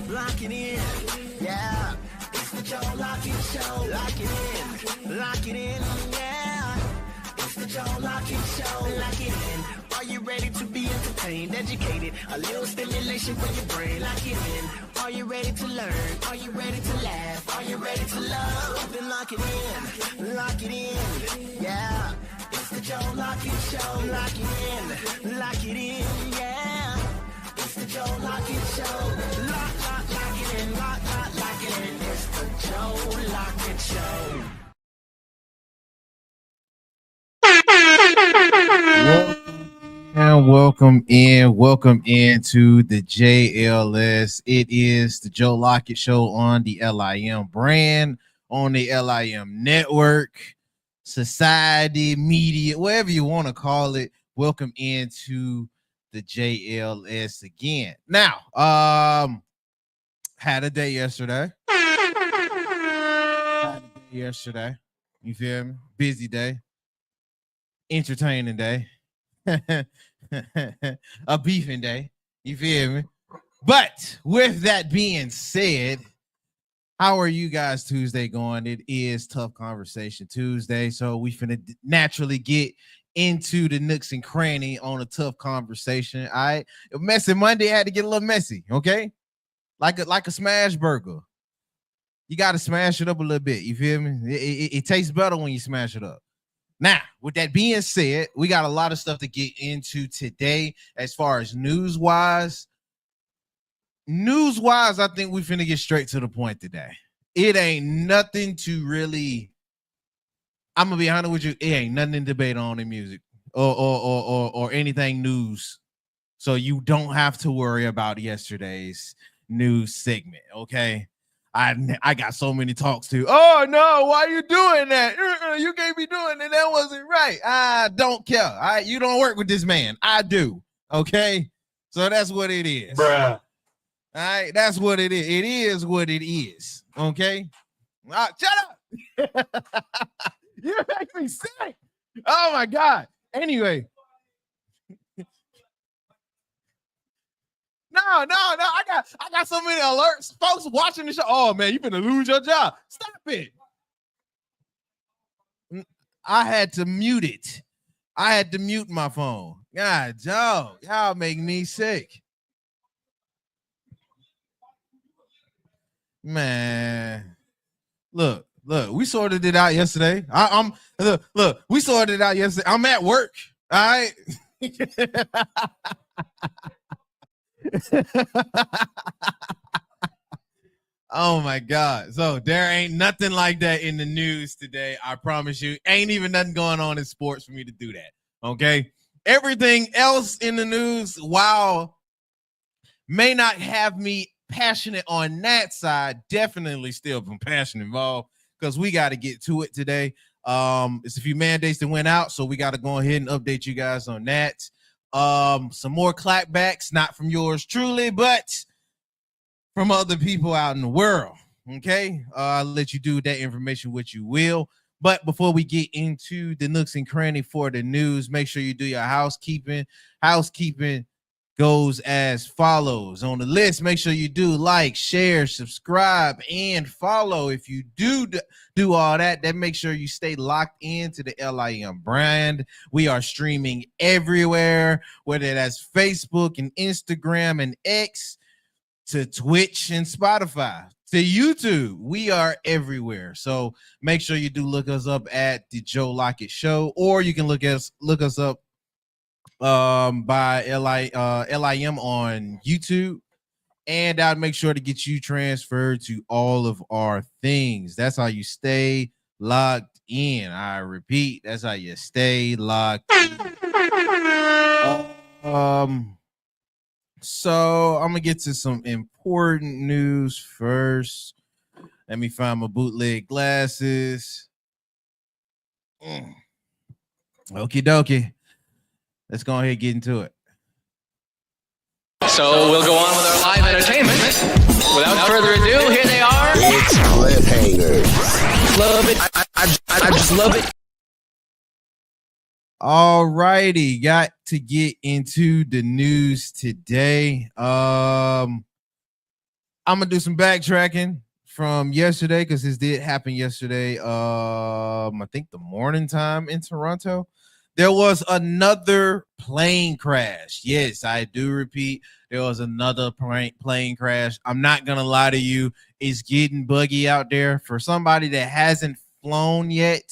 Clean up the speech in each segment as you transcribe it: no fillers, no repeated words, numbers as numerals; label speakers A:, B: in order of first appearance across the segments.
A: Lock it in, yeah. It's the Joe Lockett Show. Lock it in, yeah. It's the Joe Lockett Show. Lock it in. Are you ready to be entertained, educated? A little stimulation for your brain. Lock it in. Are you ready to learn? Are you ready to laugh? Are you ready to love? Then lock it in, yeah. It's the Joe Lockett Show. Lock it in, yeah. It's the Joe Lockett Show. Lock it in, lock it in. It's the Joe Lockett Show.
B: And welcome into the JLS. It is the Joe Lockett Show on the LIM brand, on the LIM network, society, media, whatever you want to call it. Welcome into the JLS again. Now, had a day yesterday. You feel me? Busy day. Entertaining day. A beefing day. You feel me? But with that being said, how are you guys Tuesday going? It is Tough Conversation Tuesday, so we finna naturally get into the nooks and cranny on a tough conversation. All right, messy Monday had to get a little messy, okay? Like a smash burger. You got to smash it up a little bit. You feel me? It tastes better when you smash it up. Now, with that being said, we got a lot of stuff to get into today as far as news-wise. News-wise, I think we finna get straight to the point today. It ain't nothing to really, I'm gonna be honest with you, it ain't nothing to debate on in music or anything news. So you don't have to worry about yesterday's news segment, okay? I got so many talks to. Oh no, why you doing that? You can't be doing that. That wasn't right. I don't care. You don't work with this man. I do. Okay, so that's what it is.
C: Bruh.
B: All right, that's what it is. It is what it is. Okay. Shut up. You make me sick. Oh my God. Anyway. No. I got so many alerts. Folks watching the show. Oh man, you finna lose your job. Stop it. I had to mute it. I had to mute my phone. God, Joe, y'all make me sick. Man. Look, we sorted it out yesterday. Look, we sorted it out yesterday. I'm at work. All right. Oh my God. So there ain't nothing like that in the news today. I promise you. Ain't even nothing going on in sports for me to do that. Okay. Everything else in the news, while may not have me passionate on that side, definitely still some passion involved because we got to get to it today. It's a few mandates that went out, so we got to go ahead and update you guys on that. Some more clapbacks, not from yours truly, but from other people out in the world. Okay, I'll let you do that information what you will. But before we get into the nooks and cranny for the news, make sure you do your housekeeping. Housekeeping goes as follows. On the list, make sure you do like, share, subscribe, and follow. If you do all that, then make sure you stay locked into the LIM brand. We are streaming everywhere, whether that's Facebook and Instagram and X, to Twitch and Spotify, to YouTube. We are everywhere. So make sure you do look us up at the Joe Lockett Show, or you can look us up by LIM on YouTube, and I'll make sure to get you transferred to all of our things. That's how you stay locked in. I repeat, that's how you stay locked in. So I'm gonna get to some important news first. Let me find my bootleg glasses. Okie dokie. Let's go ahead and get into it.
D: So we'll go on with our live entertainment. Without further ado, here they are.
A: It's cliffhangers.
D: Love it. I just love it.
B: All righty, got to get into the news today. I'm gonna do some backtracking from yesterday because this did happen yesterday. I think the morning time in Toronto. There was another plane crash. Yes, I do repeat, there was another plane crash. I'm not gonna lie to you, it's getting buggy out there. For somebody that hasn't flown yet,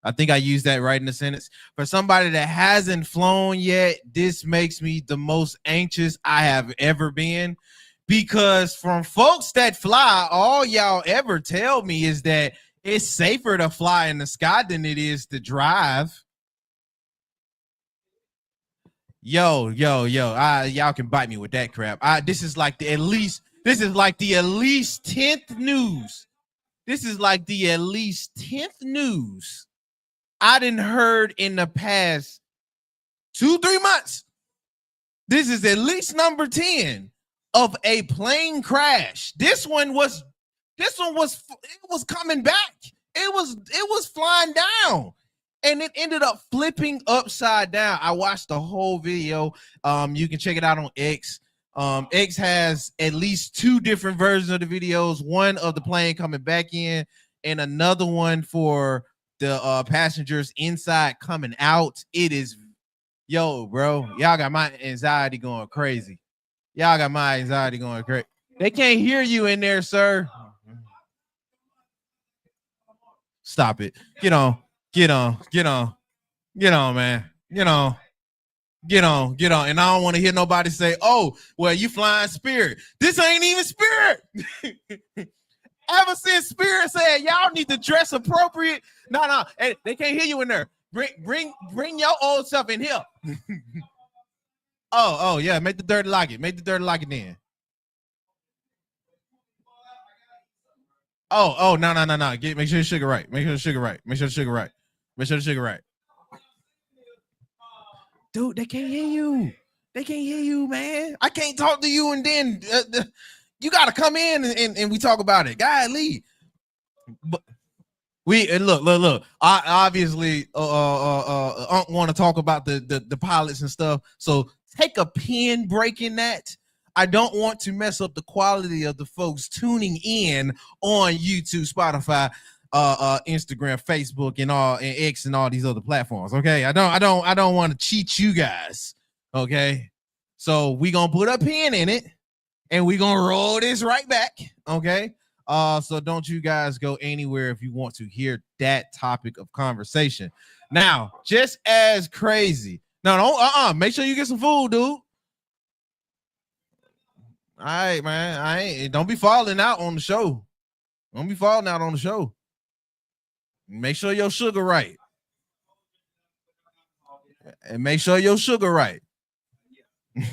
B: I think I used that right in the sentence. For somebody that hasn't flown yet, this makes me the most anxious I have ever been. Because from folks that fly, all y'all ever tell me is that it's safer to fly in the sky than it is to drive. Yo, y'all can bite me with that crap. This is like the at least 10th news. This is like the at least 10th news I didn't heard in the past 2-3 months. This is at least number 10 of a plane crash. This one was coming back. It was flying down. And it ended up flipping upside down. I watched the whole video. You can check it out on X. X has at least 2 different versions of the videos. One of the plane coming back in, and another one for the passengers inside coming out. It is, yo, bro. Y'all got my anxiety going crazy. They can't hear you in there, sir. Stop it. Get on, man. Get on. And I don't want to hear nobody say, oh, well, you flying Spirit. This ain't even Spirit. Ever since Spirit said y'all need to dress appropriate. No. Hey, they can't hear you in there. Bring your old stuff in here. Oh, yeah. Make the dirty like it. Then. Oh, no. Make sure the sugar right. Make sure the sugar right. Dude, they can't hear you. Man. I can't talk to you, and then you got to come in and we talk about it. Golly. But look. I obviously want to talk about the pilots and stuff. So take a pen break in that. I don't want to mess up the quality of the folks tuning in on YouTube, Spotify, Instagram, Facebook, and X and all these other platforms. Okay, I don't want to cheat you guys. Okay, so we gonna put a pin in it, and we gonna roll this right back. Okay, so don't you guys go anywhere if you want to hear that topic of conversation. Now, just as crazy. No, don't. Make sure you get some food, dude. All right, man. Don't be falling out on the show. Make sure your sugar right. And make sure your sugar right. Any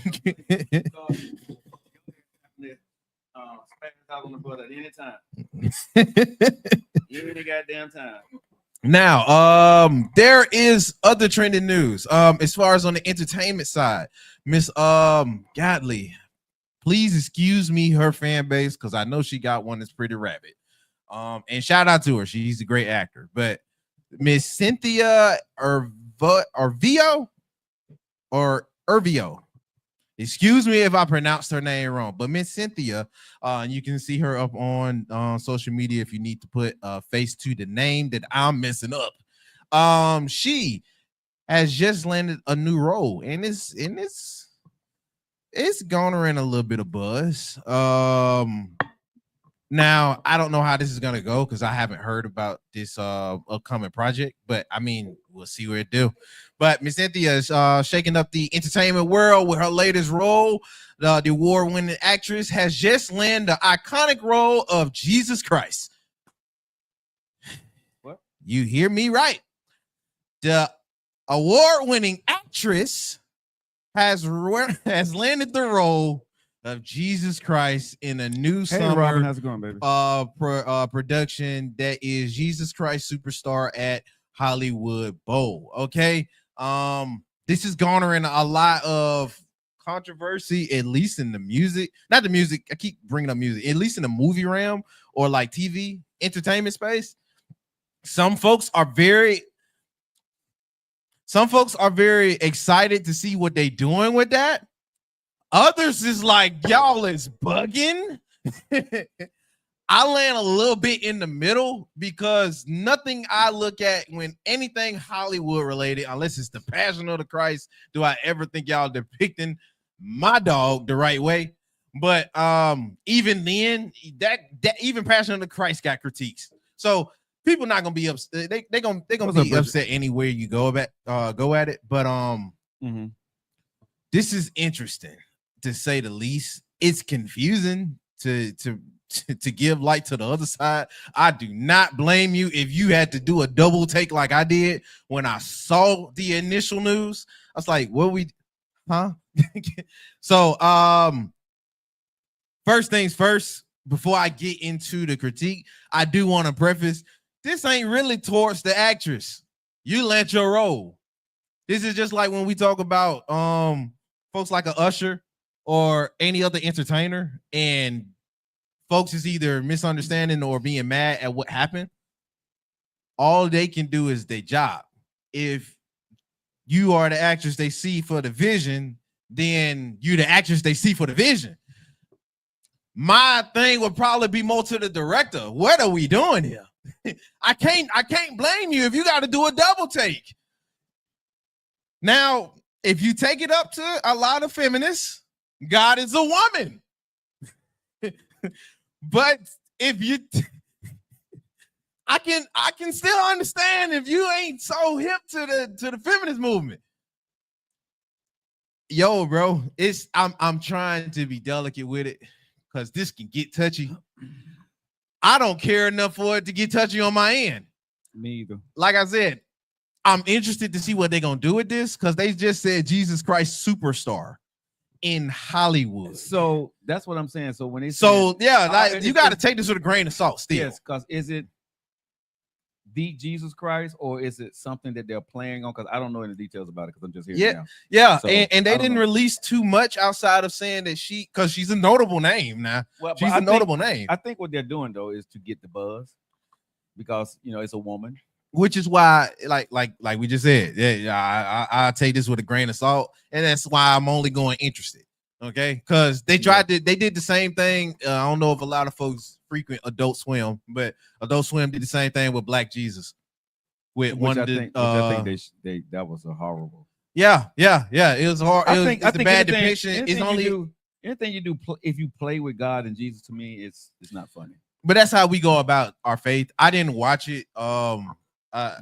B: goddamn time. Now, there is other trending news. As far as on the entertainment side, Miss Godly. Please excuse me, her fan base, because I know she got one that's pretty rabid. And shout out to her. She's a great actor. But Miss Cynthia Ervio. Excuse me if I pronounced her name wrong. But Miss Cynthia, you can see her up on social media if you need to put a face to the name that I'm messing up. She has just landed a new role, and it's garnering a little bit of buzz. Now I don't know how this is gonna go because I haven't heard about this upcoming project, but I mean we'll see where it do. But Miss Cynthia is shaking up the entertainment world with her latest role. The award-winning actress has just landed the iconic role of Jesus Christ. What? You hear me right? The award-winning actress has landed the role of Jesus Christ in a new summer
C: Robin, how's it going, baby?
B: Production that is Jesus Christ Superstar at Hollywood Bowl. Okay, this is garnering a lot of controversy, at least in the music. Not the music. I keep bringing up music. At least in the movie realm or like TV entertainment space. Some folks are very excited to see what they're doing with that. Others is like, y'all is bugging. I land a little bit in the middle because nothing I look at when anything Hollywood related, unless it's the Passion of the Christ, do I ever think y'all depicting my dog the right way. But even then, that even Passion of the Christ got critiques. So people not gonna be upset. They gonna be upset anywhere you go at it. But this is interesting to say the least. It's confusing to give light to the other side. I do not blame you if you had to do a double take like I did when I saw the initial news. I was like, So first things first, before I get into the critique, I do want to preface, this ain't really towards the actress. You lent your role. This is just like when we talk about folks like a Usher or any other entertainer, and folks is either misunderstanding or being mad at what happened. All they can do is their job. If you are the actress they see for the vision, then you the actress they see for the vision. My thing would probably be more to the director. What are we doing here? I can't blame you if you got to do a double take. Now, if you take it up to a lot of feminists, God is a woman. But if you I can still understand if you ain't so hip to the feminist movement. Yo, bro, I'm trying to be delicate with it because this can get touchy. I don't care enough for it to get touchy on my end.
C: Me either.
B: Like I said, I'm interested to see what they're gonna do with this because they just said Jesus Christ superstar in Hollywood.
C: So that's what I'm saying. So when they
B: you got to take this with a grain of salt still.
C: Yes, because is it the Jesus Christ or is it something that they're playing on? Because I don't know any details about it because I'm just here now.
B: Yeah,
C: so,
B: and they didn't release too much outside of saying that because she's a notable name now.
C: Well,
B: she's a notable name.
C: I think what they're doing though is to get the buzz because it's a woman.
B: Which is why, like we just said, I take this with a grain of salt, and that's why I'm only going interested. Okay, because they did the same thing. I don't know if a lot of folks frequent Adult Swim, but Adult Swim did the same thing with Black Jesus. With I think
C: that was a horrible.
B: Yeah, it was hard. I think
C: a bad
B: depiction. It's only
C: anything you do if you play with God and Jesus. To me, it's not funny.
B: But that's how we go about our faith. I didn't watch it. I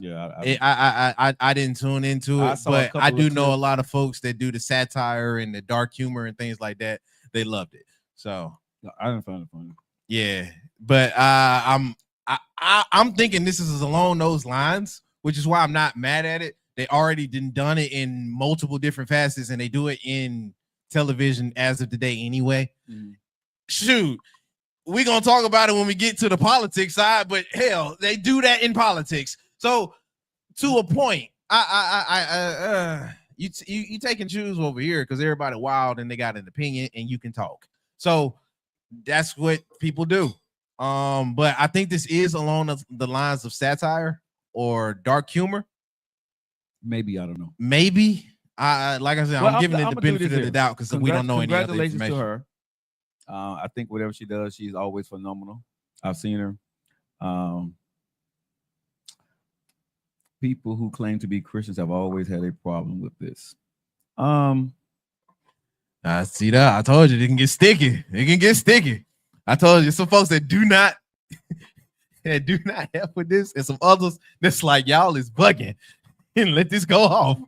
B: didn't tune into it, but I do know a lot of folks that do the satire and the dark humor and things like that. They loved it. So
C: I didn't find it funny.
B: Yeah, but I'm thinking this is along those lines, which is why I'm not mad at it. They already done it in multiple different facets, and they do it in television as of today anyway. Shoot, we're gonna talk about it when we get to the politics side, but hell, they do that in politics. So to a point, you take and choose over here because everybody wild and they got an opinion and you can talk. So that's what people do. But I think this is along the lines of satire or dark humor.
C: Maybe, I don't know.
B: Maybe like I said, I'm giving it the benefit of the doubt because we don't know any other information.
C: Congratulations to her. I think whatever she does, she's always phenomenal. I've seen her. People who claim to be Christians have always had a problem with this.
B: I see that. I told you it can get sticky. It can get sticky. I told you some folks that do not help with this, and some others that's like y'all is bugging and let this go off.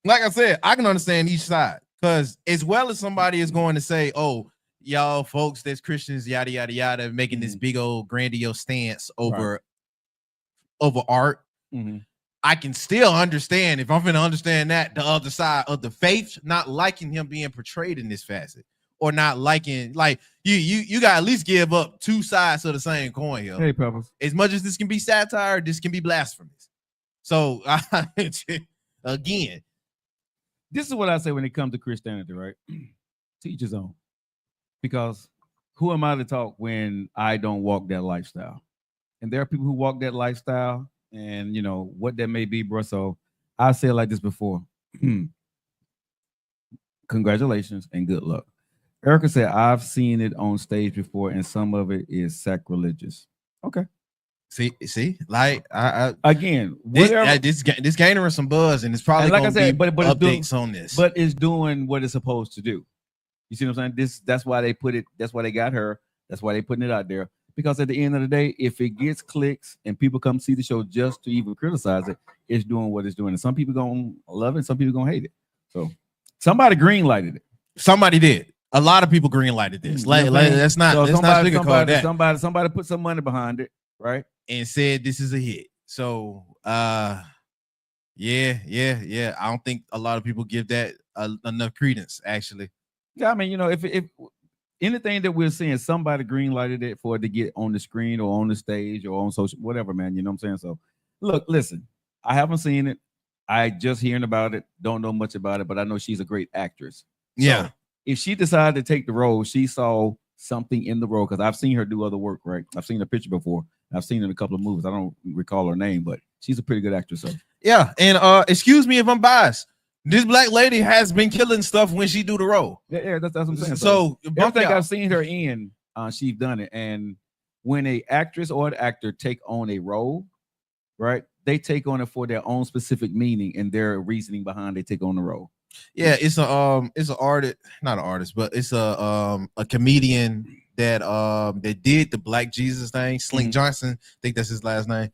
B: Like I said, I can understand each side because as well as somebody is going to say, "Oh, y'all folks, that's Christians, yada yada yada," making this big old grandiose stance over art. I can still understand if I'm going to understand that the other side of the faith not liking him being portrayed in this facet, or not liking, like you got to at least give up two sides of the same coin here.
C: Hey, Peppers.
B: As much as this can be satire, this can be blasphemous. So again,
C: this is what I say when it comes to Christianity, right? To each his own. Because who am I to talk when I don't walk that lifestyle? And there are people who walk that lifestyle, and what that may be, bro. So I said like this before. Congratulations and good luck. Erica said, I've seen it on stage before, and some of it is sacrilegious. Okay.
B: See, like I
C: Again,
B: this
C: whatever.
B: this gaining her some buzz, and it's probably
C: And like
B: gonna
C: I said,
B: be
C: but it's doing-
B: updates on this.
C: but it's doing what it's supposed to do. You see what I'm saying? That's why they put it. That's why they got her. That's why they putting it out there. Because at the end of the day, if it gets clicks and people come see the show just to even criticize it, it's doing what it's doing. And some people gonna love it, some people gonna hate it. So somebody green lighted it.
B: Somebody did. A lot of people green lighted this.
C: You know what I'm saying?
B: Let's not
C: So
B: let's not sugarcoat that.
C: Somebody put some money behind it, right?
B: And said this is a hit. So yeah. I don't think a lot of people give that enough credence, actually.
C: Yeah, I mean, you know, if anything that we're seeing, somebody green lighted it for it to get on the screen or on the stage or on social, whatever, man. You know what I'm saying? So look, listen, I haven't seen it. I just hearing about it, don't know much about it, but I know she's a great actress.
B: Yeah.
C: So if she decided to take the role, she saw something in the role, because I've seen her do other work, right? I've seen her picture before. I've seen her in a couple of movies. I don't recall her name, but she's a pretty good actress. So
B: Yeah, and excuse me if I'm biased. This black lady has been killing stuff when she do the role.
C: yeah, that's what I'm saying.
B: So bump
C: everything
B: y'all.
C: I've seen her in, she's done it. And when a actress or an actor take on a role, right, they take on it for their own specific meaning and their reasoning behind they take on the role.
B: Yeah, it's an artist, not an artist, but it's a comedian that that did the Black Jesus thing. Slink Johnson, I think that's his last name.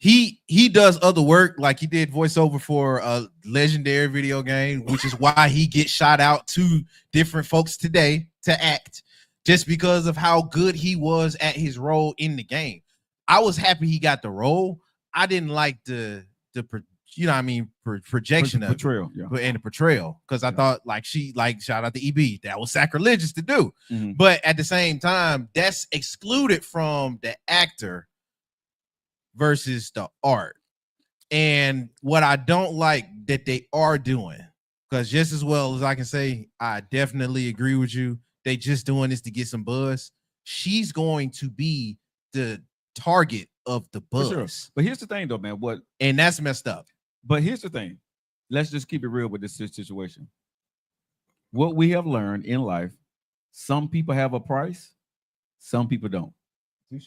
B: He does other work, like he did voiceover for a legendary video game, which is why he gets shot out to different folks today to act, just because of how good he was at his role in the game. I was happy he got the role. I didn't like the you know what I mean, projection of
C: Portrayal,
B: it, and the portrayal, because I thought like shout out to EB, that was sacrilegious to do.
C: Mhm.
B: But at the same time, that's excluded from the actor versus the art. And what I don't like that they are doing, because just as well as I can say, I definitely agree with you, they just doing this to get some buzz. She's going to be the target of the
C: For
B: buzz.
C: sure. But here's the thing, though, man.
B: And that's messed up.
C: But here's the thing. Let's just keep it real with this situation. What we have learned in life, some people have a price, some people don't. You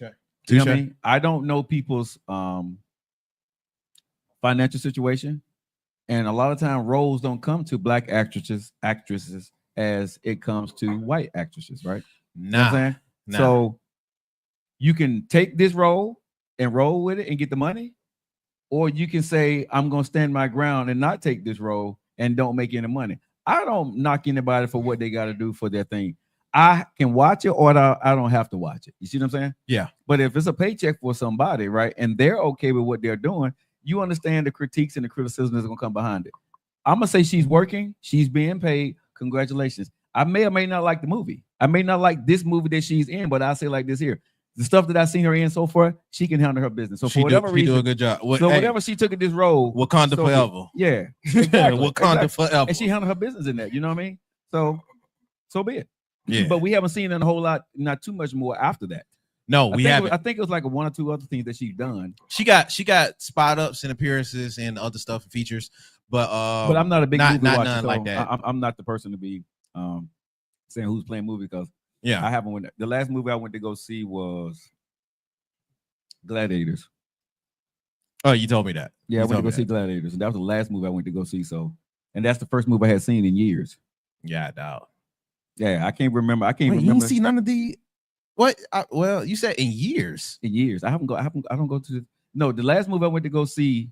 C: know what I mean? I don't know people's financial situation, and a lot of time roles don't come to black actresses as it comes to white actresses, right? You know what I'm saying?
B: Nah.
C: So you can take this role and roll with it and get the money, or you can say, I'm going to stand my ground and not take this role and don't make any money. I don't knock anybody for what they got to do for their thing. I can watch it, or I don't have to watch it. You see what I'm saying?
B: Yeah.
C: But if it's a paycheck for somebody, right, and they're okay with what they're doing, you understand the critiques and the criticism that's going to come behind it. I'm going to say she's working. She's being paid. Congratulations. I may or may not like the movie. I may not like this movie that she's in, but I'll say like this here. The stuff that I've seen her in so far, she can handle her business. So for whatever reason,
B: do a good job.
C: Whatever she took in this role,
B: Wakanda
C: so
B: forever.
C: Yeah.
B: Wakanda forever.
C: And she handled her business in that. You know what I mean? So be it.
B: Yeah.
C: But we haven't seen a whole lot, not too much more after that.
B: No, we haven't.
C: I think it was like one or two other things that she's done.
B: She got spot ups and appearances and other stuff and features, but
C: I'm not a big movie watcher,
B: none
C: so
B: like that.
C: I'm not the person to be saying who's playing movie, because
B: Yeah,
C: I haven't went. The last movie I went to go see was Gladiators.
B: Oh, you told me that.
C: Yeah,
B: You
C: I went to
B: told
C: go
B: me
C: see Gladiators, and that was the last movie I went to go see. So, and that's the first movie I had seen in years.
B: Yeah, dog.
C: Yeah, I can't remember.
B: You didn't see none of the what? Well, you said in years.
C: In years. I don't go to the last movie I went to go see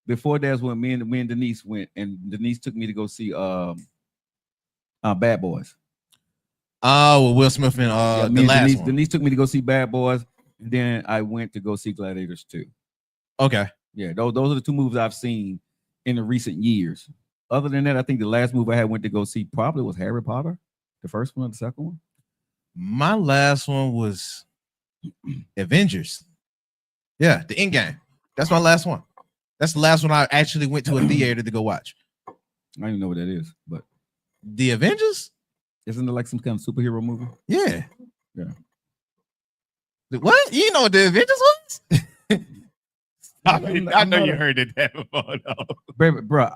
C: before that was when me and Denise went, and Denise took me to go see Bad Boys.
B: Oh, well, Will Smith and the last one.
C: Denise took me to go see Bad Boys, and then I went to go see Gladiators 2.
B: Okay.
C: Yeah, those are the two movies I've seen in the recent years. Other than that, I think the last movie I had went to go see probably was Harry Potter, the first one or the second one.
B: My last one was Avengers. Yeah, the Endgame. That's my last one. That's the last one I actually went to a theater to go watch.
C: I don't even know what that is, but
B: The Avengers?
C: isn't it like some kind of superhero movie?
B: Yeah.
C: Yeah.
B: What? You know what the Avengers was? I know you
C: it.
B: heard it that before, though.
C: Baby, bro,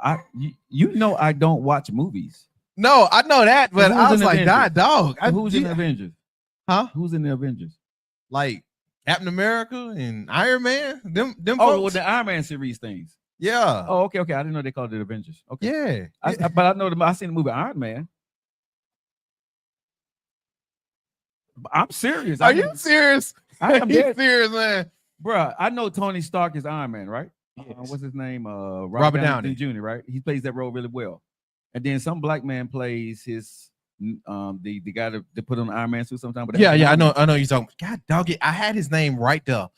C: you know I don't watch movies.
B: No, I know that, but
C: Who's
B: I
C: in
B: was
C: the
B: like,
C: Avengers?
B: dog.
C: Who's in the Avengers?
B: Huh?
C: Who's in the Avengers?
B: Like Captain America and Iron Man? Them
C: Oh, well,
B: folks?
C: the Iron Man series things.
B: Yeah.
C: Oh, okay. I didn't know they called it Avengers. Okay.
B: Yeah.
C: But I know I seen the movie Iron Man. I'm serious.
B: Are you serious?
C: I am
B: You
C: dead.
B: serious, man?
C: Bruh, I know Tony Stark is Iron Man, right?
B: Yes.
C: What's his name?
B: Robert Downey.
C: Jr., right? He plays that role really well. And then some black man plays his the guy that they put on the Iron Man suit sometime. But
B: Yeah, I know you're talking. God dog it. I had his name right there.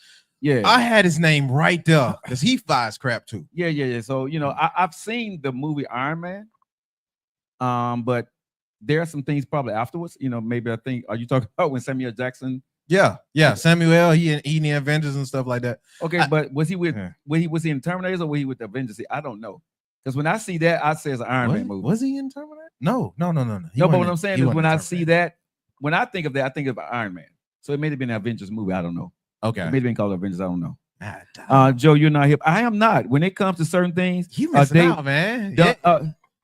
C: Yeah.
B: I had his name right there because he flies crap too.
C: Yeah. So I've seen the movie Iron Man. But there are some things probably afterwards. Maybe I think, are you talking about when Samuel Jackson?
B: Yeah. Samuel, he in the Avengers and stuff like that.
C: Okay, but was he with
B: Yeah.
C: was he in Terminators or was he with the Avengers? I don't know. Because when I see that, I say it's an Iron Man movie.
B: Was he in Terminator? No. He
C: No, but
B: wasn't
C: what I'm saying
B: he
C: is
B: wasn't
C: when
B: in
C: I see
B: Terminator.
C: that, when I think of that, I think of Iron Man. So it may have been an Avengers movie. I don't know. It
B: Okay.
C: may have been called Avengers. I don't know.
B: Ah, dog.
C: Joe, you're not hip. I am not. When it comes to certain things,
B: You missing
C: Dave-
B: out, man.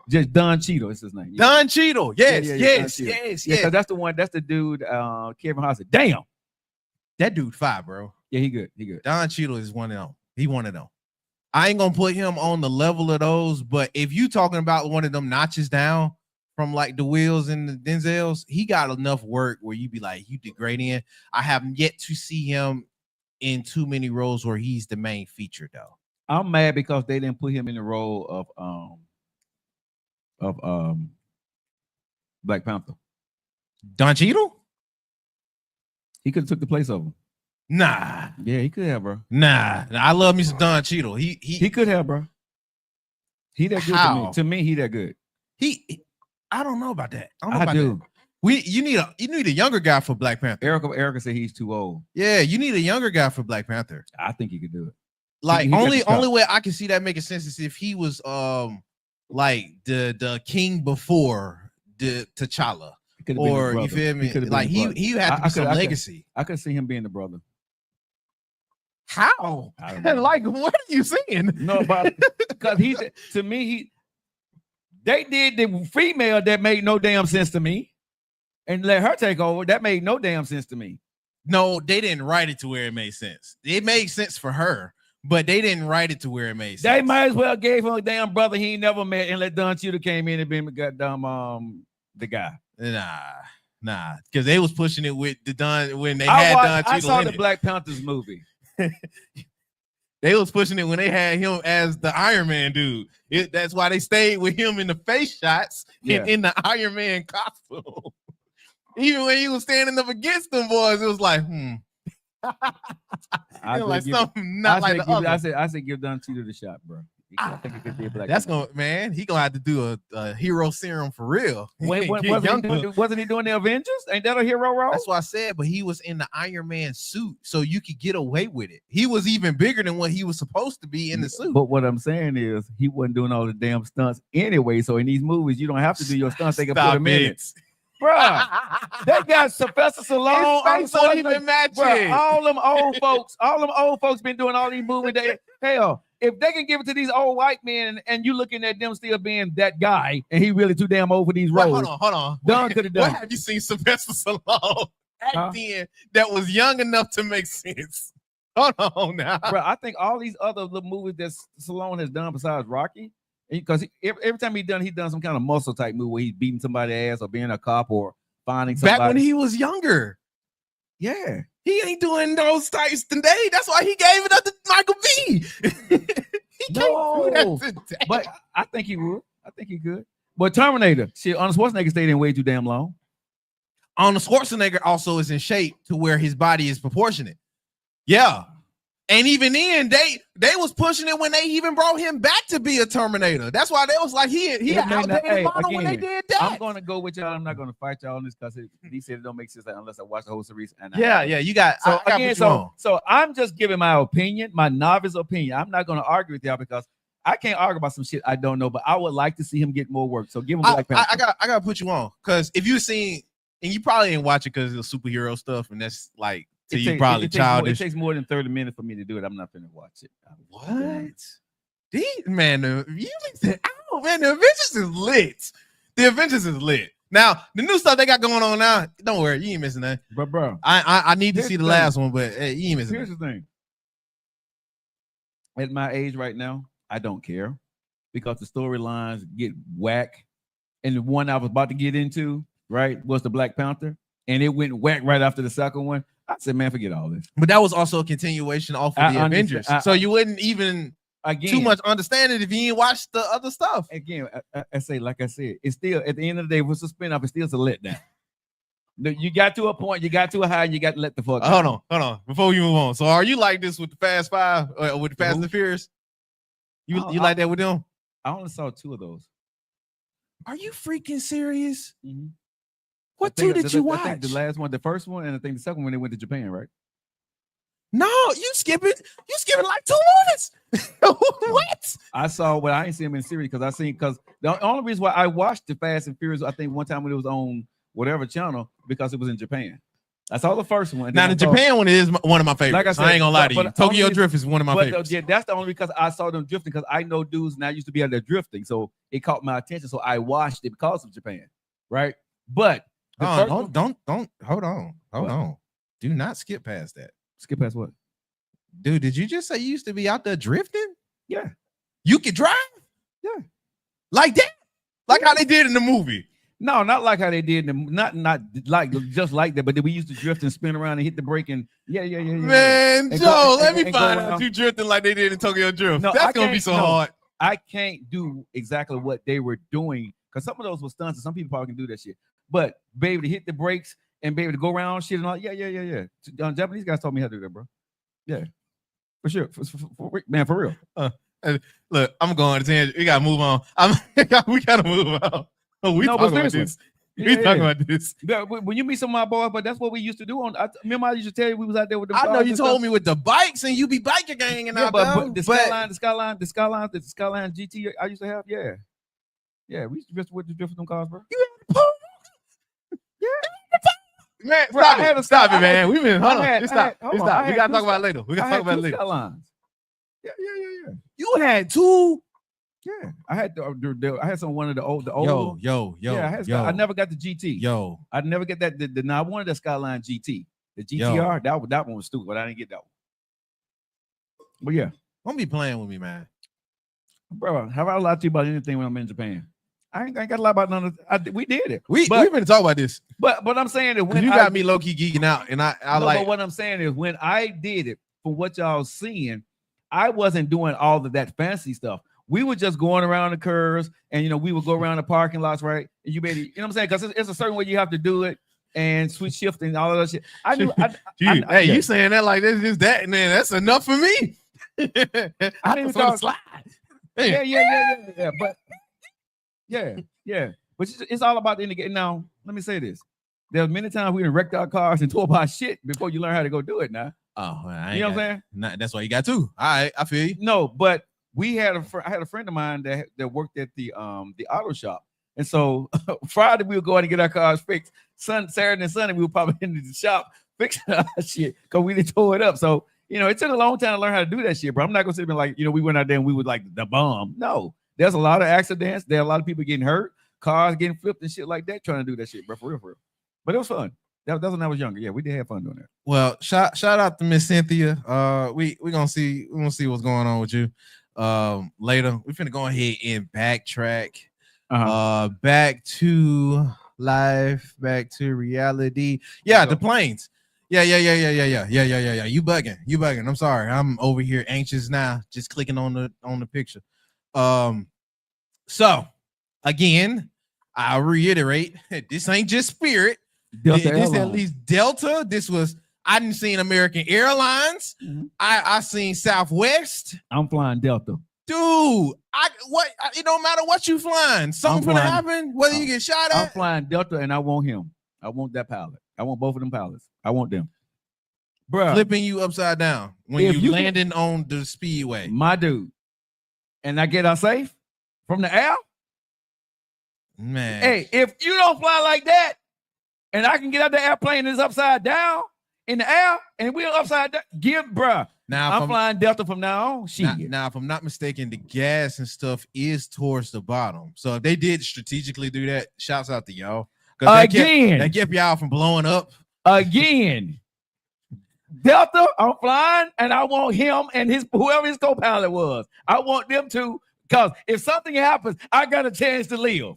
C: just Don Cheadle is his name.
B: Don Cheadle. Yes,
C: Yeah,
B: yes,
C: Don Cheadle.
B: yes,
C: Yeah,
B: yes.
C: 'cause that's the one. That's the dude. Kevin Hart said, "Damn,
B: That dude fire, bro.
C: yeah, he good.
B: Don Cheadle is one of them. He one of them. I ain't gonna put him on the level of those, but if you talking about one of them notches down from like the Wills and the Denzels, he got enough work where you be like, you degrading. I have yet to see him in too many roles where he's the main feature, though.
C: I'm mad because they didn't put him in the role of Black Panther.
B: Don Cheadle?
C: He could have took the place of him.
B: Nah.
C: Yeah, he could have, bro.
B: Nah. I love me some Don Cheadle.
C: He could have, bro. He that good
B: How?
C: to me. He that good.
B: I don't know about that. I don't know
C: I
B: about
C: do.
B: that. You need a younger guy for Black Panther.
C: Erica said he's too old.
B: Yeah, you need a younger guy for Black Panther.
C: I think he could do it.
B: Like
C: He got the
B: only
C: chops.
B: way I can see that making sense is if he was like the king before the T'Challa,
C: He could have been the
B: or you
C: brother.
B: feel me?
C: could have been
B: Like
C: the brother.
B: he had to
C: I
B: be some
C: could-
B: legacy.
C: I could see him being the brother.
B: How?
C: I don't know.
B: Like what are you saying?
C: No, but because to me, they did the female that made no damn sense to me, and let her take over. That made no damn sense to me.
B: No, they didn't write it to where it made sense. It made sense for her, but they didn't write it to where it made sense.
C: They might as well gave him a damn brother he ain't never met and let Don Cheadle came in and been goddamn the guy.
B: Nah, because they was pushing it with the Don when they
C: I
B: had Don
C: I
B: Cheadle
C: saw
B: in
C: the
B: it.
C: Black Panthers movie.
B: They was pushing it when they had him as the Iron Man dude. That's why they stayed with him in the face shots
C: Yeah.
B: in the Iron Man costume. Even when he was standing up against them boys, it was like,
C: I
B: it was like
C: said give-
B: something not like the other.
C: I said give Don Cheadle the shot, bro. I think he could be a Black
B: That's
C: Panther.
B: gonna, man. He gonna have to do a hero serum for real.
C: Wait,
B: Get younger.
C: wasn't he doing the Avengers? Ain't that a hero role?
B: That's what I said, but he was in the Iron Man suit, so you could get away with it. He was even bigger than what he was supposed to be in the suit.
C: But what I'm saying is he wasn't doing all the damn stunts anyway. So in these movies, you don't have to do your stunts. They can put them in it. Bruh, they got Sylvester Stallone.
B: His face don't even match
C: Bruh,
B: it.
C: all them old folks been doing all these movies. Hell, if they can give it to these old white men and you looking at them still being that guy and he really too damn old for these
B: Wait,
C: roles.
B: hold on.
C: Don could have
B: What
C: done.
B: have you seen Sylvester Stallone
C: Huh?
B: act in that was young enough to make sense? Hold on now.
C: Bro, I think all these other little movies that Stallone has done besides Rocky, because every time he done some kind of muscle type movie where he's beating somebody's ass or being a cop or finding somebody.
B: Back when he was younger,
C: yeah.
B: he ain't doing those types today. That's why he gave it up to Michael B. He
C: No,
B: can't do that today.
C: But I think he would. I think he could. But Terminator, shit, Arnold Schwarzenegger stayed in way too damn long.
B: Arnold Schwarzenegger also is in shape to where his body is proportionate. Yeah. And even then, they was pushing it when they even brought him back to be a Terminator. That's why they was like he
C: It may not-
B: outdated
C: hey,
B: model when they
C: again,
B: did that.
C: I'm gonna go with y'all. I'm not gonna fight y'all on this because he said it don't make sense unless I watch the whole series. And
B: Yeah, you got.
C: So
B: I gotta
C: again,
B: put you on.
C: so I'm just giving my opinion, my novice opinion. I'm not gonna argue with y'all because I can't argue about some shit I don't know. But I would like to see him get more work. So give him Black Panther.
B: I gotta put you on because if you seen and you probably didn't watch it because it's superhero stuff and that's like to you probably childish.
C: It takes more than 30 minutes for me to do it. I'm not gonna watch it.
B: What? These man, you said, oh man, the Avengers is lit. The Avengers is lit. Now, the new stuff they got going on now, don't worry, you ain't missing that.
C: But bro,
B: I need to
C: here's
B: see the
C: the
B: last one, but hey, you ain't missing
C: here's
B: that.
C: the thing. At my age right now, I don't care because the storylines get whack. And the one I was about to get into, right, was the Black Panther, and it went whack right after the second one. I said, man, forget all this.
B: But that was also a continuation off of
C: I
B: the
C: understand.
B: Avengers. So you wouldn't even
C: Again,
B: too much understand it if you ain't watched the other stuff.
C: Again, I say, like I said, it's still at the end of the day, if it's a spin-off, it's still a letdown. You got to a point, you got to a high, and you got to let the fuck
B: Hold on. Before we move on. So are you like this with the Fast Five or with the Fast and the Furious? You like that with them?
C: I only saw 2 of those.
B: Are you freaking serious?
C: Mm-hmm.
B: What 2 did you watch?
C: I think the last one, the first one, and I think the second one, they went to Japan, right?
B: No, you skipping like 2 movies. What?
C: I saw, well, I ain't seen them in series because the only reason why I watched the Fast and Furious, I think one time when it was on whatever channel, because it was in Japan. I saw the first one.
B: Now the Japan one is one of my favorites.
C: Like I said,
B: I ain't gonna lie to you. Tokyo Drift is one of my
C: But
B: favorites.
C: yeah, that's the only because I saw them drifting because I know dudes and I used to be out there drifting, so it caught my attention. So I watched it because of Japan, right? But the first one-
B: don't hold on. Do not skip past that.
C: skip past what?
B: Dude, did you just say you used to be out there drifting?
C: Yeah,
B: You could drive?
C: Yeah.
B: Like that? Like how they did in the movie.
C: no, not like how they did them, not like just like that, but we used to drift and spin around and hit the brake and yeah.
B: Man,
C: And
B: Joe,
C: go-
B: let me
C: and go
B: find
C: around.
B: out you drifting like they did in Tokyo Drift.
C: No,
B: That's
C: I
B: gonna be
C: can't-
B: so
C: no.
B: hard.
C: I can't do exactly what they were doing because some of those were stunts and some people probably can do that shit. But be able to hit the brakes and be able to go around shit and all, yeah. Japanese guys told me how to do that, bro. Yeah, for sure, man, for real.
B: Look, I'm going to tangent. We gotta move on. We gotta move on. We
C: No, but
B: talking about
C: seriously.
B: this. We talking about this.
C: Yeah, when you meet some of my boys, but that's what we used to do. Remember, I used to tell you we was out there with the.
B: I know
C: cars
B: you
C: and
B: told
C: stuff?
B: me with the bikes and you be biker ganging
C: Yeah,
B: out
C: but
B: there.
C: the Skyline GT I used to have. Yeah, we used to drift with them cars, bro.
B: Man,
C: Bro, I had a-
B: stop it,
C: I
B: man.
C: had-
B: We've been hold
C: I
B: on.
C: had-
B: Just
C: I
B: stop.
C: had- hold
B: Just
C: on,
B: stop.
C: I
B: We
C: had
B: gotta
C: two
B: talk about it later. We
C: I
B: gotta
C: had
B: talk about it
C: 2
B: later.
C: Skylines. Yeah.
B: You had 2.
C: Yeah, I had I had one of the old.
B: Yo.
C: Yeah, I never got the GT.
B: Yo.
C: I never get that. I wanted the Skyline GT. The GTR, that one was stupid, but I didn't get that one. But yeah,
B: Don't be playing with me, man.
C: bro, have I lied to you about anything when I'm in Japan? I ain't got to lie about none of. We did it.
B: We've
C: But-
B: been talking about this.
C: But I'm saying that
B: 'Cause
C: when
B: you
C: I
B: got me low key geeking out, and I
C: no,
B: like.
C: but what I'm saying is when I did it, from what y'all seeing, I wasn't doing all of that fancy stuff. We were just going around the curves, and we would go around the parking lots, right? And you made it, what I'm saying? Because it's a certain way you have to do it, and switch shift and all of that shit. I knew.
B: You saying that like this is that, and then that's enough for me.
C: I didn't even
B: Just wanna
C: talk-
B: slide.
C: Yeah. But yeah. But it's all about the end of the game. Now, let me say this: there's many times we done wrecked our cars and tore up our shit before you learn how to go do it. Now,
B: Oh, well, I ain't
C: you know what
B: got-
C: I'm saying?
B: Nah, that's why you got 2. All right, I feel you.
C: No, but we had I had a friend of mine that worked at the auto shop, and so Friday we would go out and get our cars fixed. Saturday and Sunday we were probably in the shop fixing our shit because we didn't tore it up. So it took a long time to learn how to do that shit, bro. I'm not gonna sit there like we went out there and we would like the bomb. No, there's a lot of accidents. There are a lot of people getting hurt, cars getting flipped and shit like that trying to do that shit, bro. For real. But it was fun. That's when I was younger. Yeah, we did have fun doing that.
B: Well, shout out to Miss Cynthia. We gonna see what's going on with you later. We're finna go ahead and backtrack. Back to life, back to reality. Yeah, the planes. Yeah. You bugging. I'm sorry. I'm over here anxious now, just clicking on the picture. So again, I'll reiterate, this ain't just Spirit. This at least Delta. This was I didn't seen American Airlines.
C: Mhm.
B: I seen Southwest.
C: I'm flying Delta.
B: Dude, it don't matter what you flying. Something's gonna
C: flying-
B: happen, whether you get shot
C: I'm
B: at.
C: flying Delta, and I want him. I want that pilot. I want both of them pilots. I want them, bro.
B: Flipping you upside down when
C: If
B: you
C: you
B: landing on the speedway.
C: My dude, and I get out safe from the air.
B: Man.
C: Hey, if you don't fly like that, and I can get out the airplane and it's upside down in the air, and we're upside down,
B: Now,
C: I'm flying Delta from now on. Shit.
B: now, if I'm not mistaken, the gas and stuff is towards the bottom. So if they did strategically do that, shouts out to y'all. Because that kept y'all from blowing up.
C: Again. Delta, I'm flying, and I want him and whoever his co-pilot was. I want them to, because if something happens, I got a chance to live.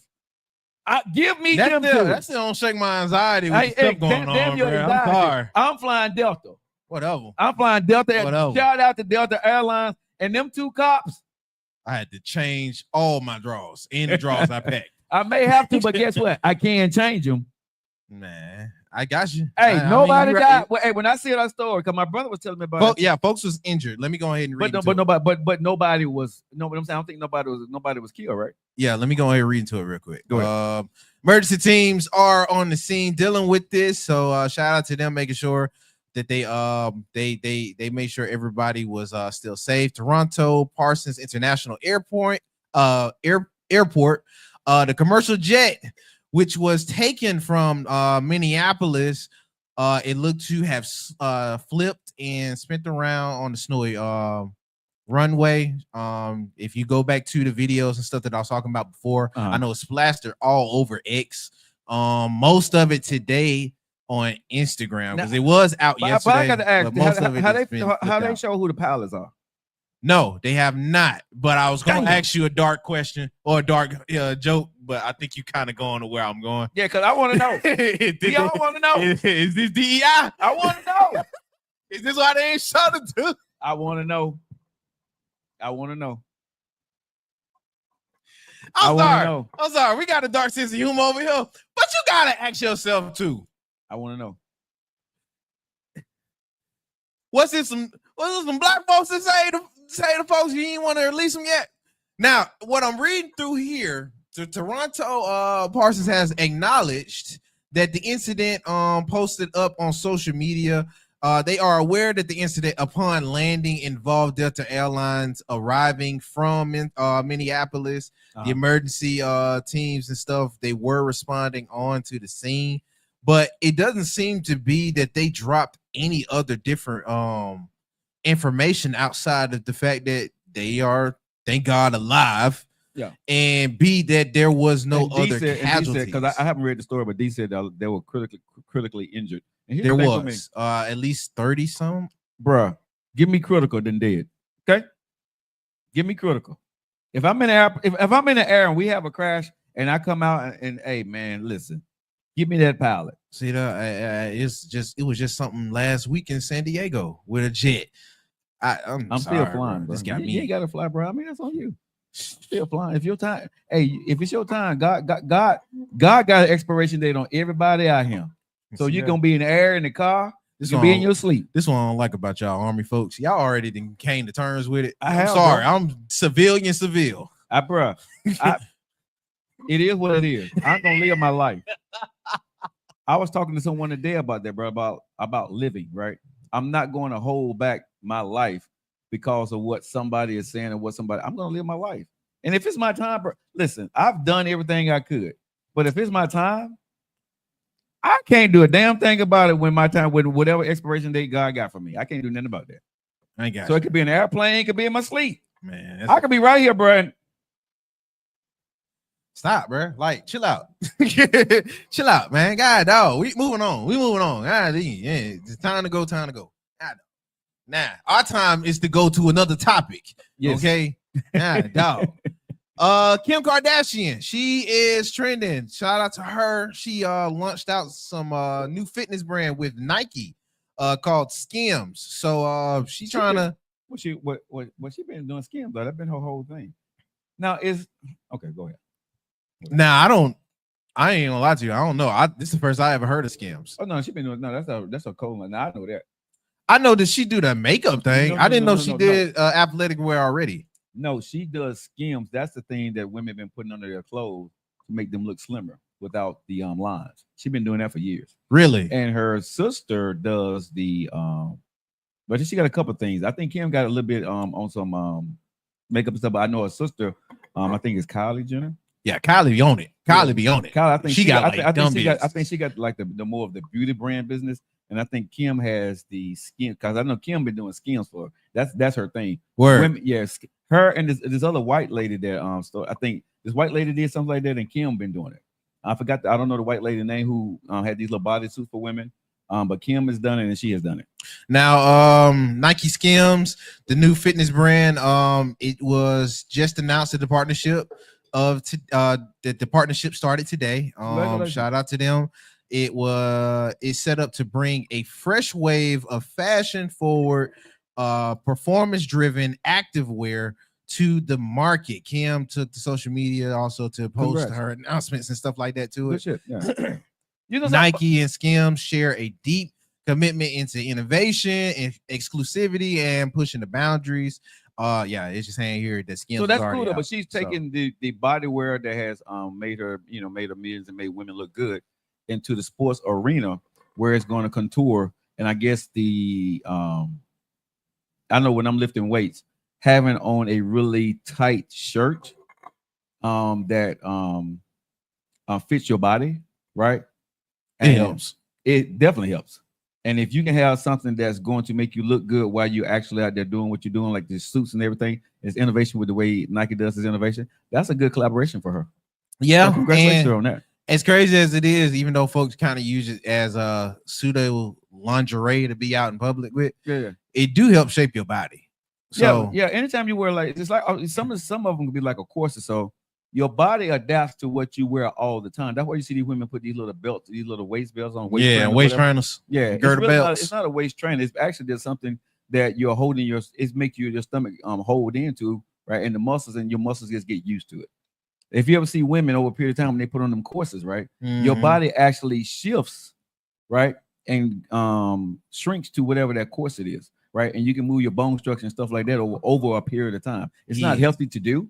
C: Give me them two.
B: That still don't shake my anxiety with the stuff going on, bro. I'm sorry.
C: I'm flying Delta.
B: Whatever.
C: I'm flying Delta.
B: Whatever.
C: Shout out to Delta Airlines and them two cops.
B: I had to change all my draws in the draws I packed.
C: I may have to, but guess what? I can change them.
B: Man, I got you.
C: Hey, nobody died. Well, hey, when I see that story, because my brother was telling me about it.
B: Yeah, folks was injured. Let me go ahead and read.
C: But nobody was. No, but I'm saying I don't think nobody was killed, right?
B: Yeah, let me go ahead and read into it real quick. Go ahead. Emergency teams are on the scene dealing with this. So shout out to them, making sure that they made sure everybody was still safe. Toronto Parsons International Airport, the commercial jet, which was taken from Minneapolis, it looked to have flipped and spent around on the snowy runway. If you go back to the videos and stuff that I was talking about before, I know it's plastered all over X. Most of it today on Instagram, because it was out yesterday. But I got to ask,
C: how they show who the pilots are?
B: No, they have not. But I was going to ask you a dark question or a dark joke, but I think you kind of going to where I'm going.
C: Yeah, because I want to know. Y'all want to know?
B: Is this DEI?
C: I want to know.
B: Is this why they ain't shot it too?
C: I want to know.
B: I'm sorry. We got a dark sense of humor over here, but you gotta ask yourself too.
C: I want to know.
B: Was this some black folks to say to folks you didn't want to release them yet? Now, what I'm reading through here, the Toronto Parsons has acknowledged that the incident posted up on social media. They are aware that the incident upon landing involved Delta Airlines arriving from Minneapolis. The emergency teams and stuff, they were responding on to the scene, but it doesn't seem to be that they dropped any other different information outside of the fact that they are, thank God, alive.
C: Yeah,
B: and B, that there was no other casualties.
C: Because I haven't read the story, but D said they were critically injured.
B: There was at least 30 some.
C: Bruh, give me critical than dead. Okay, give me critical. If I'm in the air and we have a crash and I come out and hey man, listen, give me that pilot.
B: See that it was just something last week in San Diego with a jet. I'm sorry,
C: still flying, bro.
B: This got me.
C: You ain't gotta fly, bro. I mean, that's on you. Still flying. If your time, if it's your time, God got an expiration date on everybody out here. So you're gonna be in the air in the car. You'll be in your sleep.
B: This one I don't like about y'all Army folks. Y'all already came to terms with it.
C: I'm
B: sorry.
C: Bro.
B: I'm civilian.
C: It is what it is. I'm gonna live my life. I was talking to someone today about that, bro. About living, right? I'm not going to hold back my life because of what somebody is saying or I'm gonna live my life. And if it's my time, bro, listen, I've done everything I could. But if it's my time, I can't do a damn thing about it when whatever expiration date God got for me. I can't do nothing about that.
B: I got
C: so it could be an airplane, it could be in my sleep.
B: Man,
C: I could be right here, bro.
B: Stop, bro. Like, chill out. Chill out, man. God, dog. We moving on. God, yeah, it's time to go. God, now, our time is to go to another topic. Yes. Okay. God, dog. Kim Kardashian, she is trending. Shout out to her. She launched out some new fitness brand with Nike called Skims. So she's trying to
C: what she been doing Skims though. That's been her whole thing. Now is okay, go ahead.
B: Now I ain't gonna lie to you. I don't know. This is the first I ever heard of Skims.
C: Oh no, she been doing that's a cold one. Now I know that.
B: I know that she do the makeup thing. I didn't know she did athletic wear already.
C: No, she does Skims. That's the thing that women been putting under their clothes to make them look slimmer without the lines. She's been doing that for years.
B: Really?
C: And her sister does the but she got a couple things. I think Kim got a little bit on some makeup and stuff. But I know her sister, I think it's Kylie Jenner.
B: Yeah, Kylie be on it. Kylie be on it.
C: Kylie, I think
B: she got like dumb
C: I think she got like the more of the beauty brand business, and I think Kim has the skin because I know Kim been doing skins for her. That's her thing.
B: Word.
C: Women, yes, her and this other white lady that I think this white lady did something like that, and Kim been doing it. I forgot. I don't know the white lady name who had these little bodysuits for women. But Kim has done it and she has done it.
B: Now, Nike Skims, the new fitness brand, it was just announced that the partnership the partnership started today. Shout out to them. It's set up to bring a fresh wave of fashion forward, performance driven activewear to the market. Kim took to social media also to post her announcements and stuff like that to it.
C: Shit, yeah. You know,
B: Nike and Skims share a deep commitment into innovation and exclusivity and pushing the boundaries. It's just saying here that Skims.
C: So that's cool though, but she's taking the body wear that has made her millions and made women look good into the sports arena where it's going to contour. And I guess I know when I'm lifting weights, having on a really tight shirt that fits your body, right?
B: It helps.
C: It definitely helps. And if you can have something that's going to make you look good while you're actually out there doing what you're doing, like the suits and everything, it's innovation with the way Nike does his innovation. That's a good collaboration for her.
B: Yeah,
C: so congratulations on that.
B: As crazy as it is, even though folks kind of use it as a pseudo lingerie to be out in public with, it do help shape your body. So
C: yeah. Anytime you wear like it's like some of them can be like a corset, so your body adapts to what you wear all the time. That's why you see these women put these little belts, these little waist belts on.
B: Waist trainers.
C: Yeah,
B: girdle belts.
C: It's not a waist trainer. It's actually just something that you're holding it makes your stomach hold into, right? And the muscles and your muscles just get used to it. If you ever see women over a period of time when they put on them corsets, right? Your body actually shifts, right? And shrinks to whatever that corset is, right? And you can move your bone structure and stuff like that over a period of time. It's not healthy to do.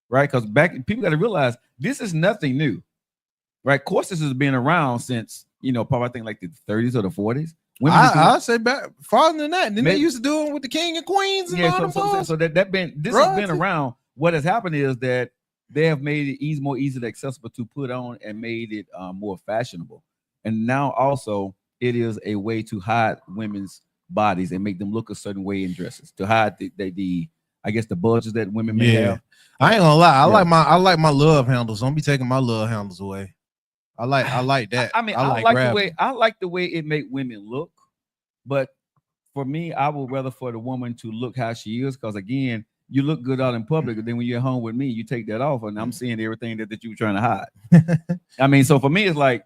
C: Right, because people got to realize this is nothing new, right? Corsets has been around since probably I think like the 30s or the 40s.
B: I'll say back farther than that. And then they used to do it with the king and queens and all
C: so that has been around. What has happened is that they have made it more easily accessible to put on and made it more fashionable. And now also it is a way to hide women's bodies and make them look a certain way in dresses to hide the I guess the bulges that women may have.
B: I ain't gonna lie. I like my love handles. Don't be taking my love handles away. I like that.
C: I like the way it make women look, but for me, I would rather for the woman to look how she is, because again, you look good out in public, and then when you're home with me, you take that off, and I'm seeing everything that you were trying to hide. I mean, so for me, it's like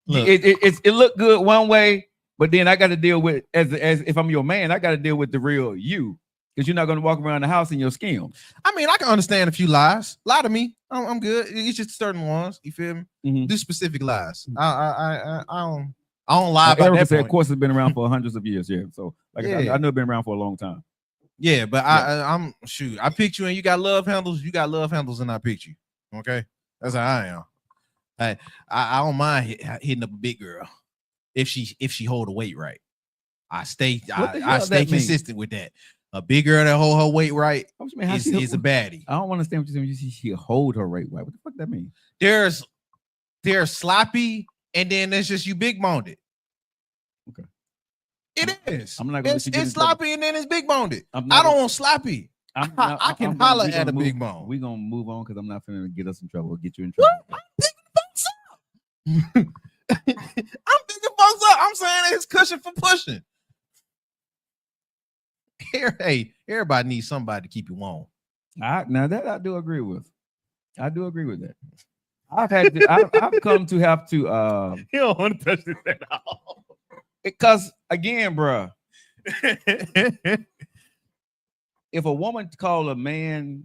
C: it looked good one way, but then I got to deal with as if I'm your man, I got to deal with the real you. Because you're not going to walk around the house in your skin.
B: I mean, I can understand a few lies. Lie to me. I'm good. It's just certain ones. You feel me? Mm-hmm. Do specific lies. I don't lie about that.
C: Of course, it's been around for hundreds of years. Yeah. So like I know it's been around for a long time.
B: Yeah, but I'm I picked you and you got love handles. You got love handles and I picked you. Okay, that's how I am. I don't mind hitting up a big girl if she hold the weight right. I stay consistent with that. A big girl that hold her weight right is a baddie.
C: I don't understand what you're saying. She hold her weight right. What the fuck that mean?
B: There's sloppy, and then there's just you big boned it.
C: Okay.
B: It is.
C: I'm not gonna
B: it's sloppy, and then it's big boned it. I don't want sloppy. I can holler at a big bone.
C: We're gonna move on because I'm not finna get us in trouble or get you in trouble.
B: I'm picking folks up. I'm saying it's cushion for pushing. Hey, everybody needs somebody to keep you warm.
C: Now that I do agree with. I do agree with that. I've come to have to
B: you don't want to touch this at all.
C: Because again, bro, if a woman call a man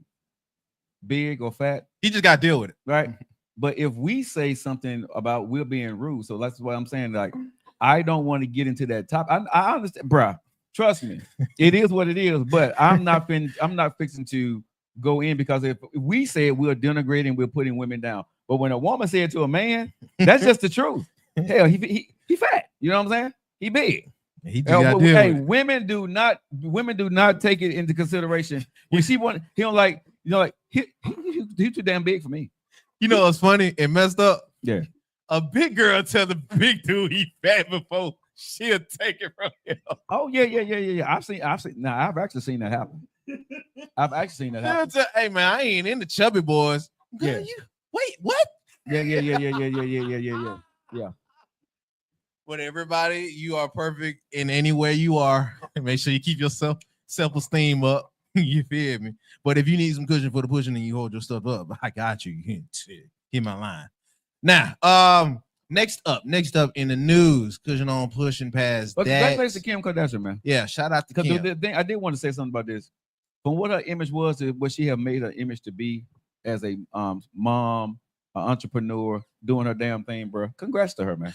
C: big or fat,
B: he just got to deal with it,
C: right? But if we say something about we're being rude, so that's what I'm saying. Like, I don't want to get into that topic. I understand, bro. Trust me, it is what it is. But I'm not fixing to go in, because if we say it, we're denigrating, we're putting women down. But when a woman said to a man, that's just the truth. Hell, he fat. You know what I'm saying? He big. Women do not take it into consideration. When she want, he don't like You know, like he's too damn big for me.
B: You know what's funny? It messed up.
C: Yeah.
B: A big girl tell the big dude he fat before she'll take it from him.
C: Oh yeah. I've seen. Now I've actually seen that happen. I've actually seen that happen.
B: Hey man, I ain't into chubby boys. Girl,
C: Yeah.
B: wait, what?
C: Yeah.
B: But everybody, you are perfect in any way you are. Make sure you keep your self-esteem up. You feel me? But if you need some cushion for the pushing and you hold your stuff up, I got you. Hit my line. Now, next up in the news, cushion on pushing past
C: But
B: that.
C: congratulations to Kim Kardashian, man.
B: Yeah, shout out to
C: Because
B: Kim.
C: the thing I did want to say something about this. From what her image was to what she had made her image to be as a mom, an entrepreneur, doing her damn thing, bro. Congrats to her, man.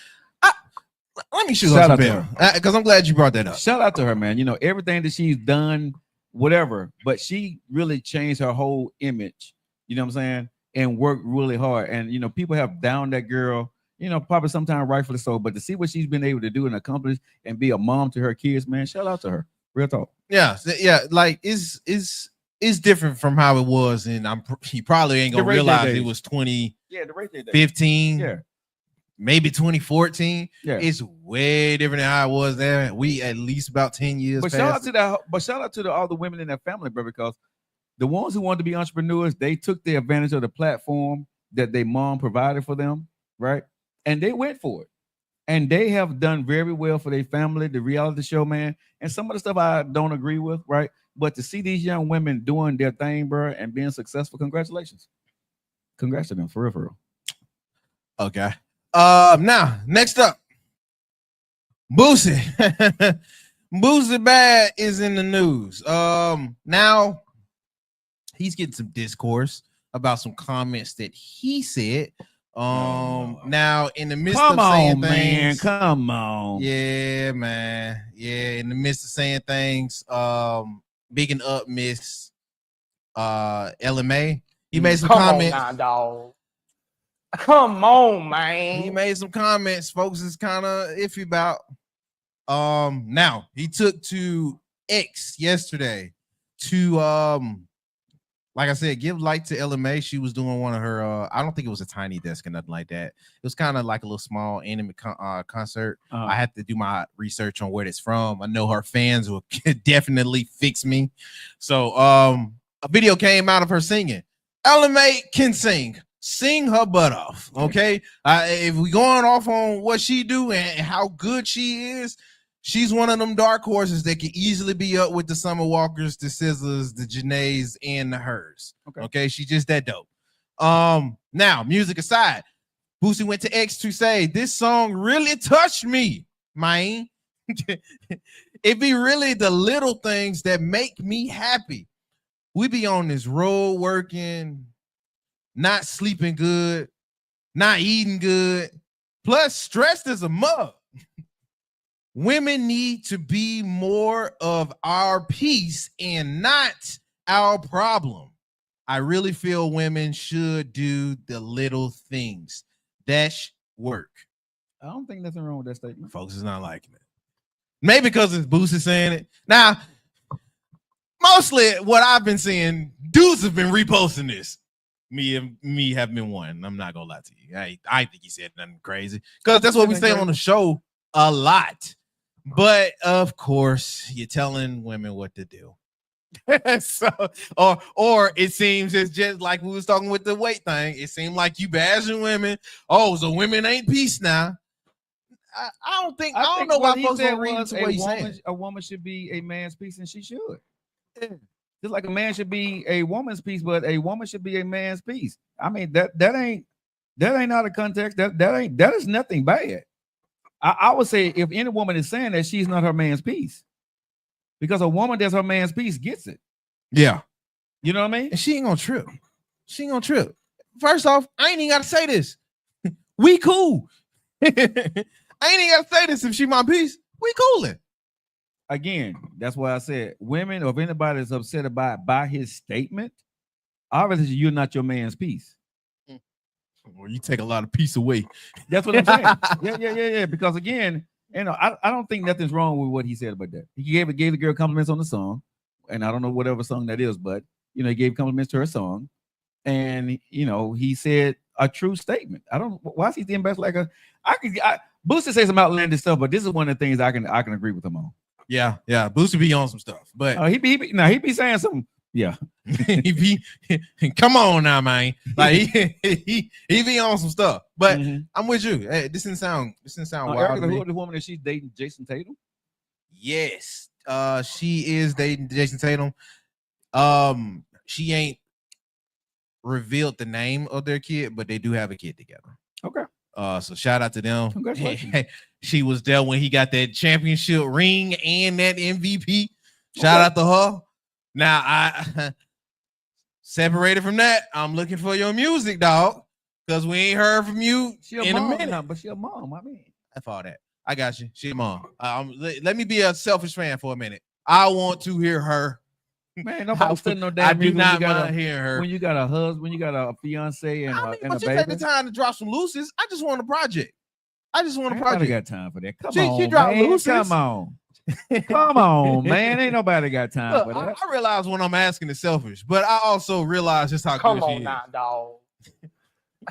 B: Let me shoot
C: Shout
B: out
C: out to
B: because I'm glad you brought that up.
C: Shout out to her, man. You know, everything that she's done, whatever, but she really changed her whole image, you know what I'm saying? And worked really hard. And, you know, people have downed that girl, you know, probably sometimes rightfully so, but to see what she's been able to do and accomplish and be a mom to her kids, man, shout out to her. Real talk.
B: Yeah, like it's different from how it was, and he probably ain't gonna realize it was 2015,
C: Yeah, the right there. Yeah.
B: maybe 2014.
C: Yeah.
B: It's way different than how it was there. We at least about 10 years.
C: But shout out to all the women in that family, bro, because the ones who wanted to be entrepreneurs, they took the advantage of the platform that their mom provided for them, right? And they went for it. And they have done very well for their family, the reality show, man. And some of the stuff I don't agree with, right? But to see these young women doing their thing, bro, and being successful, congratulations. Congrats to them, for real.
B: Okay. Now, next up, Boosie. Boosie Bad is in the news. Now he's getting some discourse about some comments that he said. Now in the midst of saying things,
C: come on.
B: Yeah, man. Yeah, in the midst of saying things, bigging up Miss LMA. He made some comments.
E: On now, dog. Come on, man.
B: He made some comments folks is kind of iffy about. Now he took to X yesterday to like I said, give light to LMA. She was doing one of her I don't think it was a tiny desk or nothing like that. It was kind of like a little small intimate concert. I had to do my research on where it's from. I know her fans will definitely fix me. So a video came out of her singing. LMA can sing her butt off. Okay. If we going off on what she do and how good she is, she's one of them dark horses that can easily be up with the Summer Walkers, the Scissors, the Janaes, and the Hers. Okay, she's just that dope. Now, music aside, Boosie went to X to say, this song really touched me, man. It be really the little things that make me happy. We be on this road working, not sleeping good, not eating good, plus stressed as a mug. Women need to be more of our peace and not our problem. I really feel women should do the little things. That work.
C: I don't think nothing wrong with that statement.
B: Folks is not liking it. Maybe because it's Boosie saying it. Now, mostly what I've been seeing, dudes have been reposting this. Me have been one. I'm not gonna lie to you. I think he said nothing crazy because that's what we say on the show a lot. But of course, you're telling women what to do. So, or it seems it's just like we was talking with the weight thing. It seemed like you bashing women. Oh, so women ain't peace now. I don't know why folks don't read into what he's saying.
C: A woman should be a man's piece, and she should. Yeah. Just like a man should be a woman's piece, but a woman should be a man's piece. I mean, that ain't out of context. That is nothing bad. I would say if any woman is saying that, she's not her man's piece, because a woman that's her man's piece gets it.
B: Yeah,
C: you know what I mean.
B: And she ain't gonna trip. She ain't gonna trip. First off, I ain't even gotta say this. We cool. I ain't even gotta say this if she my piece. We coolin'.
C: Again, that's why I said women or if anybody is upset about by his statement, obviously you're not your man's piece.
B: Or you take a lot of peace away.
C: That's what I'm saying. Yeah. Because again, you know, I don't think nothing's wrong with what he said about that. He gave the girl compliments on the song, and I don't know whatever song that is, but he gave compliments to her song, and he said a true statement. I don't why is he the best like Boosie say some outlandish stuff, but this is one of the things I can agree with him on.
B: Yeah. Boosie be on some stuff, but
C: he be saying something. Yeah,
B: he be come on now, man. Like he be on some stuff. But I'm with you. Hey, this didn't sound wild.
C: Erica, who the woman that she's dating, Jason Tatum?
B: Yes, she is dating Jason Tatum. She ain't revealed the name of their kid, but they do have a kid together.
C: Okay.
B: So shout out to them.
C: Congratulations.
B: She was there when he got that championship ring and that MVP. Shout out to her. Now I separated from that. I'm looking for your music, dog, because we ain't heard from you in a minute.
C: Now, but she a mom. I mean,
B: That's all that. I got you. She a mom. Let me be a selfish fan for a minute. I want to hear her.
C: Man, nobody sending no damn
B: I do
C: music
B: not mind hearing her.
C: when you got a husband, when you got a fiance and,
B: I mean,
C: and
B: but
C: a
B: you
C: baby.
B: take the time to drop some looses. I just want a project. I
C: Nobody got time for that. Come
B: She
C: on,
B: dropped
C: man.
B: looses.
C: Come on. Come on, man. Ain't nobody got time
B: Look,
C: for that.
B: I realize when I'm asking is selfish, but I also realize just how
E: Come
B: good she
E: on
B: is.
E: now, dog.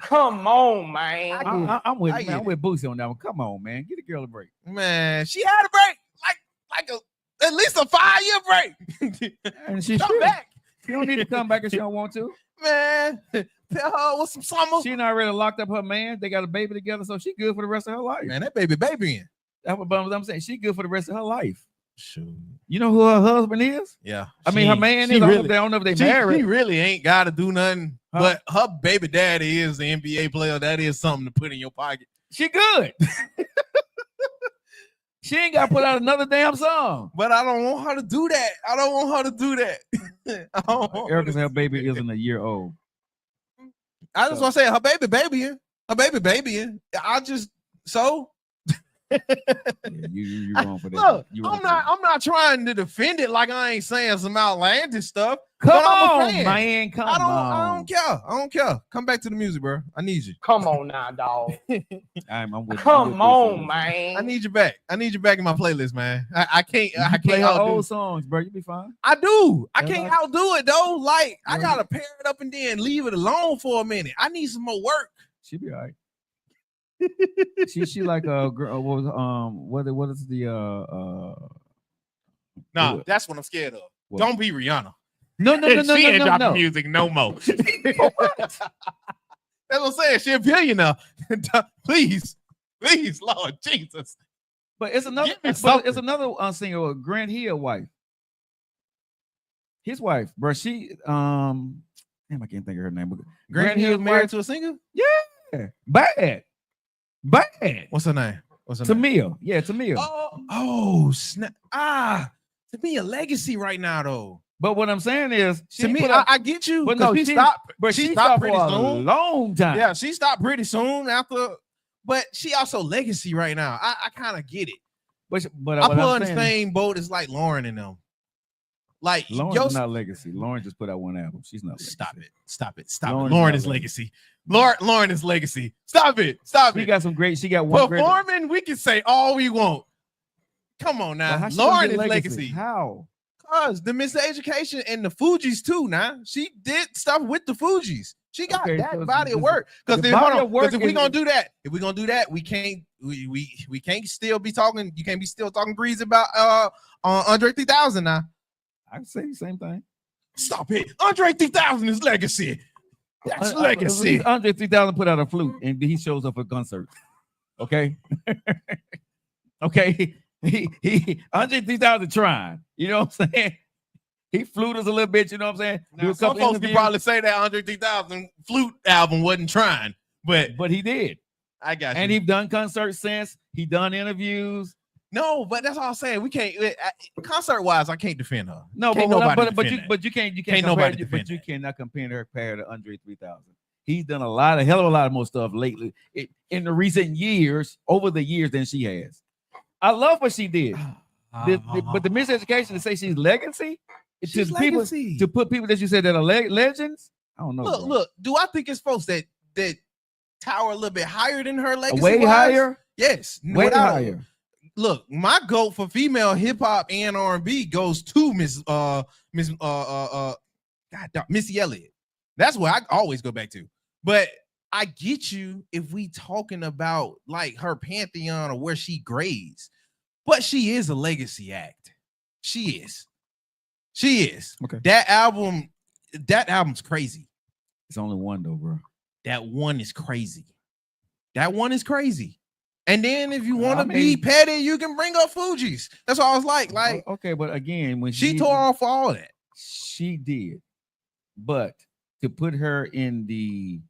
E: Come on, man.
C: I'm with
B: I get
C: I'm with Boosie on that one. Come on, man. Get a girl a break.
B: Man, she had a break, at least a 5-year break.
C: And she
B: Come
C: should.
B: back,
C: She don't need to come back if she don't want to.
B: man. Tell her with some summer.
C: She already locked up her man. They got a baby together, so she good for the rest of her life.
B: Man, that baby in.
C: That's what I'm saying. She good for the rest of her life.
B: Shoot.
C: You know who her husband is?
B: Yeah.
C: I mean, her man is. I don't know if they
B: She
C: married.
B: really ain't got to do nothing,
C: Huh?
B: but her baby daddy is the NBA player. That is something to put in your pocket.
C: She good. She ain't got to put out another damn song.
B: But I don't want her to do that. I don't want her to do that. I don't want
C: Erica's her baby isn't a year old.
B: I just want to say her babying. Her babying. I just
C: Yeah, you wrong for that.
B: look.
C: You wrong
B: I'm
C: for
B: not.
C: that.
B: I'm not trying to defend it like I ain't saying some outlandish stuff.
C: Come
B: but I'm a
C: on,
B: fan.
C: man. Come
B: I
C: on.
B: don't care. I don't care. Come back to the music, bro. I need you.
E: Come on now, dog.
C: I'm with
E: Come
C: Boosie
E: on,
C: this.
E: man.
B: I need you back. I need you back in my playlist, man. I can't.
C: You
B: I
C: play
B: can't
C: her
B: outdo.
C: old songs, bro. You be fine.
B: I do. I
C: Yeah,
B: can't
C: like-
B: outdo it though. Like I
C: Yeah.
B: gotta pair it up and then leave it alone for a minute. I need some more work.
C: She be all right. she like a girl. What is the
B: Nah,
C: What?
B: that's what I'm scared of.
C: What?
B: Don't be Rihanna.
C: no
B: She ain't dropping
C: no.
B: music no more. That's what I'm saying. She a billionaire. Please, Lord Jesus.
C: But it's another.
B: Give me
C: But
B: something.
C: it's another singer, Grant Hill wife. His wife, bro. She damn, I can't think of her name. But
B: Grant Hill married to a singer.
C: yeah, bad.
B: What's her name? What's her name?
C: Tamia, yeah, Tamia.
B: Oh, snap. To me, a legacy right now though.
C: But what I'm saying is, she
B: To
C: ain't
B: me,
C: put out-
B: I get you.
C: but
B: 'cause
C: no,
B: she
C: she
B: stopped.
C: but
B: she
C: she
B: stopped
C: stopped
B: pretty
C: for a
B: soon.
C: long time.
B: Yeah, she stopped pretty soon after. But she also legacy right now. I kind of get it.
C: but
B: I
C: what
B: put her
C: I'm
B: in the
C: saying,
B: same boat as like Lauren and them. Like,
C: Lauren's
B: yo,
C: not legacy. Lauren just put out one album. She's not. Legacy.
B: Stop it.
C: Lauren
B: Lauren
C: is
B: is
C: not
B: legacy. Lauren is legacy. Stop it.
C: She got some great. She got one great.
B: Performing, we can say all we want. Come on
C: Well,
B: now.
C: how she gonna
B: Lauren
C: get
B: is legacy.
C: How?
B: Cause the Miseducation and the Fugees too. Now she did stuff with the Fugees. She got
C: Okay,
B: that
C: so
B: body of
C: the-
B: work. Because
C: the
B: if
C: body of work
B: we
C: is-
B: gonna do that, we can't still be talking. You can't be still talking greasy about Andre 3000 now.
C: I can say the same thing.
B: Stop it. Andre 3000 is legacy. That's legacy.
C: Andre 3000 put out a flute and he shows up at concerts. Okay. Okay. He Andre 3000 trying. You know what I'm saying? He fluted us a little bit. You know what I'm saying? Do
B: Now,
C: a
B: some
C: couple
B: folks could
C: interviews,
B: probably say that Andre 3000 flute album wasn't trying, but
C: but he did.
B: I got you.
C: And he done concerts since. He done interviews.
B: No, but that's all I'm saying. We can't concert wise. I can't defend her.
C: No,
B: Can't
C: but
B: nobody
C: but
B: defend that.
C: you can't
B: Can't
C: compare,
B: nobody
C: but
B: defend
C: you
B: that.
C: cannot compare to Andre 3000. He's done a hell of a lot more stuff lately in the recent years, over the years than she has. I love what she did. But the miseducation to say she's legacy,
B: She's
C: to people
B: legacy.
C: to put people that you said that are legends. I don't know. bro.
B: Look. Do I think it's folks that tower a little bit higher than her legacy?
C: Way higher,
B: Yes,
C: way
B: without-
C: higher.
B: Look, my goat for female hip hop and R&B goes to Miss God, dog, Missy Elliott. That's what I always go back to. But I get you if we talking about like her pantheon or where she grades, but she is a legacy act. She is.
C: Okay.
B: That album's crazy.
C: It's only one though, bro.
B: That one is crazy. And then if you want to
C: I
B: be
C: mean-
B: petty, you can bring up Fugees. That's what I was like. Like
C: Okay, but again, when
B: she tore off all that.
C: she did, but to put her in the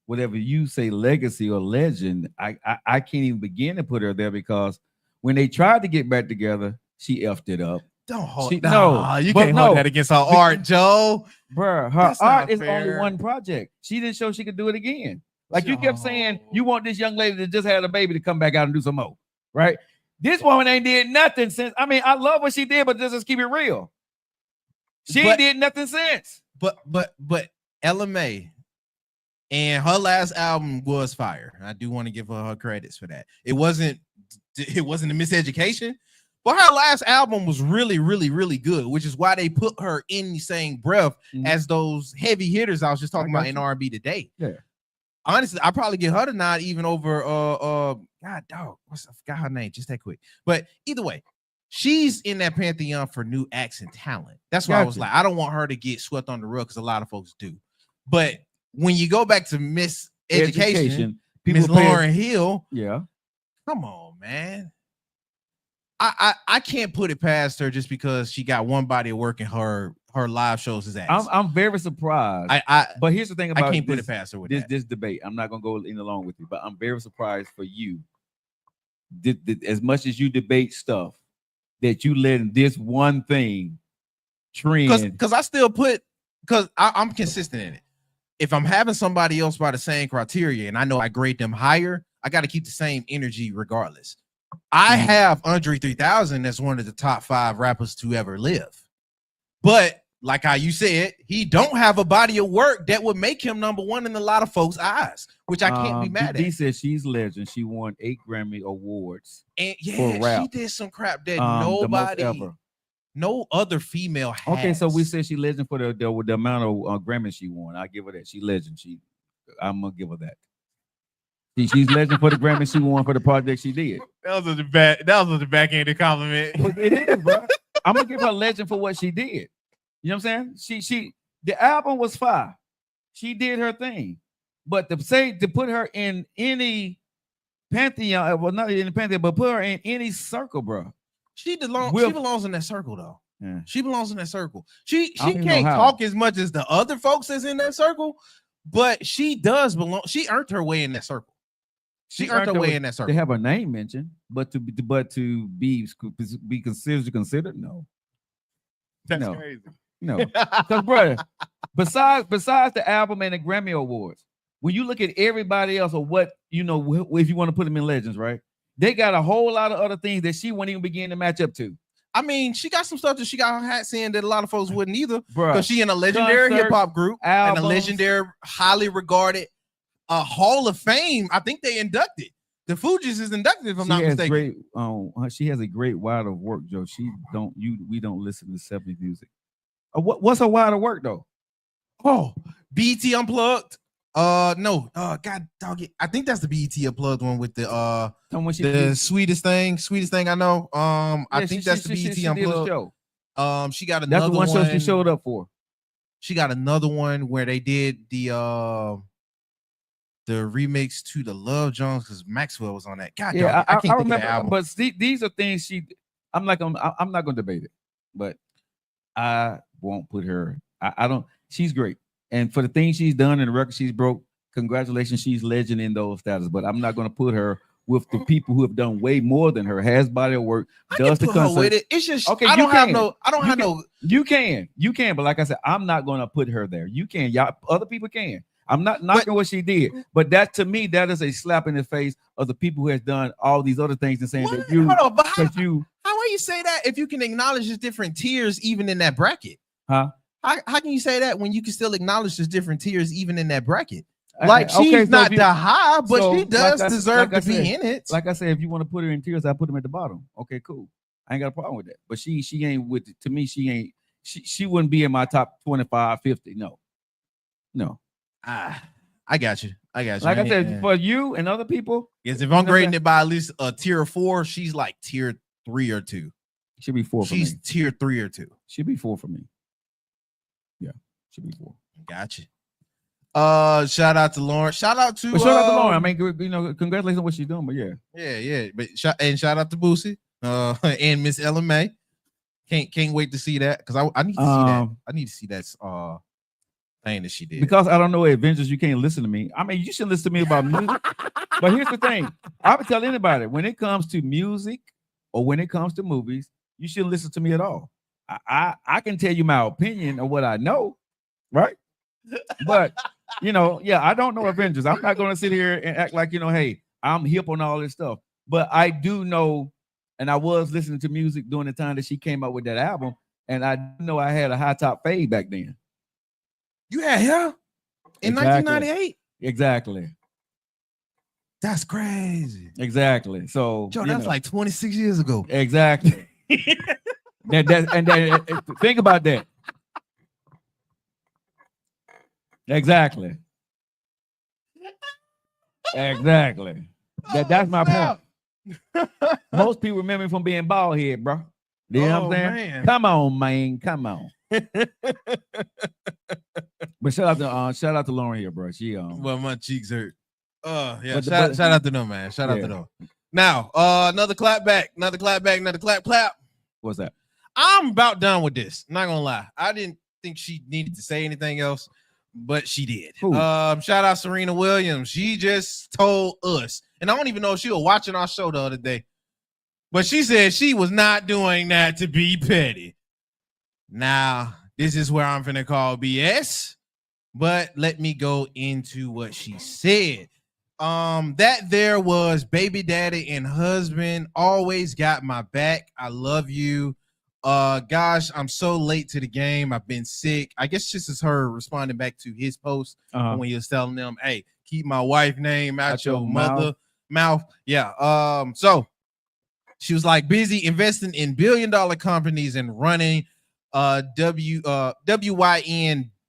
C: whatever you say legacy or legend, I can't even begin to put her there because when they tried to get back together, she effed it up.
B: Don't hold.
C: She-
B: No, you
C: but
B: can't
C: no.
B: hold that against her art, Joe.
C: Bruh, her
B: That's not
C: art is only
B: fair.
C: one project. She didn't show she could do it again. Like you kept saying,
B: Joe.
C: you want this young lady that just had a baby to come back out and do some more, right? This woman ain't did nothing since. I mean, I love what she did, but just keep it real. She ain't
B: But-
C: did nothing since.
B: But Ella Mai and her last album was fire. I do want to give her credits for that. It wasn't a miseducation, but her last album was really, really, really good, which is why they put her in the same breath
C: Mhm.
B: as those heavy hitters I was just talking
C: I got
B: about in
C: you.
B: R&B today.
C: Yeah.
B: Honestly, I probably get her to nod even over God dog. I forgot her name just that quick. But either way, she's in that pantheon for new acts and talent. That's why I was
C: Gotcha.
B: like, I don't want her to get swept on the rug because a lot of folks do. But when you go back to Miss Education, Miss
C: pay-
B: Lauryn Hill,
C: Yeah.
B: come on, man. I can't put it past her just because she got one body of work and her live shows is ass.
C: I'm very surprised.
B: I
C: but here's the thing about
B: can't put
C: this,
B: it past her with
C: this,
B: that.
C: this debate. I'm not gonna go in along with you, but I'm very surprised for you. As much as you debate stuff, that you let this one thing trend.
B: Because I still put I'm consistent in it. If I'm having somebody else by the same criteria and I know I grade them higher, I got to keep the same energy regardless. I have Andre 3000 as one of the top 5 rappers to ever live, but like how you said, he don't have a body of work that would make him number one in a lot of folks' eyes, which I can't be mad
C: D
B: at.
C: said she's legend. She won 8 Grammy Awards.
B: And
C: for
B: yeah,
C: rap.
B: she did some crap that
C: The most
B: nobody,
C: ever.
B: no other female has.
C: Okay, so we said she legend for the amount of Grammys she won. I give her that. She legend. I'm gonna give her that. She's legend for the Grammy she won for the project she did.
B: That was a backhanded compliment.
C: But it is, bro. I'm gonna give her legend for what she did. You know what I'm saying? The album was fire. She did her thing, but to put her in any pantheon, well, not in the pantheon, but put her in any circle, bro.
B: She
C: Will-
B: belongs in that circle though.
C: Yeah.
B: She belongs in that circle. She
C: I don't even
B: can't
C: know how.
B: talk as much as the other folks that's in that circle, but she does belong. She earned her way in that circle. She earned her way in that
C: To
B: circle.
C: have her name mentioned, but to be considered, no.
B: That's
C: no.
B: crazy.
C: No, because brother, besides the album and the Grammy Awards, when you look at everybody else or what you know, if you want to put them in legends, right? They got a whole lot of other things that she wouldn't even begin to match up to,
B: I mean, she got some stuff that she got her hat saying that a lot of folks wouldn't either,
C: bro.
B: because she in a legendary
C: Concerts,
B: hip hop group and a
C: albums.
B: legendary, highly regarded, Hall of Fame. I think they inducted. The Fugees is inducted, if I'm not mistaken.
C: She has a great wide of work, Joe. We don't listen to 70s music. What's her wide of work though?
B: Oh, BET Unplugged. No, God dog it. I think that's the BET Unplugged one with the
C: Tell me when she
B: the
C: did-
B: sweetest thing I know. I
C: yeah,
B: think
C: she-
B: that's the
C: she
B: BET
C: did a
B: Unplugged.
C: show.
B: She got
C: That's
B: another
C: the one show she
B: one.
C: showed up for.
B: She got another one where they did the remix to the Love Jones because Maxwell was on that. God,
C: Yeah,
B: dog, I can't think
C: remember.
B: of the album.
C: But these are things I'm not gonna debate it, but I won't put her. I don't. She's great, and for the things she's done and the record she's broke, congratulations, she's legend in those status. But I'm not gonna put her with the people who have done way more than her, has body of work,
B: I
C: does
B: can
C: the
B: put her
C: concert.
B: with it. It's just
C: Okay,
B: I
C: you
B: don't have
C: can.
B: no. I don't
C: You
B: have
C: can.
B: no.
C: You can, but like I said, I'm not gonna put her there. You can, y'all. Other people can. I'm not knocking what she did, but that to me, that is a slap in the face of the people who has done all these other things and saying
B: What?
C: that you,
B: Hold on, but how
C: that you,
B: will you say that if you can acknowledge there's different tiers even in that bracket?
C: huh?
B: How can you say that when you can still acknowledge there's different tiers even in that bracket?
C: I-
B: Like
C: okay,
B: she's
C: so
B: not
C: if you-
B: the high, but
C: so,
B: she does
C: like I-
B: deserve
C: like I
B: to be
C: said,
B: in it.
C: Like I said, if you want to put her in tiers, I put them at the bottom. Okay, cool. I ain't got a problem with that. But she ain't with. To me, she ain't. she wouldn't be in my top 25, 50. No.
B: I got you. I got you.
C: Like I said,
B: Yeah.
C: for you and other people,
B: Yes, if I'm grading it by at least a tier 4, she's like tier 3 or 2.
C: she'll be 4 for
B: She's
C: me.
B: tier 3 or 2.
C: She'll be 4 for me. Yeah, she'll be 4.
B: Gotcha. Shout out to Lauren. Shout out to
C: But shout out to Lauren. I mean, congratulations on what she's doing. But yeah,
B: yeah. But shout out to Boosie, and Miss Ella May. Can't wait to see that because I need to see that. I need to see that thing that she did.
C: because I don't know Avengers, you can't listen to me. I mean, you should listen to me about music. But here's the thing: I would tell anybody when it comes to music or when it comes to movies, you shouldn't listen to me at all. I can tell you my opinion of what I know, right? But I don't know Avengers. I'm not going to sit here and act like hey, I'm hip on all this stuff. But I do know, and I was listening to music during the time that she came out with that album, and I know I had a high top fade back then.
B: You had hair in
C: Exactly.
B: 1998.
C: Exactly.
B: That's crazy.
C: Exactly. So
B: Joe, that's like 26 years ago.
C: exactly. Think about that. Exactly. Exactly. That's my point. Most people remember me from being bald head, bro. You know what I'm saying?
B: Man.
C: Come on, man. Come on. But shout out to Lauren here, bro. She
B: Well, my cheeks hurt. Yeah.
C: But-
B: Shout out to them, man. Shout out to them. Now, another clap back, another clap.
C: what's that?
B: I'm about done with this. Not gonna lie. I didn't think she needed to say anything else, but she did.
C: Who?
B: Shout out Serena Williams. She just told us, and I don't even know if she was watching our show the other day, but she said she was not doing that to be petty. Now, this is where I'm finna call BS, but let me go into what she said. That there was baby daddy and husband always got my back. I love you. Gosh, I'm so late to the game. I've been sick. I guess this is her responding back to his post when he was telling them, hey, keep my wife name out your mother mouth. Yeah. So she was like busy investing in billion-dollar companies and running WYN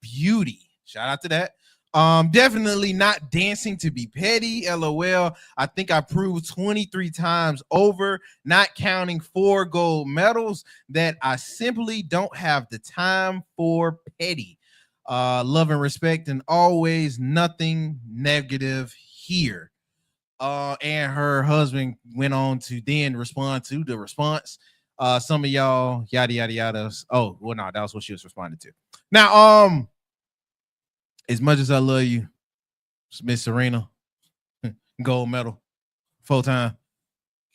B: Beauty. Shout out to that. Definitely not dancing to be petty. LOL. I think I proved 23 times over, not counting 4 gold medals, that I simply don't have the time for petty. Love and respect, and always nothing negative here. And her husband went on to then respond to the response. Some of y'all yada yada yada. Oh, well, no, that was what she was responding to. Now, as much as I love you, Miss Serena, gold medal, full time.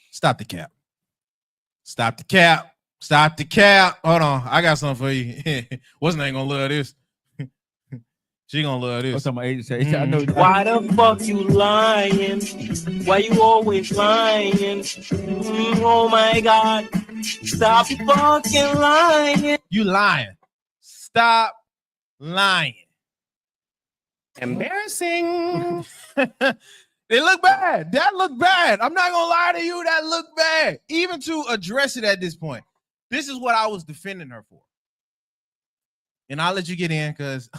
B: Stop the cap. Stop the cap. Stop the cap. Hold on, I got something for you. What's name gonna love this? She gonna love this.
C: What's on my age? I know.
E: Why the fuck you lying? Why you always lying? Oh my God. Stop fucking lying.
B: You lying. Stop lying.
E: Embarrassing.
B: They look bad. That looked bad. I'm not gonna lie to you. That looked bad. Even to address it at this point. This is what I was defending her for. And I'll let you get in because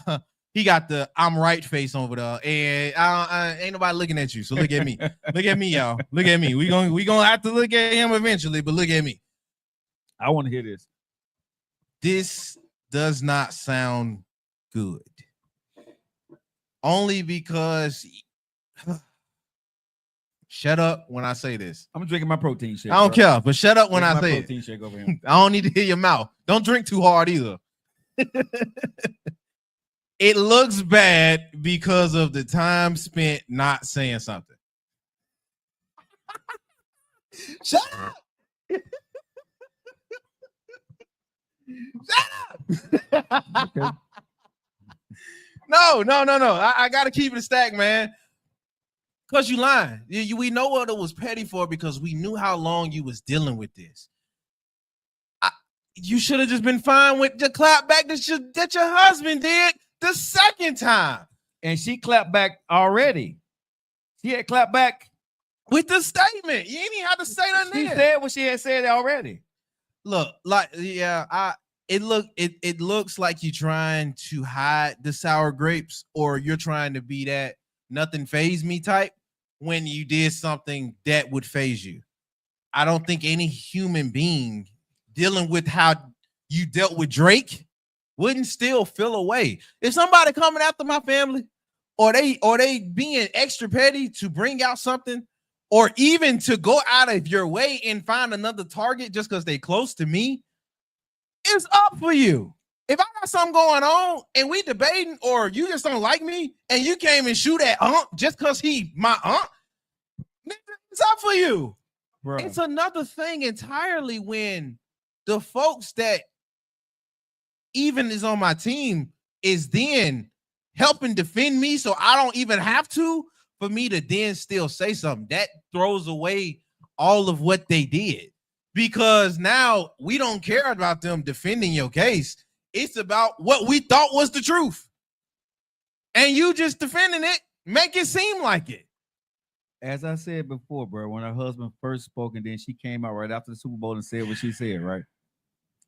B: he got the I'm right face over there. And I ain't nobody looking at you. So look at me. Look at me, y'all. Look at me. We gonna have to look at him eventually, but look at me.
C: I want to hear this.
B: This does not sound good. Only because shut up when I say this.
C: I'm drinking my protein shake.
B: I don't care, but shut up when I
C: Drinking my
B: say it.
C: protein shake over here.
B: I don't need to hear your mouth. Don't drink too hard either. It looks bad because of the time spent not saying something. Shut up. Shut up.
C: Okay.
B: No. I gotta keep it a stack, man. Cause you lying. We know what it was petty for because we knew how long you was dealing with this. You should have just been fine with the clap back that your husband did the second time.
C: And she clapped back already. She had clapped back.
B: With the statement. You ain't even have to say nothing.
C: She
B: there.
C: said what she had said already.
B: Look, like, yeah, it looks like you're trying to hide the sour grapes, or you're trying to be that nothing phase me type when you did something that would phase you. I don't think any human being dealing with how you dealt with Drake wouldn't still feel away. If somebody coming after my family, or they being extra petty to bring out something, or even to go out of your way and find another target just because they close to me, it's up for you. If I got something going on and we debating, or you just don't like me and you came and shoot at just because he my it's up for you.
C: Bro.
B: It's another thing entirely when the folks that even is on my team is then helping defend me, so I don't even have to, for me to then still say something. That throws away all of what they did, because now we don't care about them defending your case. It's about what we thought was the truth, and you just defending it, make it seem like it.
C: As I said before, bro, when her husband first spoke, and then she came out right after the Super Bowl and said what she said, right?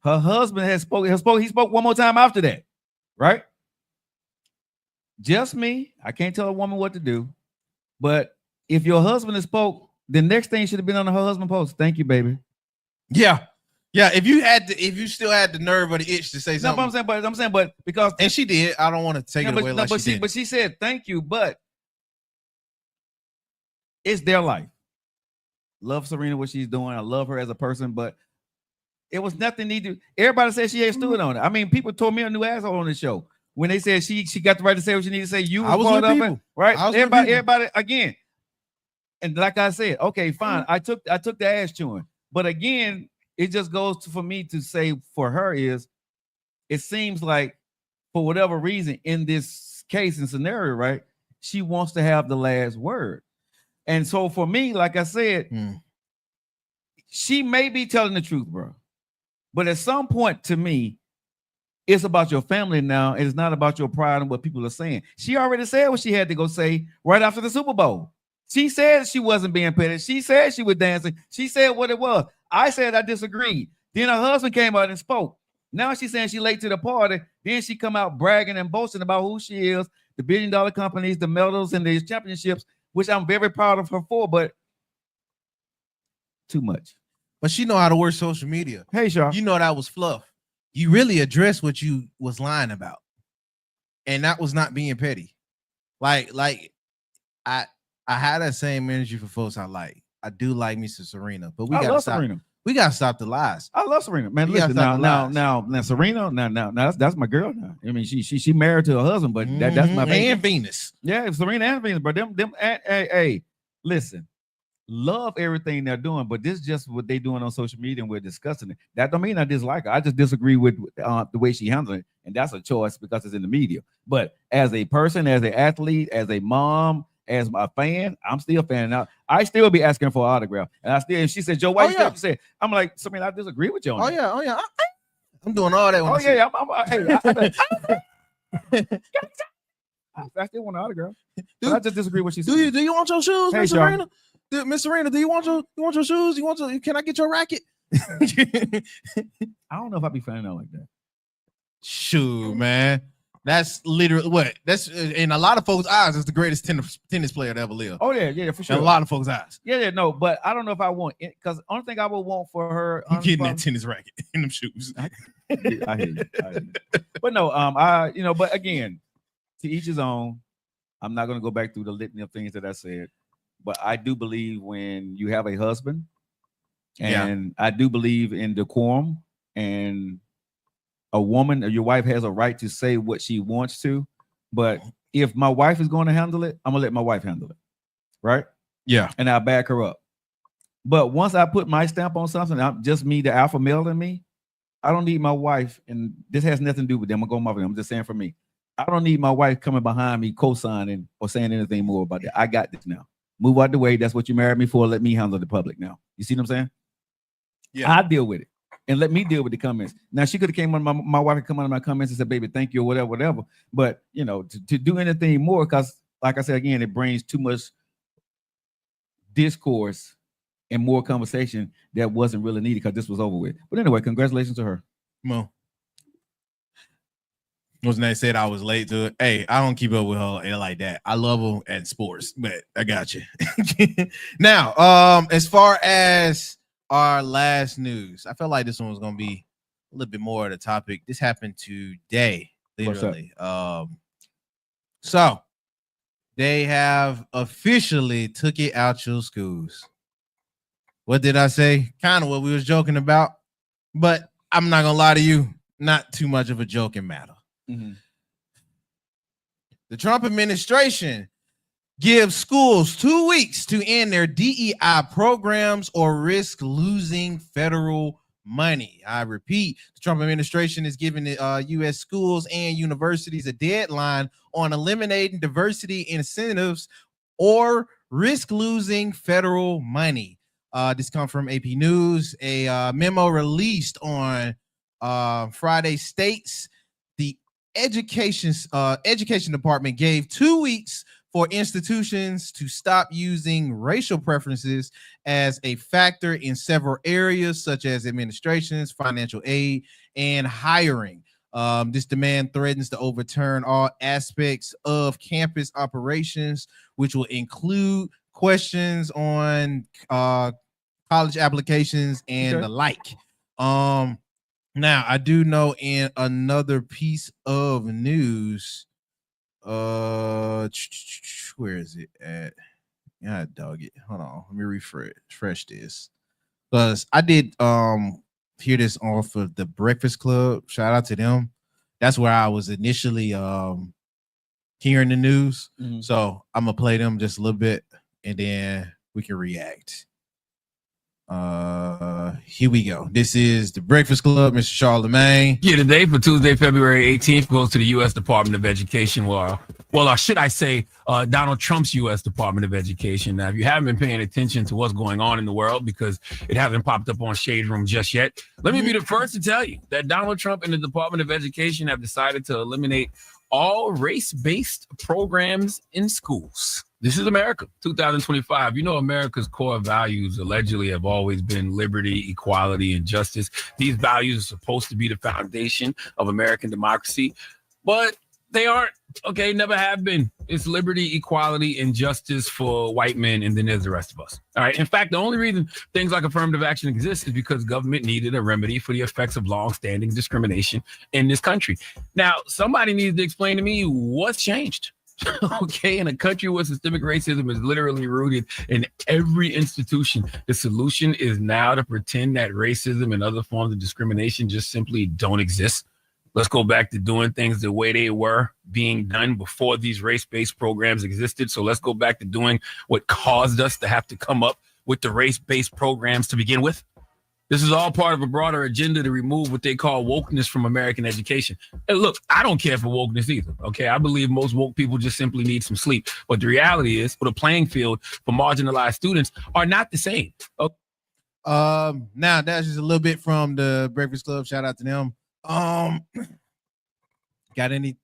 C: Her husband he spoke one more time after that, right? Just me. I can't tell a woman what to do. But if your husband has spoke, the next thing should have been on her husband post. Thank you, baby.
B: Yeah. If you still had the nerve or the itch to say something.
C: No, but I'm saying, because
B: and she did. I don't want to take it away.
C: But she said thank you, but it's their life. Love Serena, what she's doing. I love her as a person, but it was nothing needed. Everybody said she ain't stood on it. I mean, people told me a new asshole on the show when they said she got the right to say what she needed to say. You
B: I was
C: part
B: with
C: of
B: people.
C: it, right?
B: I was
C: Everybody again. And like I said, okay, fine. I took the ass chewing, but again, it just goes for me to say for her is, it seems like for whatever reason in this case and scenario, right, she wants to have the last word. And so for me, like I said, she may be telling the truth, bro. But at some point, to me, it's about your family now. It's not about your pride and what people are saying. She already said what she had to go say right after the Super Bowl. She said she wasn't being petty. She said she was dancing. She said what it was. I said I disagreed. Then her husband came out and spoke. Now she's saying she's late to the party. Then she come out bragging and boasting about who she is, the billion-dollar companies, the medals, and the championships, which I'm very proud of her for, but too much.
B: But she know how to work social media.
C: Hey, Shaw.
B: You know that was fluff. You really addressed what you was lying about, and that was not being petty. Like I had that same energy for folks I like. I do like me some Serena, but we gotta stop.
C: Serena.
B: We gotta stop the lies.
C: I love Serena, man.
B: You
C: Listen,
B: gotta
C: now, Serena, now, that's my girl. Now, I mean, she married to her husband, but that's my baby.
B: And Venus.
C: Yeah, Serena and Venus, but them. Hey, listen, love everything they're doing, but this is just what they're doing on social media, and we're discussing it. That don't mean I dislike her. I just disagree with the way she handles it, and that's a choice because it's in the media. But as a person, as an athlete, as a mom, as my fan, I'm still a fan. Now I still be asking for an autograph, and she said, "Joe, why you said?" I'm like, I disagree with you on that.
B: Oh yeah. I'm doing all that.
C: I still want an autograph. I just disagree with what she said.
B: Do you want your shoes,
C: Hey,
B: Miss Serena? Miss Serena, do you want your shoes? Can I get your racket?
C: I don't know if I'd be fanning out like that.
B: Shoot, man. That's literally what that's in a lot of folks' eyes. It's the greatest tennis player to ever live.
C: Oh yeah, for sure.
B: In a lot of folks' eyes.
C: Yeah, no, but I don't know if I want it because the only thing I would want for her,
B: getting that tennis racket in them shoes.
C: I hear you. But no, but again, to each his own. I'm not going to go back through the litany of things that I said, but I do believe when you have a husband, and I do believe in decorum, and a woman or your wife has a right to say what she wants to. But if my wife is going to handle it, I'm gonna let my wife handle it, right?
B: Yeah,
C: and I'll back her up. But once I put my stamp on something, I'm just me, the alpha male in me. I don't need my wife, and this has nothing to do with them. I'm just saying for me. I don't need my wife coming behind me, co-signing or saying anything more about that. I got this now. Move out the way. That's what you married me for. Let me handle the public now. You see what I'm saying?
B: Yeah.
C: I deal with it. And let me deal with the comments. Now, she could have came on my wife could come on my comments and said, baby, thank you, or whatever. But, to do anything more, because like I said, again, it brings too much discourse and more conversation that wasn't really needed because this was over with. But anyway, congratulations to her.
B: Mo. When they said I was late to it. Hey, I don't keep up with her like that. I love her at sports, but I got you. Now, as far as our last news, I felt like this one was gonna be a little bit more of the topic. This happened today, literally. So they have officially took it out your schools. What did I say? Kind of what we was joking about, but I'm not gonna lie to you, not too much of a joking matter.
C: Mm-hmm.
B: The Trump administration gives schools 2 weeks to end their DEI programs or risk losing federal money. I repeat, the Trump administration is giving the U.S. schools and universities a deadline on eliminating diversity incentives or risk losing federal money. This comes from AP News. A memo released on Friday states the education department gave 2 weeks for institutions to stop using racial preferences as a factor in several areas such as administrations, financial aid, and hiring. This demand threatens to overturn all aspects of campus operations, which will include questions on college applications and the like. Now, I do know in another piece of news, where is it at? Yeah, dog it. Hold on, let me refresh this, because I did hear this off of the Breakfast Club. Shout out to them. That's where I was initially hearing the news.
C: Mm-hmm.
B: So I'm gonna play them just a little bit, and then we can react. Here we go. This is the Breakfast Club, Mr. Charlemagne.
F: Yeah, today for Tuesday, February 18th, goes to the U.S. Department of Education. Or should I say Donald Trump's U.S. Department of Education. Now, if you haven't been paying attention to what's going on in the world, because it hasn't popped up on Shade Room just yet, let me be the first to tell you that Donald Trump and the Department of Education have decided to eliminate all race-based programs in schools. This is America, 2025. You know, America's core values allegedly have always been liberty, equality, and justice. These values are supposed to be the foundation of American democracy, but they aren't. Okay, never have been. It's liberty, equality, and justice for white men, and then there's the rest of us. All right. In fact, the only reason things like affirmative action exist is because government needed a remedy for the effects of long-standing discrimination in this country. Now, somebody needs to explain to me what's changed. Okay, in a country where systemic racism is literally rooted in every institution, the solution is now to pretend that racism and other forms of discrimination just simply don't exist. Let's go back to doing things the way they were being done before these race-based programs existed. So let's go back to doing what caused us to have to come up with the race-based programs to begin with. This is all part of a broader agenda to remove what they call wokeness from American education. And look, I don't care for wokeness either. Okay, I believe most woke people just simply need some sleep. But the reality is, for the playing field for marginalized students are not the same. Okay.
B: Now that's just a little bit from the Breakfast Club. Shout out to them. Got any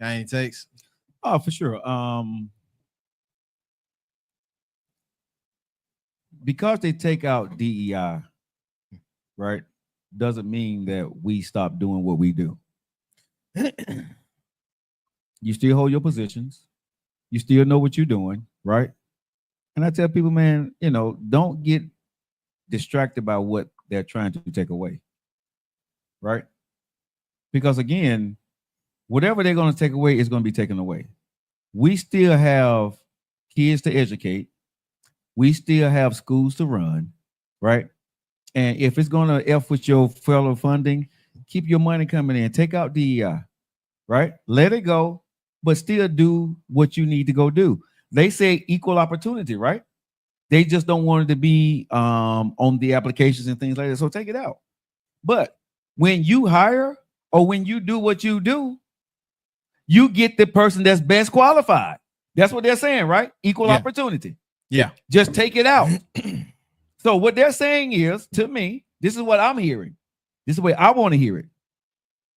B: takes?
C: Oh, for sure. Because they take out DEI, right, doesn't mean that we stop doing what we do. You still hold your positions. You still know what you're doing, right? And I tell people, man, you know, don't get distracted by what they're trying to take away, right? Because again, whatever they're going to take away is going to be taken away. We still have kids to educate. We still have schools to run, right? And if it's going to F with your federal funding, keep your money coming in. Take out DEI, right? Let it go, but still do what you need to go do. They say equal opportunity, right? They just don't want it to be on the applications and things like that. So take it out. But when you hire or when you do what you do, you get the person that's best qualified. That's what they're saying, right? Equal opportunity.
B: Yeah.
C: Just take it out. So what they're saying is, to me, this is what I'm hearing. This is the way I want to hear it.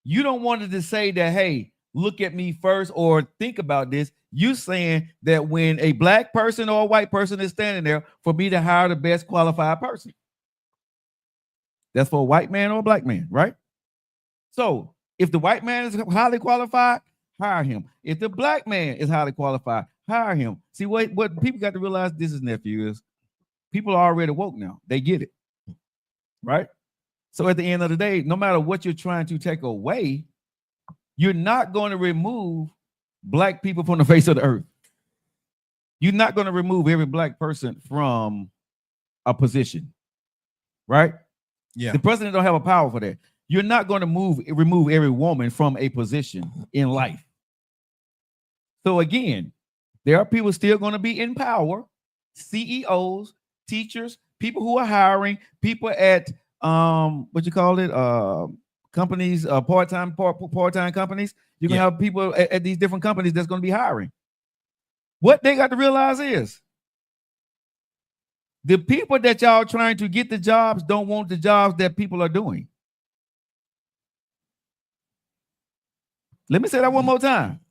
C: You don't want to say that, hey, look at me first or think about this. You saying that when a black person or a white person is standing there, for me to hire the best qualified person. That's for a white man or a black man, right? So If the white man is highly qualified, hire him. If the black man is highly qualified, hire him. See, what people got to realize, this is, nephew, is people are already woke now. They get it, right? So at the end of the day, no matter what you're trying to take away, you're not going to remove black people from the face of the earth. You're not going to remove every black person from a position, right?
B: Yeah.
C: The president don't have a power for that. You're not going to remove every woman from a position in life. So again, there are people still going to be in power, CEOs, teachers, people who are hiring, people at what you call it, companies, part-time companies. You're gonna have people at these different companies that's going to be hiring. What they got to realize is the people that y'all trying to get the jobs don't want the jobs that people are doing. Let me say that one more time.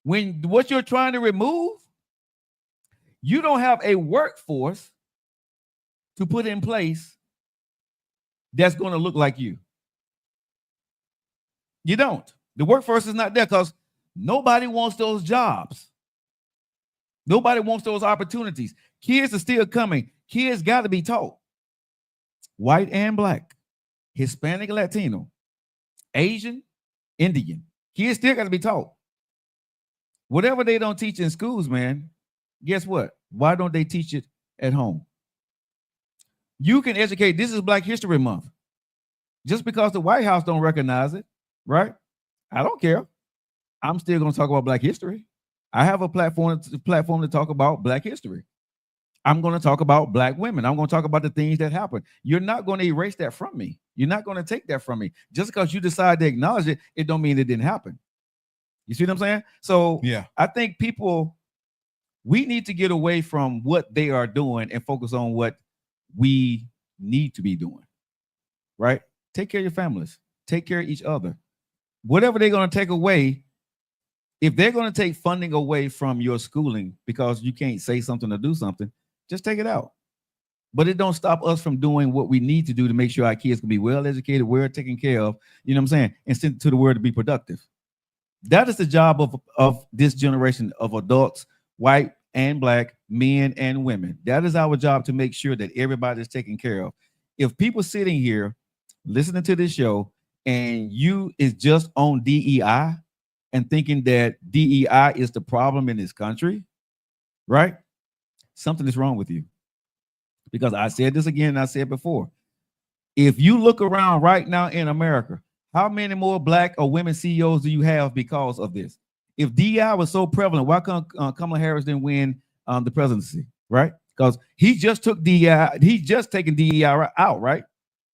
C: When what you're trying to remove, you don't have a workforce to put in place that's going to look like you. You don't. The workforce is not there because nobody wants those jobs. Nobody wants those opportunities. Kids are still coming. Kids got to be taught. White and black, Hispanic, Latino, Asian, Indian. Kids still got to be taught. Whatever they don't teach in schools, man, guess what? Why don't they teach it at home? You can educate. This is Black History Month. Just because the White House don't recognize it, right? I don't care. I'm still going to talk about Black history. I have a platform to talk about Black history. I'm going to talk about Black women. I'm going to talk about the things that happen. You're not going to erase that from me. You're not going to take that from me. Just because you decide to acknowledge it, it don't mean it didn't happen. You see what I'm saying? So
B: yeah,
C: I think we need to get away from what they are doing and focus on what we need to be doing, right? Take care of your families. Take care of each other. Whatever they're going to take away, if they're going to take funding away from your schooling because you can't say something or do something, just take it out. But it don't stop us from doing what we need to do to make sure our kids can be well educated, well taken care of, you know what I'm saying, and sent to the world to be productive. That is the job of this generation of adults, white and black, men and women. That is our job, to make sure that everybody is taken care of. If people sitting here listening to this show and you is just on DEI and thinking that DEI is the problem in this country, right? Something is wrong with you. Because I said this again, and I said before, if you look around right now in America, how many more black or women CEOs do you have because of this? If DEI was so prevalent, why come Kamala Harris didn't win the presidency, right? Because he just took DEI, he's just taken DEI out, right?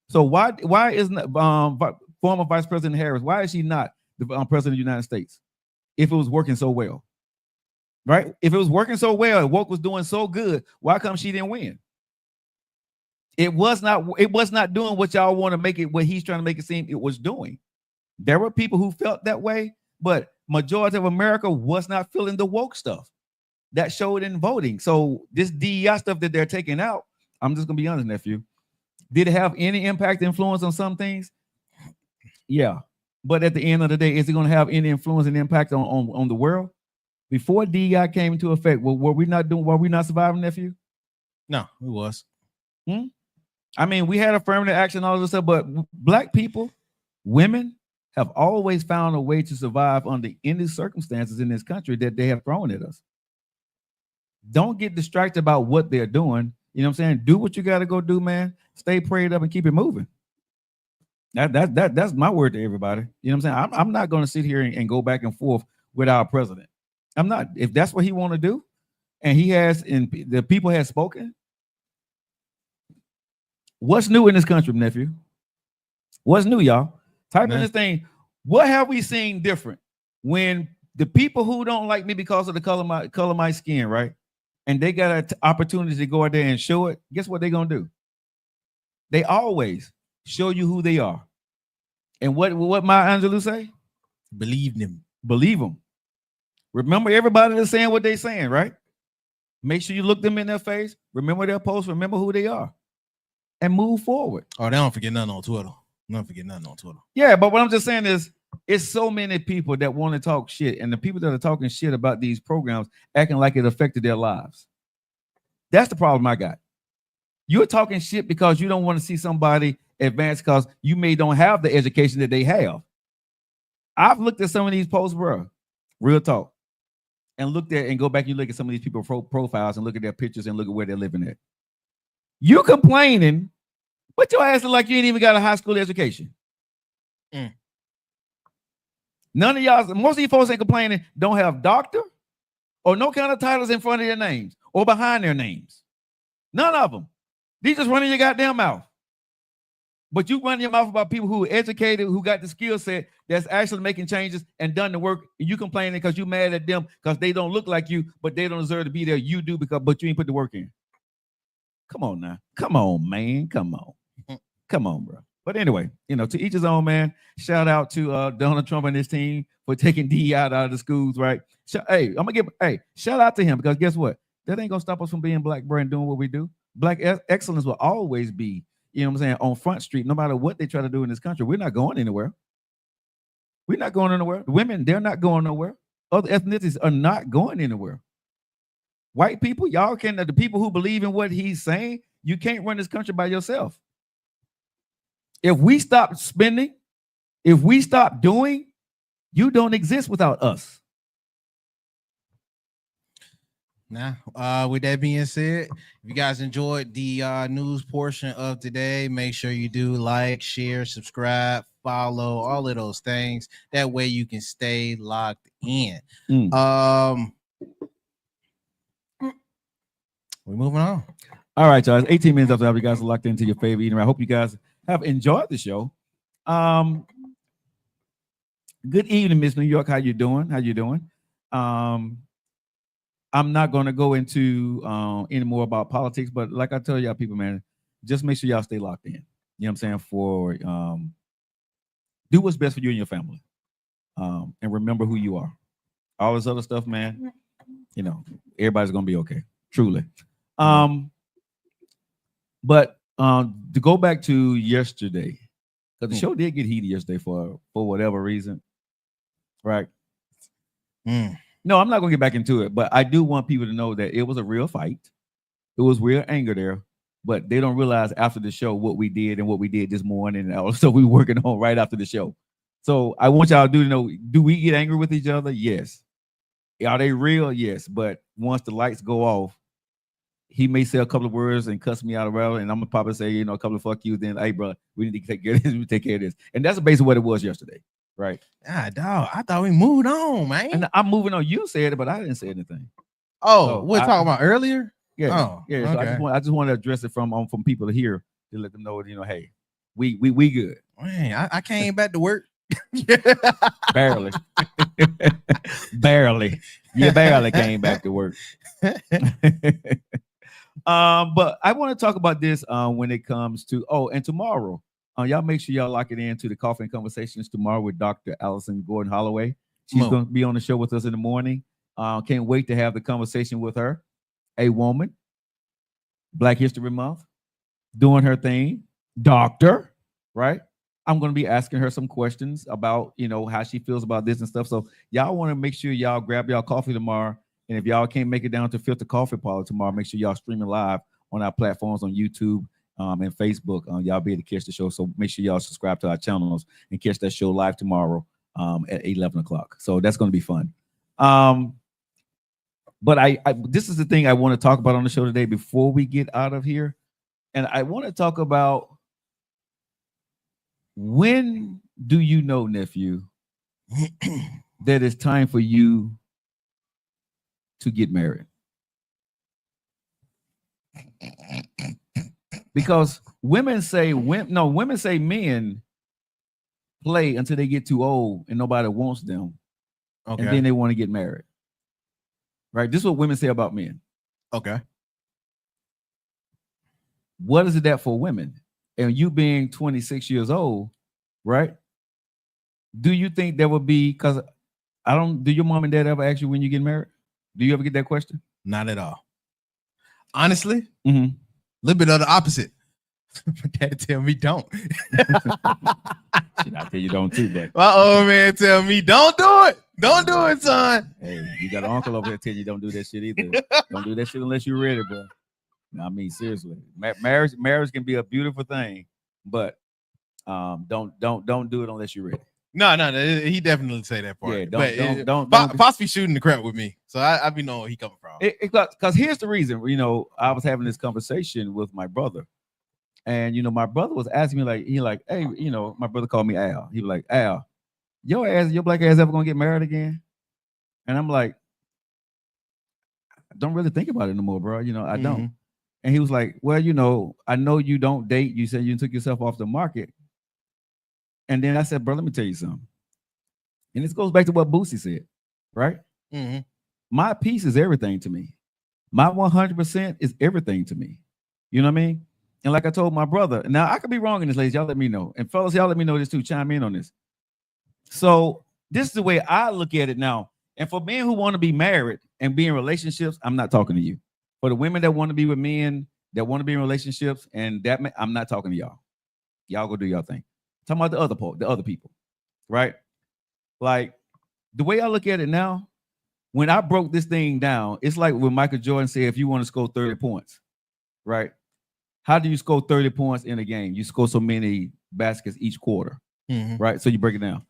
C: So why isn't former Vice President Harris, why is she not the president of the United States if it was working so well, right? If it was working so well and woke was doing so good, why come she didn't win? It was not doing what y'all want to make it, what he's trying to make it seem it was doing. There were people who felt that way, but majority of America was not feeling the woke stuff. That showed in voting. So this DEI stuff that they're taking out, I'm just gonna be honest, nephew. Did it have any impact, influence on some things? Yeah. But at the end of the day, is it going to have any influence and impact on the world? Before DEI came into effect, were we not surviving, nephew?
B: No, it was.
C: I mean, we had affirmative action, all of this stuff, but black people, women have always found a way to survive under any circumstances in this country that they have thrown at us. Don't get distracted about what they're doing. You know what I'm saying? Do what you got to go do, man. Stay prayed up and keep it moving. That's my word to everybody. You know what I'm saying? I'm not going to sit here and go back and forth with our president. I'm not. If that's what he want to do, and he has, and the people have spoken. What's new in this country, nephew? What's new, y'all? Type in this thing. What have we seen different when the people who don't like me because of the color of my skin, right? And they got an opportunity to go out there and show it. Guess what they're gonna do? They always show you who they are. And what Maya Angelou say?
B: Believe them.
C: Believe them. Remember, everybody that's saying what they're saying, right? Make sure you look them in their face. Remember their posts. Remember who they are. And move forward.
B: Oh, they don't forget nothing on Twitter. Don't forget nothing on Twitter.
C: Yeah, but what I'm just saying is, it's so many people that want to talk shit, and the people that are talking shit about these programs acting like it affected their lives. That's the problem I got. You're talking shit because you don't want to see somebody advance because you may don't have the education that they have. I've looked at some of these posts, bro, real talk, and looked at and go back and look at some of these people's profiles and look at their pictures and look at where they're living at. You complaining, but your ass look like you ain't even got a high school education. None of y'all, most of you folks ain't complaining, don't have doctor or no kind of titles in front of their names or behind their names. None of them. These just running your goddamn mouth. But you run your mouth about people who are educated, who got the skill set that's actually making changes and done the work. And you complaining because you mad at them because they don't look like you, but they don't deserve to be there. You do but you ain't put the work in. Come on now. Come on, man. Come on. Come on, bro. But anyway, to each his own, man. Shout out to Donald Trump and his team for taking DEI out of the schools, right? Shout out to him because guess what? That ain't gonna stop us from being black, bro, and doing what we do. Black excellence will always be, on Front Street, no matter what they try to do in this country. We're not going anywhere. We're not going anywhere. The women, they're not going nowhere. Other ethnicities are not going anywhere. White people, y'all the people who believe in what he's saying, you can't run this country by yourself. If we stop spending, if we stop doing, you don't exist without us.
B: Now, with that being said, if you guys enjoyed the news portion of today, make sure you do like, share, subscribe, follow, all of those things. That way you can stay locked in. We're moving on.
C: All right, y'all. It's 18 minutes after you guys are locked into your favorite eater. I hope you guys have enjoyed the show. Good evening, Miss New York. How you doing? I'm not going to go into any more about politics, but like I tell y'all people, man, just make sure y'all stay locked in. You know what I'm saying? For do what's best for you and your family. And remember who you are. All this other stuff, man, everybody's going to be okay. Truly. But to go back to yesterday, because the show did get heated yesterday for whatever reason, right? No, I'm not going to get back into it, but I do want people to know that it was a real fight. It was real anger there, but they don't realize after the show what we did and what we did this morning. And also we working on right after the show. So I want y'all to know, do we get angry with each other? Yes. Are they real? Yes. But once the lights go off, he may say a couple of words and cuss me out of rather, and I'm gonna probably say, a couple of fuck you. Then, hey, bro, we need to take care of this. We take care of this, and that's basically what it was yesterday, right?
B: Ah, dog, I thought we moved on, man.
C: And I'm moving on. You said it, but I didn't say anything.
B: Oh, so we're talking about earlier.
C: Yeah,
B: oh,
C: yeah.
B: Okay.
C: So I just want to address it from people here to let them know, hey, we good.
B: Man, I came back to work.
C: Barely. Barely. You barely came back to work. But I want to talk about this when it comes to and tomorrow. Y'all make sure y'all lock it into the Coffee and Conversations tomorrow with Dr. Allison Gordon Holloway. She's going to be on the show with us in the morning. Can't wait to have the conversation with her. A woman, Black History Month, doing her thing, doctor, right? I'm going to be asking her some questions about, how she feels about this and stuff. So y'all want to make sure y'all grab y'all coffee tomorrow. And if y'all can't make it down to Filter Coffee Parlor tomorrow, make sure y'all streaming live on our platforms on YouTube and Facebook. Y'all be able to catch the show. So make sure y'all subscribe to our channels and catch that show live tomorrow at 11 o'clock. So that's going to be fun. But I this is the thing I want to talk about on the show today before we get out of here. And I want to talk about, when do you know, nephew, that it's time for you to get married? Because women say men play until they get too old and nobody wants them. Okay. And then they want to get married. Right? This is what women say about men.
B: Okay.
C: What is it that for women? And you being 26 years old, right? Do you think there would be, because do your mom and dad ever ask you when you get married? Do you ever get that question?
B: Not at all. Honestly, a little bit of the opposite. My daddy tell me don't.
C: Shit, I tell you don't too, but
B: My old man tell me don't do it. Don't do it, son.
C: hey, you got an uncle over there telling you don't do that shit either. Don't do that shit unless you're ready, bro. No, I mean seriously, marriage can be a beautiful thing, but don't do it unless you're ready.
B: No, he definitely say that part.
C: Yeah,
B: but
C: don't.
B: Pops be shooting the crap with me, so I be knowing where he coming from.
C: Because here's the reason. You know, I was having this conversation with my brother, and you know, my brother was asking me like, hey, you know, my brother called me Al. He was like, Al, your black ass ever gonna get married again? And I'm like, I don't really think about it no more, bro. You know, I don't. And he was like, well, you know, I know you don't date. You said you took yourself off the market. And then I said, bro, let me tell you something. And this goes back to what Boosie said, right?
B: Mm-hmm.
C: My piece is everything to me. My 100% is everything to me. You know what I mean? And like I told my brother, now I could be wrong in this, ladies. Y'all let me know. And fellas, y'all let me know this too. Chime in on this. So this is the way I look at it now. And for men who want to be married and be in relationships, I'm not talking to you. For the women that want to be with men, that want to be in relationships, and that I'm not talking to y'all. Y'all go do y'all thing. I'm talking about the other people, right? Like the way I look at it now, when I broke this thing down, it's like when Michael Jordan said, if you want to score 30 points, right? How do you score 30 points in a game? You score so many baskets each quarter, right? So you break it down.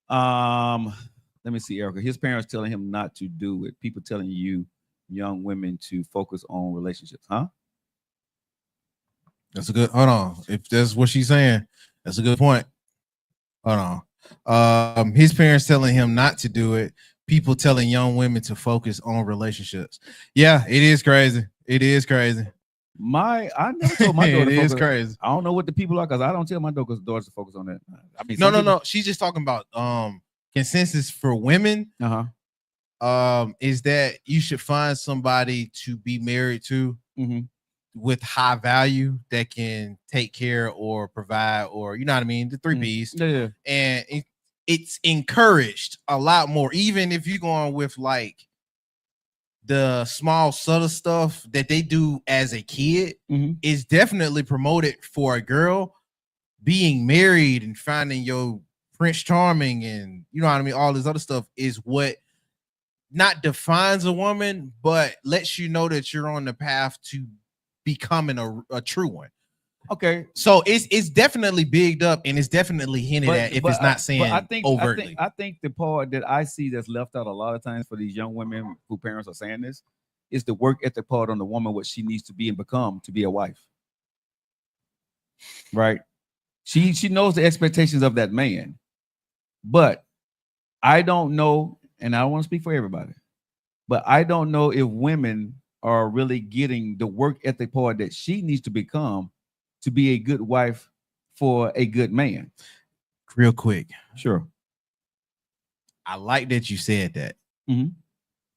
C: Let me see, Erica. His parents telling him not to do it. People telling you, young women, to focus on relationships, huh?
B: That's a good. Hold on. If that's what she's saying, that's a good point. Hold on. His parents telling him not to do it. People telling young women to focus on relationships. Yeah, it is crazy. It is crazy.
C: I never told my daughter.
B: It is crazy.
C: I don't know what the people are because I don't tell my daughters to focus on that. I mean,
B: no. She's just talking about consensus for women. Is that you should find somebody to be married to with high value that can take care or provide, or you know what I mean, the 3 P's.
C: Yeah.
B: And it's encouraged a lot more, even if you're going with like the small subtle stuff that they do as a kid is definitely promoted for a girl. Being married and finding your Prince Charming and you know what I mean, all this other stuff is what not defines a woman, but lets you know that you're on the path to becoming a true one.
C: Okay,
B: so it's definitely bigged up and it's definitely hinted at if it's not saying overtly.
C: I think the part that I see that's left out a lot of times for these young women who parents are saying this is the work ethic part on the woman, what she needs to be and become to be a wife. Right? She knows the expectations of that man, but I don't know, and I don't want to speak for everybody, but I don't know if women are really getting the work ethic part that she needs to become to be a good wife for a good man.
B: Real quick.
C: Sure.
B: I like that you said that.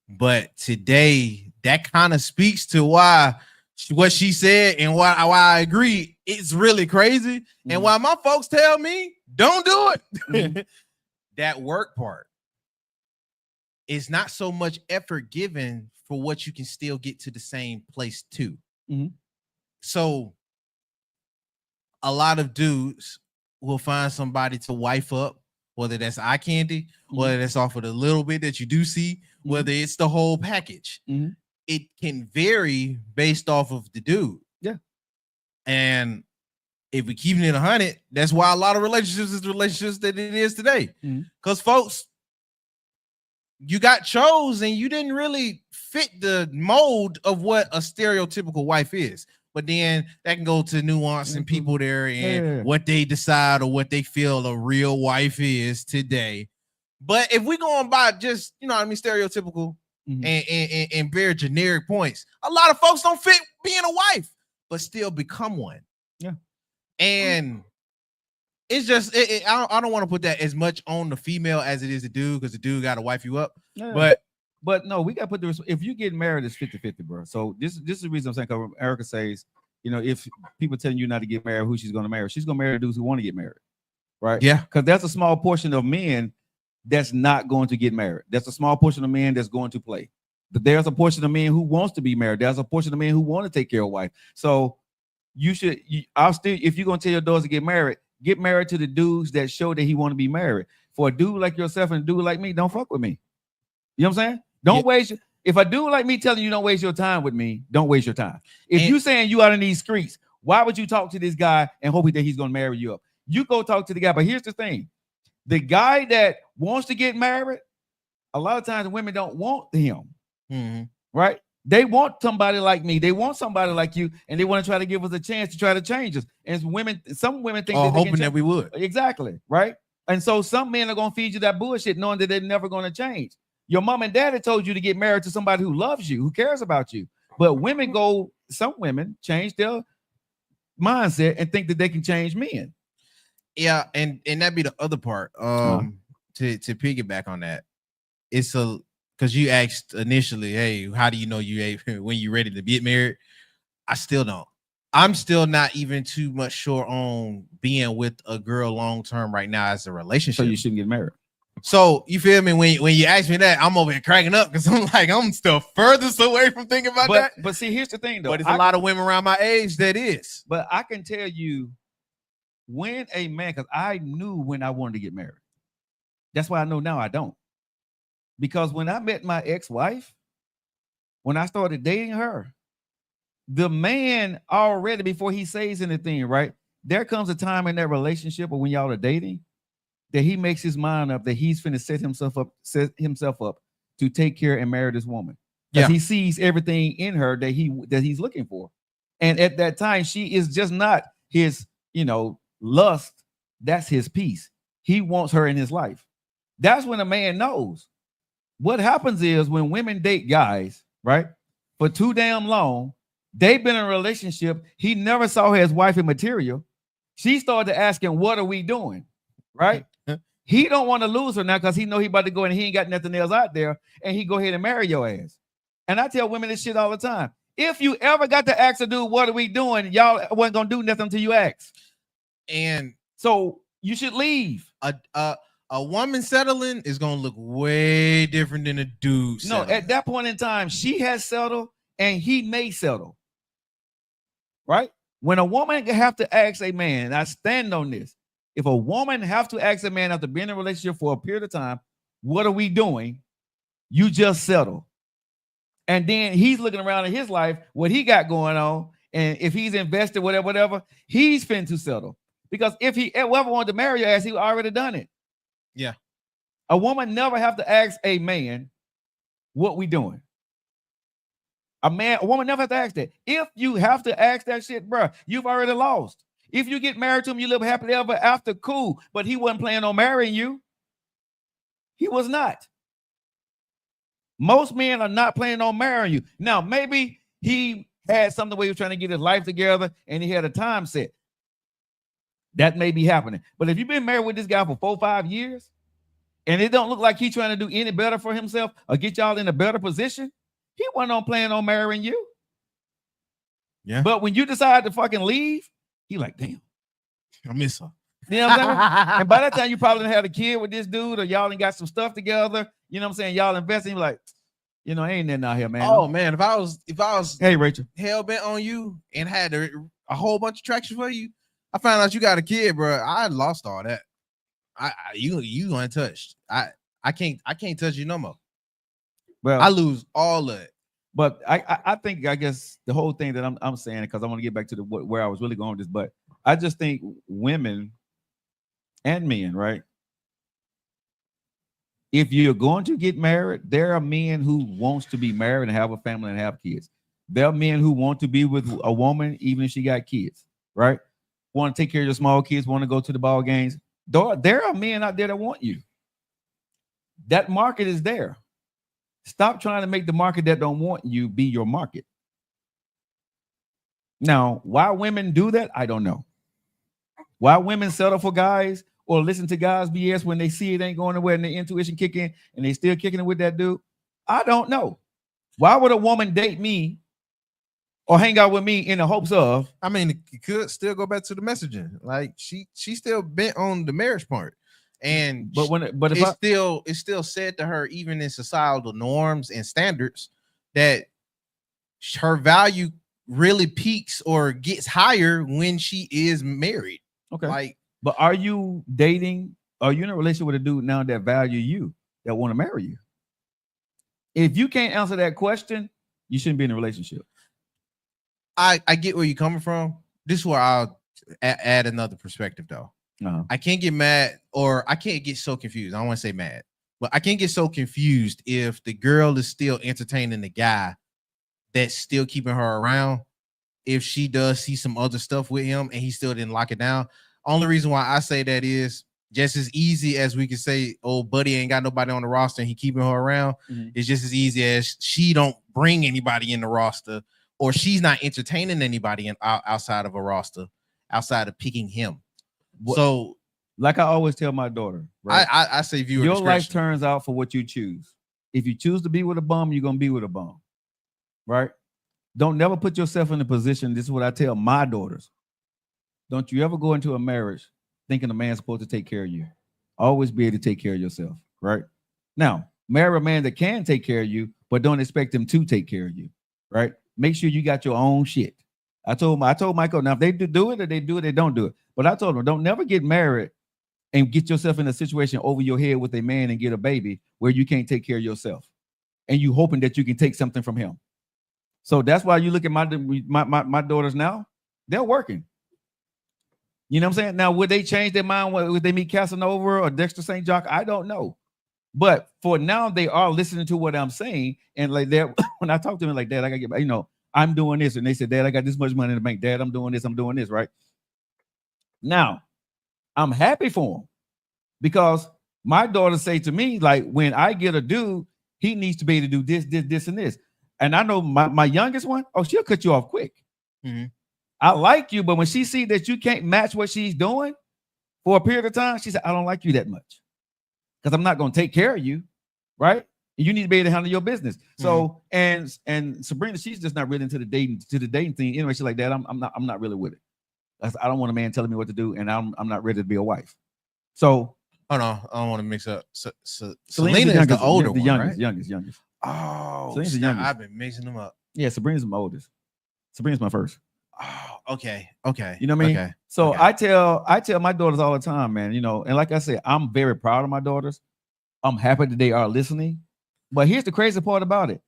B: But today, that kind of speaks to why what she said and why I agree. It's really crazy. And why my folks tell me, don't do it. That work part is not so much effort given for what you can still get to the same place too. So a lot of dudes will find somebody to wife up, whether that's eye candy, whether that's off of the little bit that you do see, whether it's the whole package. It can vary based off of the dude.
C: Yeah.
B: And if we keeping it 100, that's why a lot of relationships is the relationships that it is today. Because folks, you got chose and you didn't really fit the mold of what a stereotypical wife is. But then that can go to nuance and people there and what they decide or what they feel a real wife is today. But if we going by just, you know what I mean, stereotypical and bare generic points, a lot of folks don't fit being a wife, but still become one.
C: Yeah.
B: And it's just, I don't want to put that as much on the female as it is the dude, because the dude got to wife you up.
C: Yeah. But no, we got to put the, if you get married, it's 50-50, bro. So this is the reason I'm saying, because Erica says, you know, if people telling you not to get married, who she's going to marry? She's going to marry the dudes who want to get married, right?
B: Yeah.
C: Because that's a small portion of men that's not going to get married. That's a small portion of men that's going to play. But there's a portion of men who wants to be married. There's a portion of men who want to take care of a wife. So I'll still, if you're gonna tell your daughters to get married to the dudes that show that he want to be married. For a dude like yourself and a dude like me, don't fuck with me. You know what I'm saying? Don't waste. If a dude like me telling you don't waste your time with me, don't waste your time. If you saying you out in these streets, why would you talk to this guy and hope that he's gonna marry you up? You go talk to the guy. But here's the thing: the guy that wants to get married, a lot of times women don't want him, right? They want somebody like me. They want somebody like you, and they want to try to give us a chance to try to change us. And some women think that
B: hoping that we would.
C: Exactly, right? And so some men are gonna feed you that bullshit, knowing that they're never gonna change. Your mom and daddy told you to get married to somebody who loves you, who cares about you. But some women change their mindset and think that they can change men.
B: Yeah, and that'd be the other part. To piggyback on that, it's because you asked initially, hey, how do you know when you're ready to get married? I still don't. I'm still not even too much sure on being with a girl long term right now as a relationship.
C: So you shouldn't get married.
B: So you feel me? When you ask me that, I'm over here cracking up because I'm like, I'm still furthest away from thinking about that.
C: But see, here's the thing though.
B: But it's a lot of women around my age that is.
C: But I can tell you when a man, because I knew when I wanted to get married. That's why I know now I don't. Because when I met my ex-wife, when I started dating her, the man already, before he says anything, right? There comes a time in that relationship or when y'all are dating that he makes his mind up that he's finna set himself up to take care and marry this woman. Because he sees everything in her that he's looking for. And at that time, she is just not his, lust. That's his peace. He wants her in his life. That's when a man knows. What happens is when women date guys, right, for too damn long, they've been in a relationship. He never saw his wife in material. She started asking, what are we doing? Right? He don't want to lose her now because he know he about to go and he ain't got nothing else out there, and he go ahead and marry your ass. And I tell women this shit all the time. If you ever got to ask a dude, what are we doing? Y'all wasn't gonna do nothing until you ask.
B: And
C: so you should leave.
B: A woman settling is gonna look way different than a dude settling.
C: No, at that point in time, she has settled and he may settle. Right? When a woman have to ask a man, and I stand on this. If a woman have to ask a man after being in a relationship for a period of time, what are we doing? You just settle. And then he's looking around at his life, what he got going on. And if he's invested, whatever, he's fin to settle. Because if he ever wanted to marry your ass, he already done it.
B: Yeah.
C: A woman never have to ask a man, what we doing? A woman never have to ask that. If you have to ask that shit, bro, you've already lost. If you get married to him, you live happily ever after, cool. But he wasn't planning on marrying you. He was not. Most men are not planning on marrying you. Now, maybe he had something where he was trying to get his life together and he had a time set. That may be happening. But if you've been married with this guy for 4 or 5 years and it don't look like he's trying to do any better for himself or get y'all in a better position, he wasn't planning on marrying you.
B: Yeah.
C: But when you decide to fucking leave, he like, damn,
B: I miss her.
C: You know what I'm saying? And by that time, you probably had a kid with this dude or y'all ain't got some stuff together. You know what I'm saying? Y'all investing, like, ain't nothing out here, man.
B: Oh, man, if I was
C: hey, Rachel,
B: hell bent on you and had a whole bunch of traction for you, I found out you got a kid, bro. I lost all that. You untouched. I can't touch you no more.
C: Well,
B: I lose all of it.
C: But I think, I guess the whole thing that I'm saying, because I want to get back to where I was really going with this, but I just think women and men, right? If you're going to get married, there are men who wants to be married and have a family and have kids. There are men who want to be with a woman even if she got kids, right? Want to take care of your small kids, want to go to the ball games. There are men out there that want you. That market is there. Stop trying to make the market that don't want you be your market. Now, why women do that, I don't know. Why women settle for guys or listen to guys BS when they see it ain't going nowhere and their intuition kick in and they still kicking it with that dude, I don't know. Why would a woman date me or hang out with me in the hopes of?
B: I mean, it could still go back to the messaging. Like she still bent on the marriage part. And it's still said to her, even in societal norms and standards, that her value really peaks or gets higher when she is married.
C: Okay.
B: Like,
C: But are you dating? Are you in a relationship with a dude now that value you, that want to marry you? If you can't answer that question, you shouldn't be in a relationship.
B: I get where you're coming from. This is where I'll add another perspective though.
C: Uh-huh.
B: I can't get mad, or I can't get so confused. I don't want to say mad, but I can't get so confused if the girl is still entertaining the guy that's still keeping her around. If she does see some other stuff with him and he still didn't lock it down. Only reason why I say that is just as easy as we can say, oh, buddy ain't got nobody on the roster and he keeping her around.
C: Mhm.
B: It's just as easy as she don't bring anybody in the roster, or she's not entertaining anybody outside of a roster, outside of picking him. So,
C: like I always tell my daughter, right?
B: I say viewer
C: Your life
B: discretion.
C: turns out for what you choose. If you choose to be with a bum, you're gonna be with a bum, right? Don't never put yourself in a position. This is what I tell my daughters. Don't you ever go into a marriage thinking a man's supposed to take care of you. Always be able to take care of yourself, right? Now, marry a man that can take care of you, but don't expect him to take care of you, right? Make sure you got your own shit. I told Michael, now if they do it or they do it, they don't do it. But I told him, don't never get married and get yourself in a situation over your head with a man and get a baby where you can't take care of yourself. And you hoping that you can take something from him. So that's why you look at my daughters now, they're working. You know what I'm saying? Now, would they change their mind? Would they meet Casanova or Dexter St. Jock? I don't know. But for now, they are listening to what I'm saying. And like that, when I talk to them like, Dad, I gotta get, I'm doing this. And they said, Dad, I got this much money in the bank. Dad, I'm doing this, right? Now, I'm happy for them because my daughters say to me, like, when I get a dude, he needs to be able to do this, and this. And I know my youngest one, she'll cut you off quick.
B: Mm-hmm.
C: I like you, but when she see that you can't match what she's doing for a period of time, she said, I don't like you that much because I'm not going to take care of you, right? And you need to be able to handle your business. So, and Sabrina, she's just not really into the dating thing. Anyway, she's like, Dad, I'm not really with it. I don't want a man telling me what to do, and I'm not ready to be a wife. So,
B: hold on, I don't want to mix up.
C: Selena
B: is the older one,
C: youngest,
B: right?
C: youngest.
B: Oh,
C: Selena's the youngest.
B: I've been mixing them up.
C: Yeah, Sabrina's my oldest. Sabrina's my first.
B: Oh, okay.
C: You know what I mean?
B: Okay.
C: So
B: okay.
C: I tell my daughters all the time, man, and like I said, I'm very proud of my daughters. I'm happy that they are listening. But here's the crazy part about it.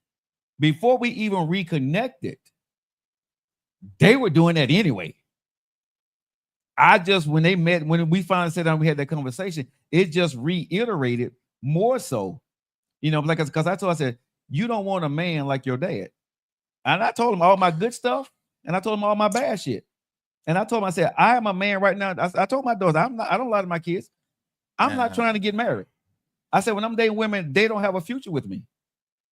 C: Before we even reconnected, they were doing that anyway. When they met, when we finally sat down, we had that conversation, it just reiterated more so, because I said, you don't want a man like your dad. And I told him all my good stuff, and I told him all my bad shit. And I told him, I said, I am a man right now. I told my daughters, I don't lie to my kids. I'm not trying to get married. I said, when I'm dating women, they don't have a future with me.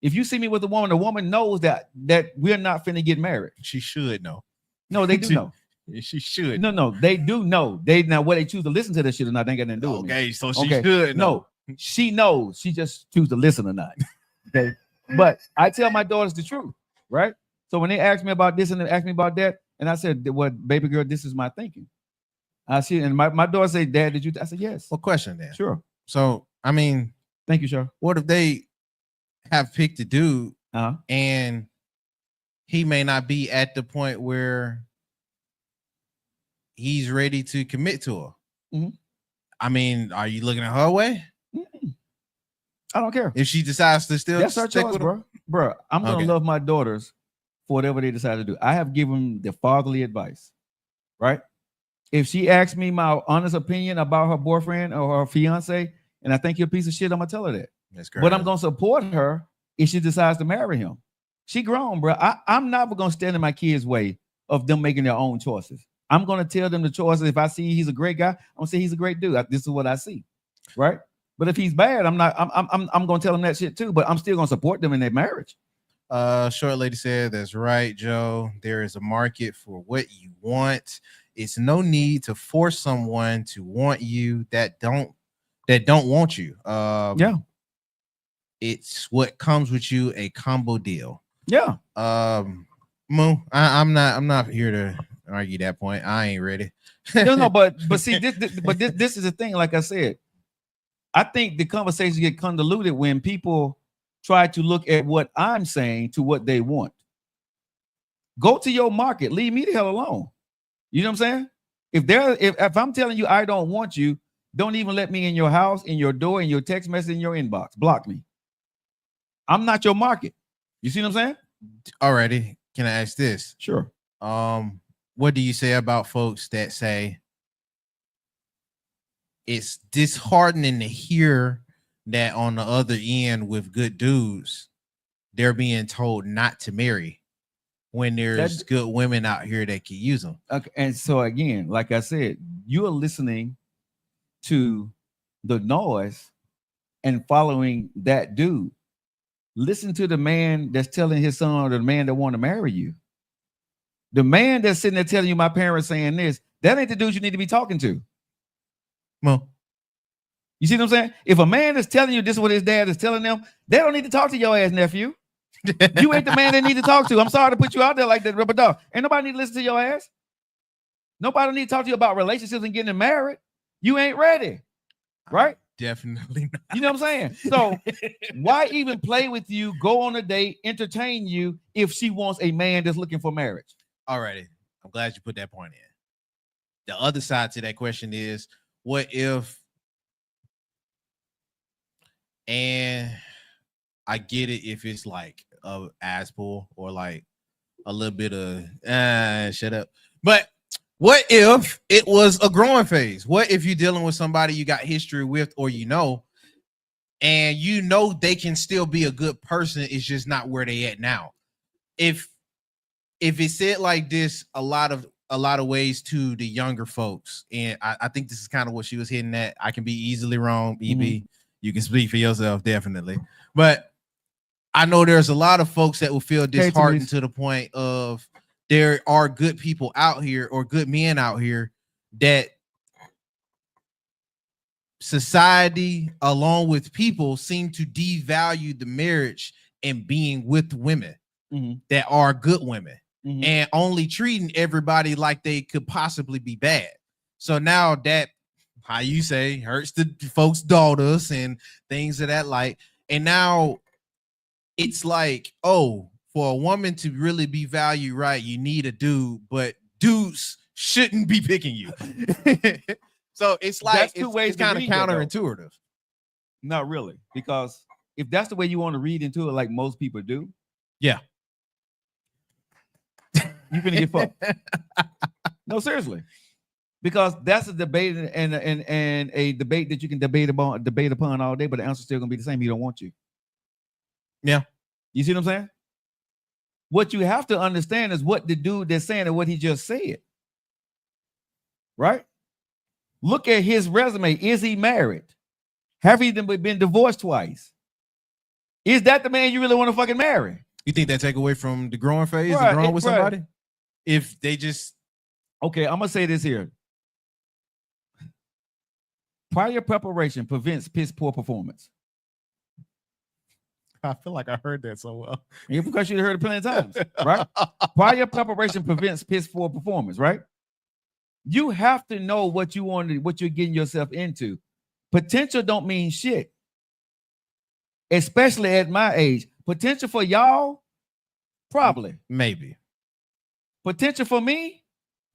C: If you see me with a woman, the woman knows that we're not finna get married.
B: She should know.
C: No, they do know.
B: She should.
C: No, they do know. Now whether they choose to listen to this shit or not, they ain't got nothing to do with me.
B: Okay, so she should know.
C: No, she knows. She just choose to listen or not. Okay. But I tell my daughters the truth, right? So when they ask me about this and they ask me about that, and I said, well, baby girl, this is my thinking. I see, and my daughter say, Dad, did you? I said, yes.
B: Well, question then.
C: Sure.
B: So, I mean,
C: thank you, sir.
B: What if they have picked a dude and he may not be at the point where he's ready to commit to her?
C: Mm-hmm.
B: I mean, are you looking at her way?
C: Mm-mm. I don't care.
B: If she decides to still
C: that's her choice, bro. I'm gonna love my daughters for whatever they decide to do. I have given the fatherly advice, right? If she asks me my honest opinion about her boyfriend or her fiance, and I think you're a piece of shit, I'm gonna tell her that.
B: That's great.
C: But I'm gonna support her if she decides to marry him. She grown, bro. I'm never gonna stand in my kids' way of them making their own choices. I'm gonna tell them the choices. If I see he's a great guy, I'm gonna say he's a great dude. This is what I see, right? But if he's bad, I'm gonna tell them that shit too. But I'm still gonna support them in their marriage.
B: Short lady said, that's right, Joe. There is a market for what you want. It's no need to force someone to want you that don't want you.
C: Yeah.
B: It's what comes with you, a combo deal.
C: Yeah.
B: Moo, I'm not here to argue that point. I ain't ready.
C: No, but see, this is the thing. Like I said, I think the conversations get convoluted when people try to look at what I'm saying to what they want. Go to your market. Leave me the hell alone. You know what I'm saying? If I'm telling you I don't want you, don't even let me in your house, in your door, in your text message, in your inbox. Block me. I'm not your market. You see what I'm saying?
B: Alrighty. Can I ask this?
C: Sure.
B: What do you say about folks that say it's disheartening to hear that on the other end with good dudes, they're being told not to marry when there's good women out here that can use them?
C: Okay, and so again, like I said, you are listening to the noise and following that dude. Listen to the man that's telling his son, or the man that want to marry you. The man that's sitting there telling you, my parents saying this, that ain't the dude you need to be talking to.
B: Well,
C: you see what I'm saying? If a man is telling you this is what his dad is telling them, they don't need to talk to your ass, nephew. You ain't the man they need to talk to. I'm sorry to put you out there like that, rubber dog. Ain't nobody need to listen to your ass. Nobody need to talk to you about relationships and getting married. You ain't ready, right?
B: Definitely not.
C: You know what I'm saying? So why even play with you, go on a date, entertain you if she wants a man that's looking for marriage?
B: Alrighty. I'm glad you put that point in. The other side to that question is, what if, and I get it if it's like a ass pull or like a little bit of shut up. But what if it was a growing phase? What if you're dealing with somebody you got history with, or and you know they can still be a good person, it's just not where they at now? If it said like this a lot of ways to the younger folks, and I think this is kind of what she was hitting at. I can be easily wrong, EB. You can speak for yourself, definitely. But I know there's a lot of folks that will feel disheartened to the point of there are good people out here, or good men out here, that society along with people seem to devalue the marriage and being with women that are good women, and only treating everybody like they could possibly be bad. So now that, how you say, hurts the folks' daughters and things of that like. And now it's like, oh, for a woman to really be valued right, you need a dude, but dudes shouldn't be picking you. So it's like, it's kind of counterintuitive.
C: Not really, because if that's the way you want to read into it, like most people do,
B: yeah,
C: you're gonna get fucked. No, seriously, because that's a debate and a debate that you can debate upon all day, but the answer's still gonna be the same. He don't want you.
B: Yeah,
C: you see what I'm saying? What you have to understand is what the dude that's saying and what he just said. Right? Look at his resume. Is he married? Have he been divorced twice? Is that the man you really want to fucking marry?
B: You think that take away from the growing phase, of growing with somebody? If they just...
C: Okay, I'm going to say this here. Prior preparation prevents piss poor performance.
B: I feel like I heard that so well.
C: Yeah, because you heard it plenty of times, right? Prior preparation prevents piss poor performance, right? You have to know what you want, what you're getting yourself into. Potential don't mean shit, especially at my age. Potential for y'all, probably,
B: maybe.
C: Potential for me,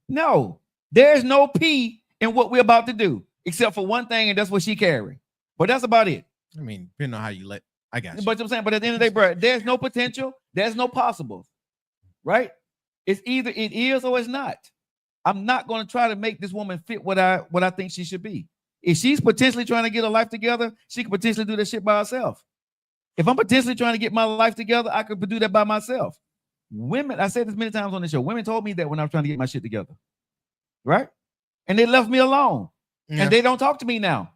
C: no. There's no P in what we're about to do, except for one thing, and that's what she carry. But that's about it.
B: I mean, depending on how you let. I got you.
C: But I'm saying, but at the end of the day, bro, there's no potential, there's no possible, right? It's either it is or it's not. I'm not going to try to make this woman fit what I think she should be. If she's potentially trying to get her life together, she could potentially do that shit by herself. If I'm potentially trying to get my life together, I could do that by myself. Women, I said this many times on the show, women told me that when I was trying to get my shit together, right? And they left me alone, and they don't talk to me now.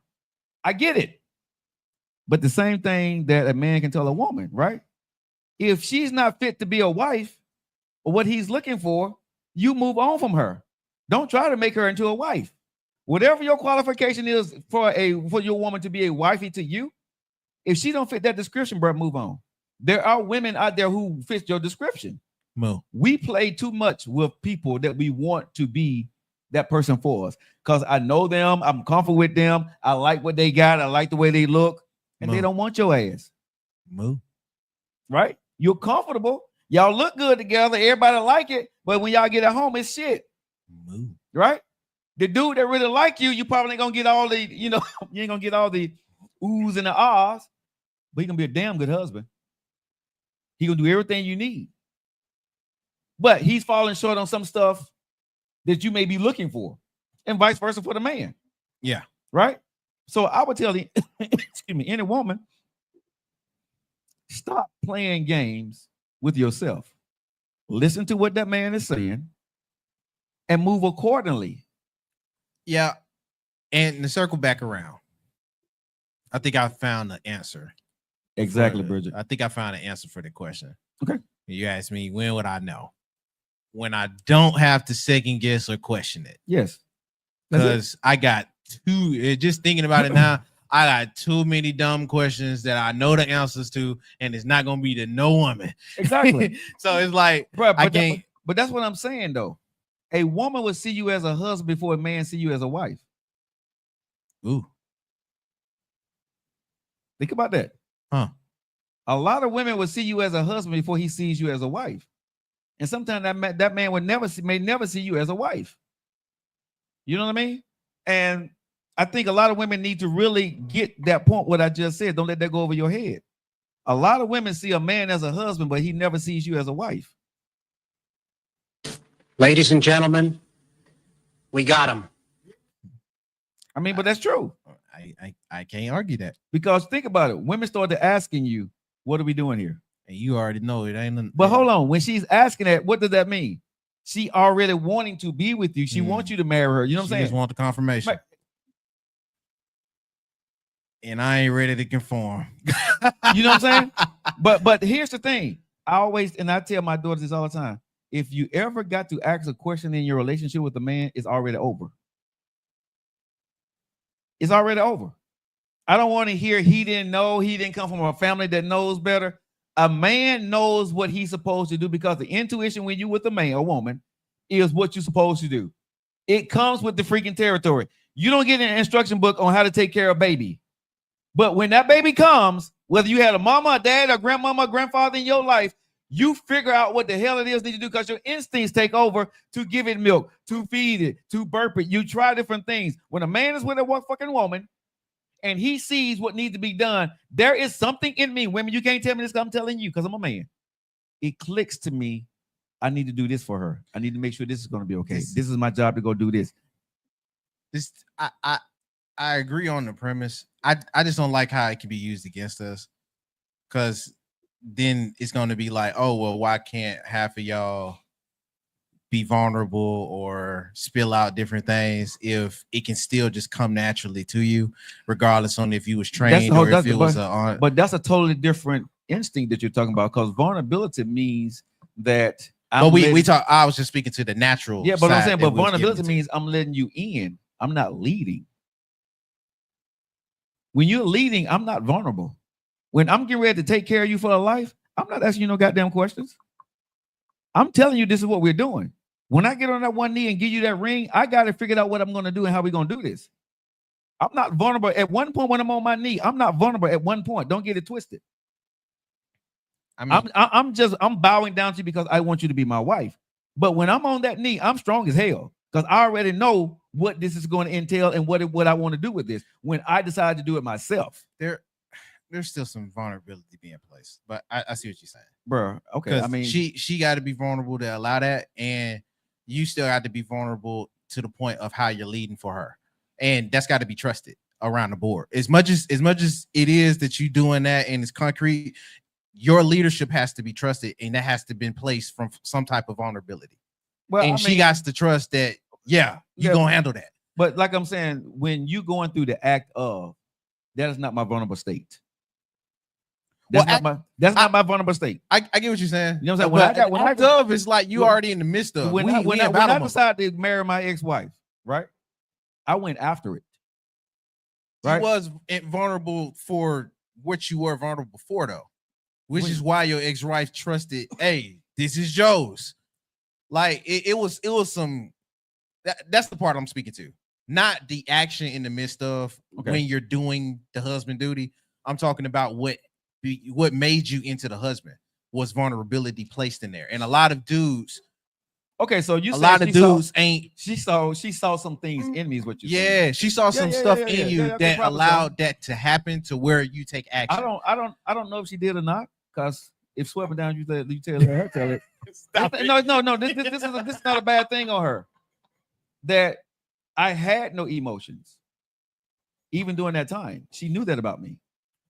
C: I get it. But the same thing that a man can tell a woman, right? If she's not fit to be a wife or what he's looking for, you move on from her. Don't try to make her into a wife. Whatever your qualification is for your woman to be a wifey to you, if she don't fit that description, bro, move on. There are women out there who fit your description. We play too much with people that we want to be that person for us. Because I know them, I'm comfortable with them, I like what they got, I like the way they look. And they don't want your ass.
B: Moo.
C: Right? You're comfortable. Y'all look good together. Everybody like it. But when y'all get at home, it's shit.
B: Move.
C: Right? The dude that really like you, you probably ain't gonna get all the, you ain't gonna get all the oohs and the ahs, but he gonna be a damn good husband. He gonna do everything you need. But he's falling short on some stuff that you may be looking for, and vice versa for the man.
B: Yeah.
C: Right? So I would tell excuse me, any woman, stop playing games with yourself. Listen to what that man is saying and move accordingly.
B: Yeah. And to circle back around, I think I found the answer.
C: Exactly, Bridget.
B: I think I found an answer for the question.
C: Okay.
B: You asked me, when would I know? When I don't have to second guess or question it.
C: Yes.
B: Because I got just thinking about it now, I got too many dumb questions that I know the answers to, and it's not gonna be to no woman.
C: Exactly.
B: So it's like,
C: Bro,
B: I can't.
C: But that's what I'm saying, though. A woman would see you as a husband before a man see you as a wife.
B: Ooh.
C: Think about that.
B: Huh.
C: A lot of women would see you as a husband before he sees you as a wife. And sometimes that man would may never see you as a wife. You know what I mean? And I think a lot of women need to really get that point, what I just said. Don't let that go over your head. A lot of women see a man as a husband, but he never sees you as a wife.
G: Ladies and gentlemen, we got him.
C: I mean, but that's true.
B: I can't argue that.
C: Because think about it. Women started asking you, what are we doing here?
B: And you already know it ain't.
C: But hold on. When she's asking that, what does that mean? She already wanting to be with you. She wants you to marry her. You know what I'm saying?
B: Just want the confirmation.
C: Right.
B: And I ain't ready to conform.
C: You know what I'm saying? But here's the thing. I tell my daughters this all the time. If you ever got to ask a question in your relationship with a man, it's already over. It's already over. I don't want to hear he didn't know, he didn't come from a family that knows better. A man knows what he's supposed to do, because the intuition when you with a man or woman is what you're supposed to do. It comes with the freaking territory. You don't get an instruction book on how to take care of a baby. But when that baby comes, whether you had a mama, a dad, a grandmama, a grandfather in your life, you figure out what the hell it is that you do, because your instincts take over to give it milk, to feed it, to burp it. You try different things. When a man is with a fucking woman and he sees what needs to be done, there is something in me. Women, you can't tell me this, I'm telling you, because I'm a man. It clicks to me. I need to do this for her. I need to make sure this is going to be okay. This is my job to go do this.
B: I agree on the premise. I just don't like how it can be used against us, because then it's going to be like, oh, well, why can't half of y'all be vulnerable or spill out different things if it can still just come naturally to you, regardless on if you was trained or if it was on.
C: But that's a totally different instinct that you're talking about, because vulnerability means that.
B: I was just speaking to the natural.
C: Yeah, but I'm saying, but vulnerability means I'm letting you in. I'm not leading. When you're leading, I'm not vulnerable. When I'm getting ready to take care of you for a life, I'm not asking you no goddamn questions. I'm telling you, this is what we're doing. When I get on that one knee and give you that ring, I got to figure out what I'm going to do and how we're going to do this. I'm not vulnerable at one point when I'm on my knee. I'm not vulnerable at one point. Don't get it twisted. I mean, I'm bowing down to you because I want you to be my wife. But when I'm on that knee, I'm strong as hell, because I already know what this is going to entail and what I want to do with this when I decide to do it myself.
B: There's still some vulnerability being placed, but I see what you're saying,
C: bro. Okay, I mean,
B: she got to be vulnerable to allow that, and you still got to be vulnerable to the point of how you're leading for her, and that's got to be trusted around the board. As much as it is that you doing that and it's concrete, your leadership has to be trusted, and that has to be placed from some type of vulnerability. Well, and she got to trust that. Yeah, you're gonna handle that.
C: But like I'm saying, when you going through the act of, that is not my vulnerable state. That's not my vulnerable state.
B: I get what you're saying.
C: You know what I'm saying?
B: When I love, it's like you already in the midst of.
C: When I decided to marry my ex-wife, right? I went after it.
B: Right? You was vulnerable for what you were vulnerable for, though, which is why your ex-wife trusted. Hey, this is Joe's. Like it was some. That's the part I'm speaking to, not the action in the midst of when you're doing the husband duty. I'm talking about what made you into the husband. was vulnerability placed in there, and a lot of dudes,
C: Okay, so you
B: a
C: said
B: lot of
C: she saw-
B: dudes ain't.
C: she saw some things in me is what you said.
B: Yeah, she saw some
C: yeah,
B: stuff
C: yeah,
B: in
C: yeah,
B: you
C: yeah, okay,
B: that
C: probably
B: allowed that to happen to where you take action.
C: I don't know if she did or not, because if swept down, you tell her, tell it. No. This is not a bad thing on her. That I had no emotions, even during that time. She knew that about me.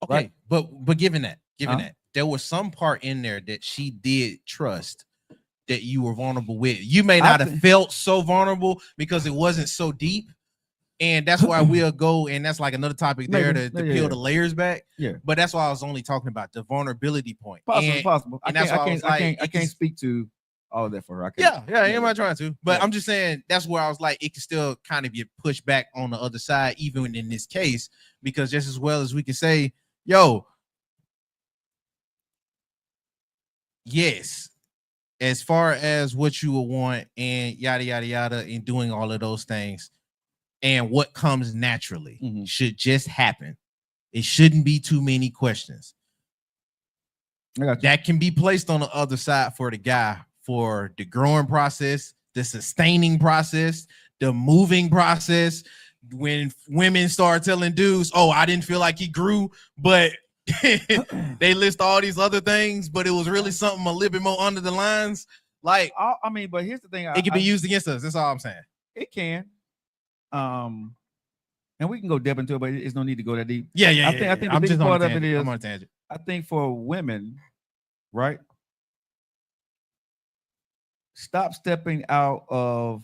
B: Okay,
C: Right.
B: but given that,
C: Huh?
B: there was some part in there that she did trust that you were vulnerable with. You may not have felt so vulnerable because it wasn't so deep. And that's why we'll go, and that's like another topic there
C: Maybe.
B: to
C: Yeah,
B: peel
C: yeah.
B: the layers back.
C: Yeah.
B: But that's why I was only talking about the vulnerability point.
C: Possible.
B: and that's why I was like,
C: I can't speak to all of that for her. I
B: Yeah,
C: can't.
B: am I trying to? But
C: Yeah.
B: I'm just saying that's where I was like, it can still kind of get pushed back on the other side, even in this case, because just as well as we can say, yo, yes, as far as what you would want and yada yada yada, and doing all of those things, and what comes naturally
C: Mhm.
B: should just happen. It shouldn't be too many questions.
C: I got you.
B: That can be placed on the other side for the guy for the growing process, the sustaining process, the moving process. When women start telling dudes, oh, I didn't feel like he grew, but they list all these other things, but it was really something a little bit more under the lines. Like,
C: I mean, but here's the thing.
B: it can be used against us. That's all I'm saying.
C: It can. And we can go deep into it, but it's no need to go that deep.
B: Yeah.
C: I think the
B: I'm
C: big
B: just on
C: part
B: a
C: of it
B: tangent.
C: is,
B: I'm on a tangent.
C: I think for women, right? Stop stepping out of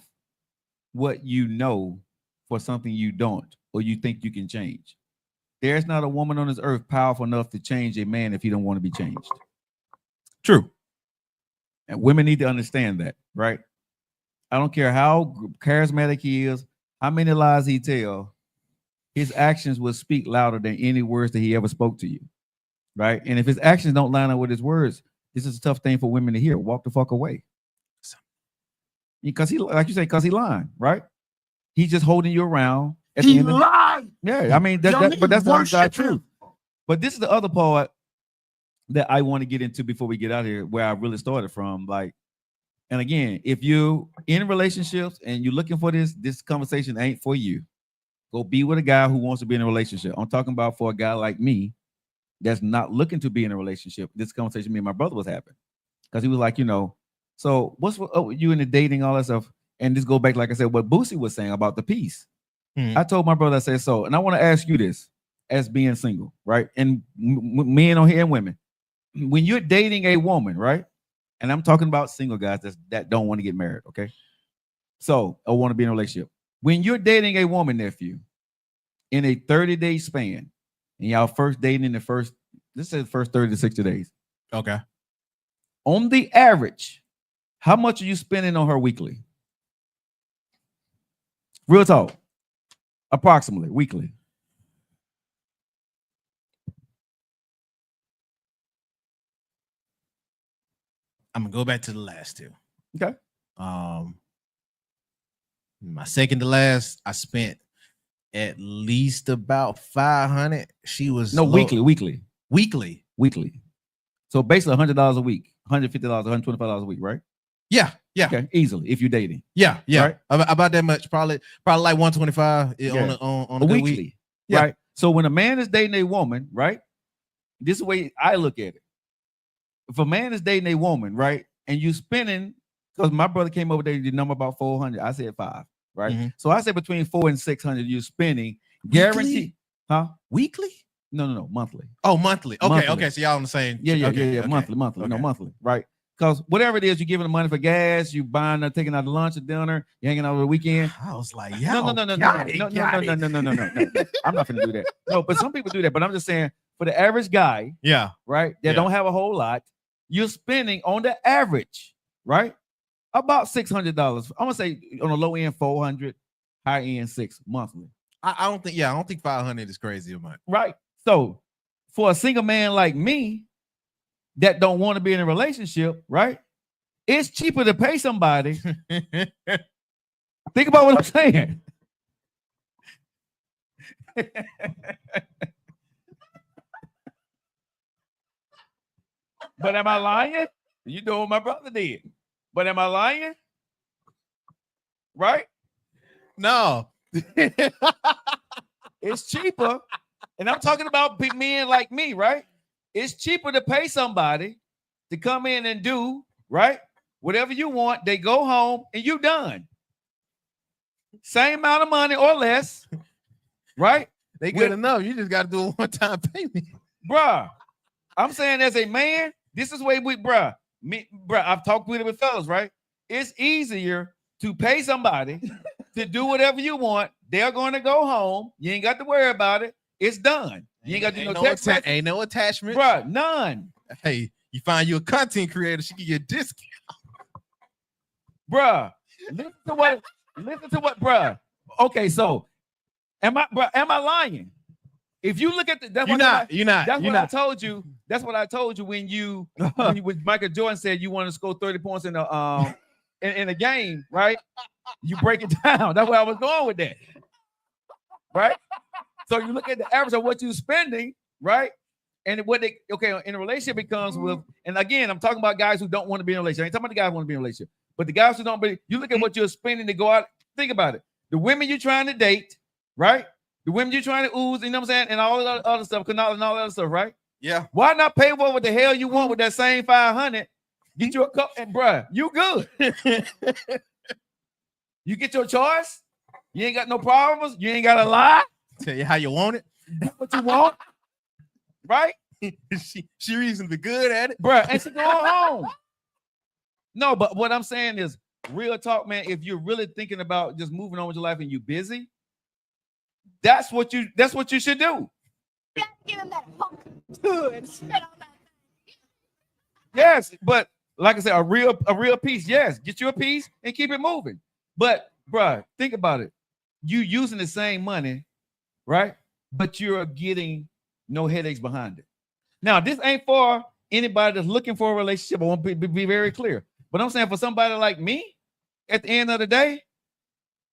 C: what you know for something you don't, or you think you can change. There's not a woman on this earth powerful enough to change a man if he don't want to be changed.
B: True.
C: And women need to understand that, right? I don't care how charismatic he is, how many lies he tell, his actions will speak louder than any words that he ever spoke to you, right? And if his actions don't line up with his words, this is a tough thing for women to hear. Walk the fuck away. Because he, like you say, because he lying, right? He's just holding you around.
F: He lied.
C: Yeah, I mean, but that's not God's truth. But this is the other part that I want to get into before we get out of here, where I really started from. Like, and again, if you in relationships and you're looking for this conversation ain't for you. Go be with a guy who wants to be in a relationship. I'm talking about for a guy like me that's not looking to be in a relationship. This conversation me and my brother was having, because he was like, so what's up with you in the dating, all that stuff? And this go back, like I said, what Boosie was saying about the peace. I told my brother, I said, so, and I want to ask you this as being single, right? And men on here and women, when you're dating a woman, right? And I'm talking about single guys that don't want to get married, okay? So, I want to be in a relationship. When you're dating a woman, nephew, in a 30-day span, and y'all first dating in the first 30 to 60 days.
B: Okay.
C: On the average, how much are you spending on her weekly? Real talk. Approximately weekly.
B: I'm gonna go back to the last two.
C: Okay.
B: My second to last, I spent at least about 500. She was
C: weekly.
B: Weekly.
C: So basically $100 a week, $150, $125 a week, right?
B: Yeah.
C: Okay, easily if you're dating.
B: Yeah.
C: Right?
B: About that much, probably like 125 on a good
C: weekly.
B: week. Yeah.
C: Right. So when a man is dating a woman, right? This is the way I look at it. If a man is dating a woman, right, and you spending, because my brother came over there, the number about 400. I said 5, right?
B: Mhm.
C: So I said between 400 and 600, you're spending guaranteed, huh?
B: Weekly?
C: No, monthly.
B: Oh, monthly. Okay,
C: Monthly.
B: okay. So y'all on the same.
C: Yeah,
B: okay.
C: monthly. No,
B: Okay.
C: monthly, right? Because whatever it is, you're giving the money for gas, you buying, taking out to lunch or dinner, you're hanging out over the weekend.
B: I was like,
C: No. I'm not gonna do that. No, but some people do that. But I'm just saying, for the average guy,
B: Yeah.
C: right, that
B: Yeah.
C: don't have a whole lot, you're spending on the average, right, about $600. I'm gonna say on the low end 400, high end 6 monthly.
B: I don't think 500 is crazy a month.
C: Right. So for a single man like me that don't want to be in a relationship, right, it's cheaper to pay somebody. Think about what I'm saying. But am I lying? You know what my brother did. But am I lying? Right?
B: No.
C: It's cheaper. And I'm talking about men like me, right? It's cheaper to pay somebody to come in and do, right? Whatever you want, they go home and you done. Same amount of money or less, right?
B: They good enough. You just got to do a one-time payment.
C: Bruh, I'm saying as a man, this is way we, bruh, I've talked with it with fellas, right? It's easier to pay somebody to do whatever you want. They're going to go home. You ain't got to worry about it. It's done. You ain't got to do no text message.
B: Ain't no attachment.
C: Bruh, none.
B: Hey, you find you a content creator, she can get a discount.
C: Bruh, listen to what, bruh. Okay, so am I lying? If you look at the, that's
B: you're not.
C: That's what I told you. That's what I told you when when Michael Jordan said you want to score 30 points in a game, right? You break it down. That's where I was going with that, right? So you look at the average of what you're spending, right? And what they in a relationship it comes with. And again, I'm talking about guys who don't want to be in a relationship. I ain't talking about the guys who want to be in a relationship, but the guys who don't. You look at what you're spending to go out. Think about it. The women you're trying to date, right? The women you're trying to ooze, you know what I'm saying, and all that other stuff, and all that other stuff, right?
B: Yeah.
C: Why not pay for what the hell you want with that same 500? Get you a cup, and bruh, you good. You get your choice. You ain't got no problems. You ain't got to lie.
B: Tell you how you want it.
C: That's what you want, right?
B: she reasonably good at it,
C: bruh, and she going home. No, but what I'm saying is, real talk, man. If you're really thinking about just moving on with your life and you're busy, that's what you should do.
H: Give him that punk too and spit on that.
C: Yes, but like I said, a real piece. Yes, get you a piece and keep it moving. But bruh, think about it. You using the same money, right? But you're getting no headaches behind it. Now, this ain't for anybody that's looking for a relationship. I want to be very clear. But I'm saying for somebody like me, at the end of the day,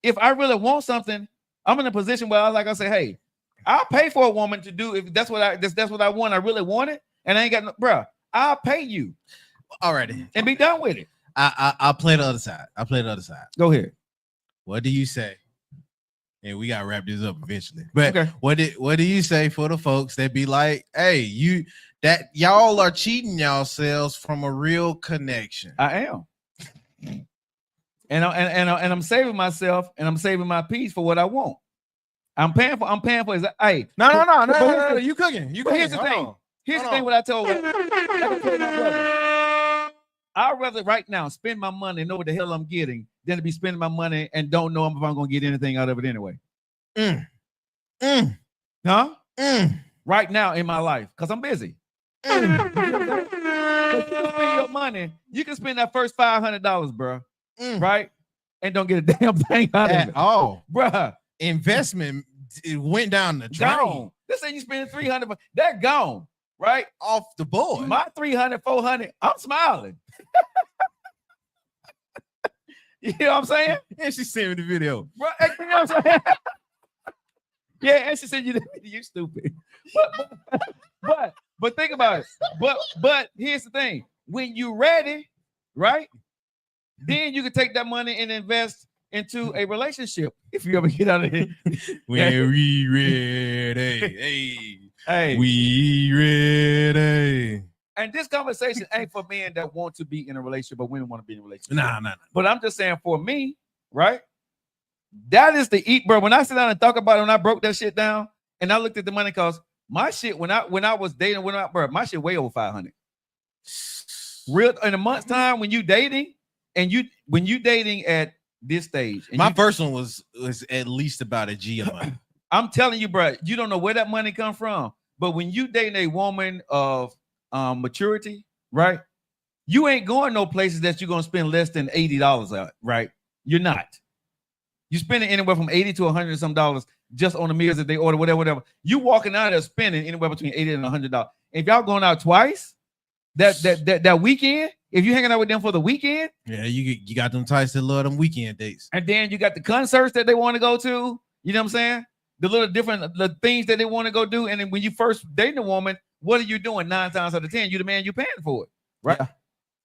C: if I really want something, I'm in a position where I say, hey, I'll pay for a woman to do if that's what I want. I really want it, and I ain't got no, bruh. I'll pay you.
B: Alrighty,
C: and be done with it.
B: I'll play the other side.
C: Go ahead.
B: What do you say? And we gotta wrap this up eventually. But
C: okay.
B: what do you say for the folks that be like, hey, y'all are cheating yourselves from a real connection?
C: I am. And I'm saving myself and I'm saving my peace for what I want. I'm paying for is hey.
B: No. You cooking.
C: Here's the thing. Here's the thing what I told I'd rather right now spend my money and know what the hell I'm getting than to be spending my money and don't know if I'm going to get anything out of it anyway. Right now in my life, because I'm busy. But you can spend your money. You can spend that first $500, bro. Right? And don't get a damn thing out of it.
B: Oh,
C: bruh.
B: Investment, it went down the drain.
C: Gone. This ain't you spending $300, but they're gone. Right?
B: Off the board.
C: My $300, $400, I'm smiling. You know what I'm saying?
B: And she sent me the video.
C: Bro, you know what I'm saying? Yeah, and she said you stupid. But think about it. But here's the thing. When you ready, right? Then you can take that money and invest into a relationship. If you ever get out of here.
B: When we ready.
C: Hey.
B: We ready.
C: And this conversation ain't for men that want to be in a relationship, but women want to be in a relationship.
B: Nah.
C: But I'm just saying for me, right? That is the eat, bro. When I sit down and talk about it, when I broke that shit down and I looked at the money cost, my shit when I was dating, bro, my shit way over 500. Real in a month's time when you dating and when you dating at this stage. And
B: my first one was at least about a G a month.
C: I'm telling you, bro, you don't know where that money come from. But when you dating a woman of maturity, right? You ain't going no places that you're gonna spend less than $80 out, right? You're not. You spending anywhere from $80 to $100 some dollars just on the meals that they order, whatever. You walking out there spending anywhere between $80 and $100. If y'all going out twice that weekend, if you hanging out with them for the weekend,
B: yeah, you got them types that love them weekend dates,
C: and then you got the concerts that they want to go to. You know what I'm saying? The little different the things that they want to go do, and then when you first dating a woman, what are you doing 9 times out of 10? You the man, you paying for it. right?
B: Yeah.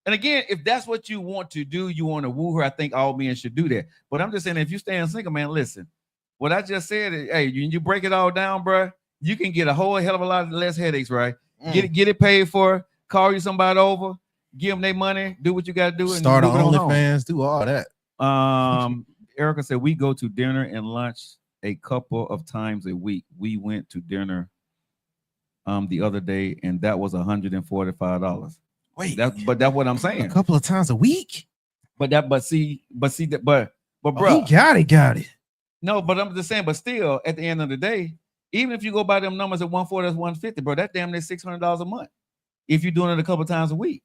C: And again, if that's what you want to do, you want to woo her, I think all men should do that. But I'm just saying, if you stay single, man, listen, what I just said is, hey, you break it all down, bro, you can get a whole hell of a lot less headaches, right? Get it paid for, call you somebody over, give them their money, do what you got to do.
B: Start
C: and
B: an OnlyFans, do all that.
C: Erica said, we go to dinner and lunch a couple of times a week. We went to dinner the other day, and that was $145.
B: Wait,
C: but that's what I'm saying.
B: A couple of times a week?
C: But bro,
B: he got it.
C: No, but I'm just saying, but still, at the end of the day, even if you go by them numbers at 140, that's 150, bro, that damn near $600 a month. If you're doing it a couple times a week,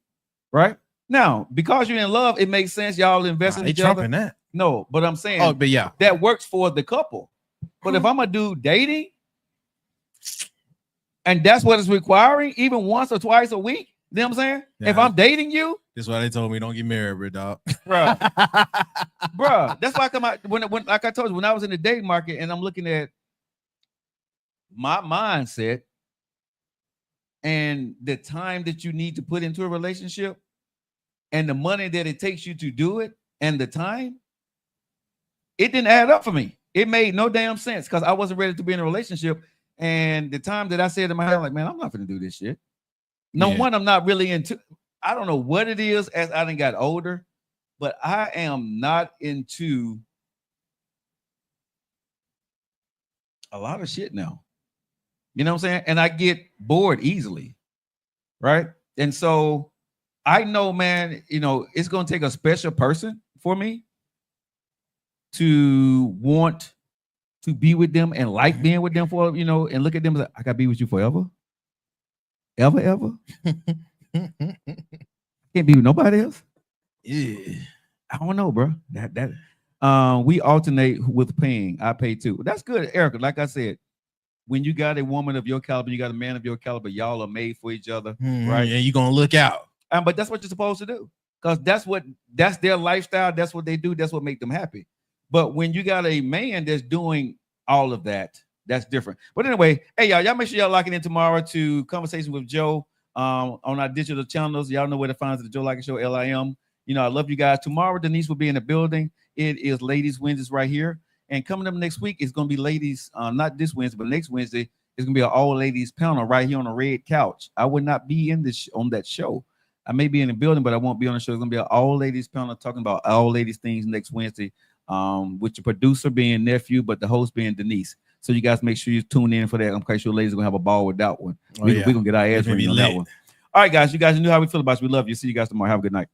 C: right? Now, because you're in love, it makes sense. Y'all invest in each other.
B: That.
C: No, but I'm saying,
B: but yeah,
C: that works for the couple. But if I'm a dude dating, and that's what it's requiring, even once or twice a week, you know what I'm saying?
B: Yeah.
C: If I'm dating you,
B: that's why they told me don't get married, bro, dog.
C: bro. That's why I come out when like I told you, when I was in the dating market and I'm looking at my mindset and the time that you need to put into a relationship and the money that it takes you to do it and the time, it didn't add up for me. It made no damn sense because I wasn't ready to be in a relationship. And the time that I said in my head, like, man, I'm not going to do this shit. No one, I'm not really into. I don't know what it is as I done got older, but I am not into a lot of shit now. You know what I'm saying? And I get bored easily, right? And so I know, man, you know, it's going to take a special person for me to want to be with them and like being with them for, you know, and look at them like, I got to be with you forever. Ever. Can't be with nobody else.
B: Yeah.
C: I don't know, bro. We alternate with paying. I pay too. That's good, Erica. Like I said, when you got a woman of your caliber, you got a man of your caliber, y'all are made for each other, right?
B: And you're gonna look out.
C: But that's what you're supposed to do. Because that's their lifestyle, that's what they do, that's what make them happy. But when you got a man that's doing all of that, that's different. But anyway, hey, y'all make sure y'all lock it in tomorrow to Conversation with Joe on our digital channels. Y'all know where to find the Joe Likens Show, LIM. You know, I love you guys. Tomorrow, Denise will be in the building. It is Ladies Wednesdays right here. And coming up next week, it's going to be ladies, not this Wednesday, but next Wednesday, it's going to be an all ladies panel right here on a red couch. I would not be in this on that show. I may be in the building, but I won't be on the show. It's going to be an all ladies panel talking about all ladies things next Wednesday, with the producer being Nephew, but the host being Denise. So you guys make sure you tune in for that. I'm quite sure ladies are going to have a ball with that one. We're going to get our ass ready on that one. All right, guys. You guys know how we feel about you. We love you. See you guys tomorrow. Have a good night.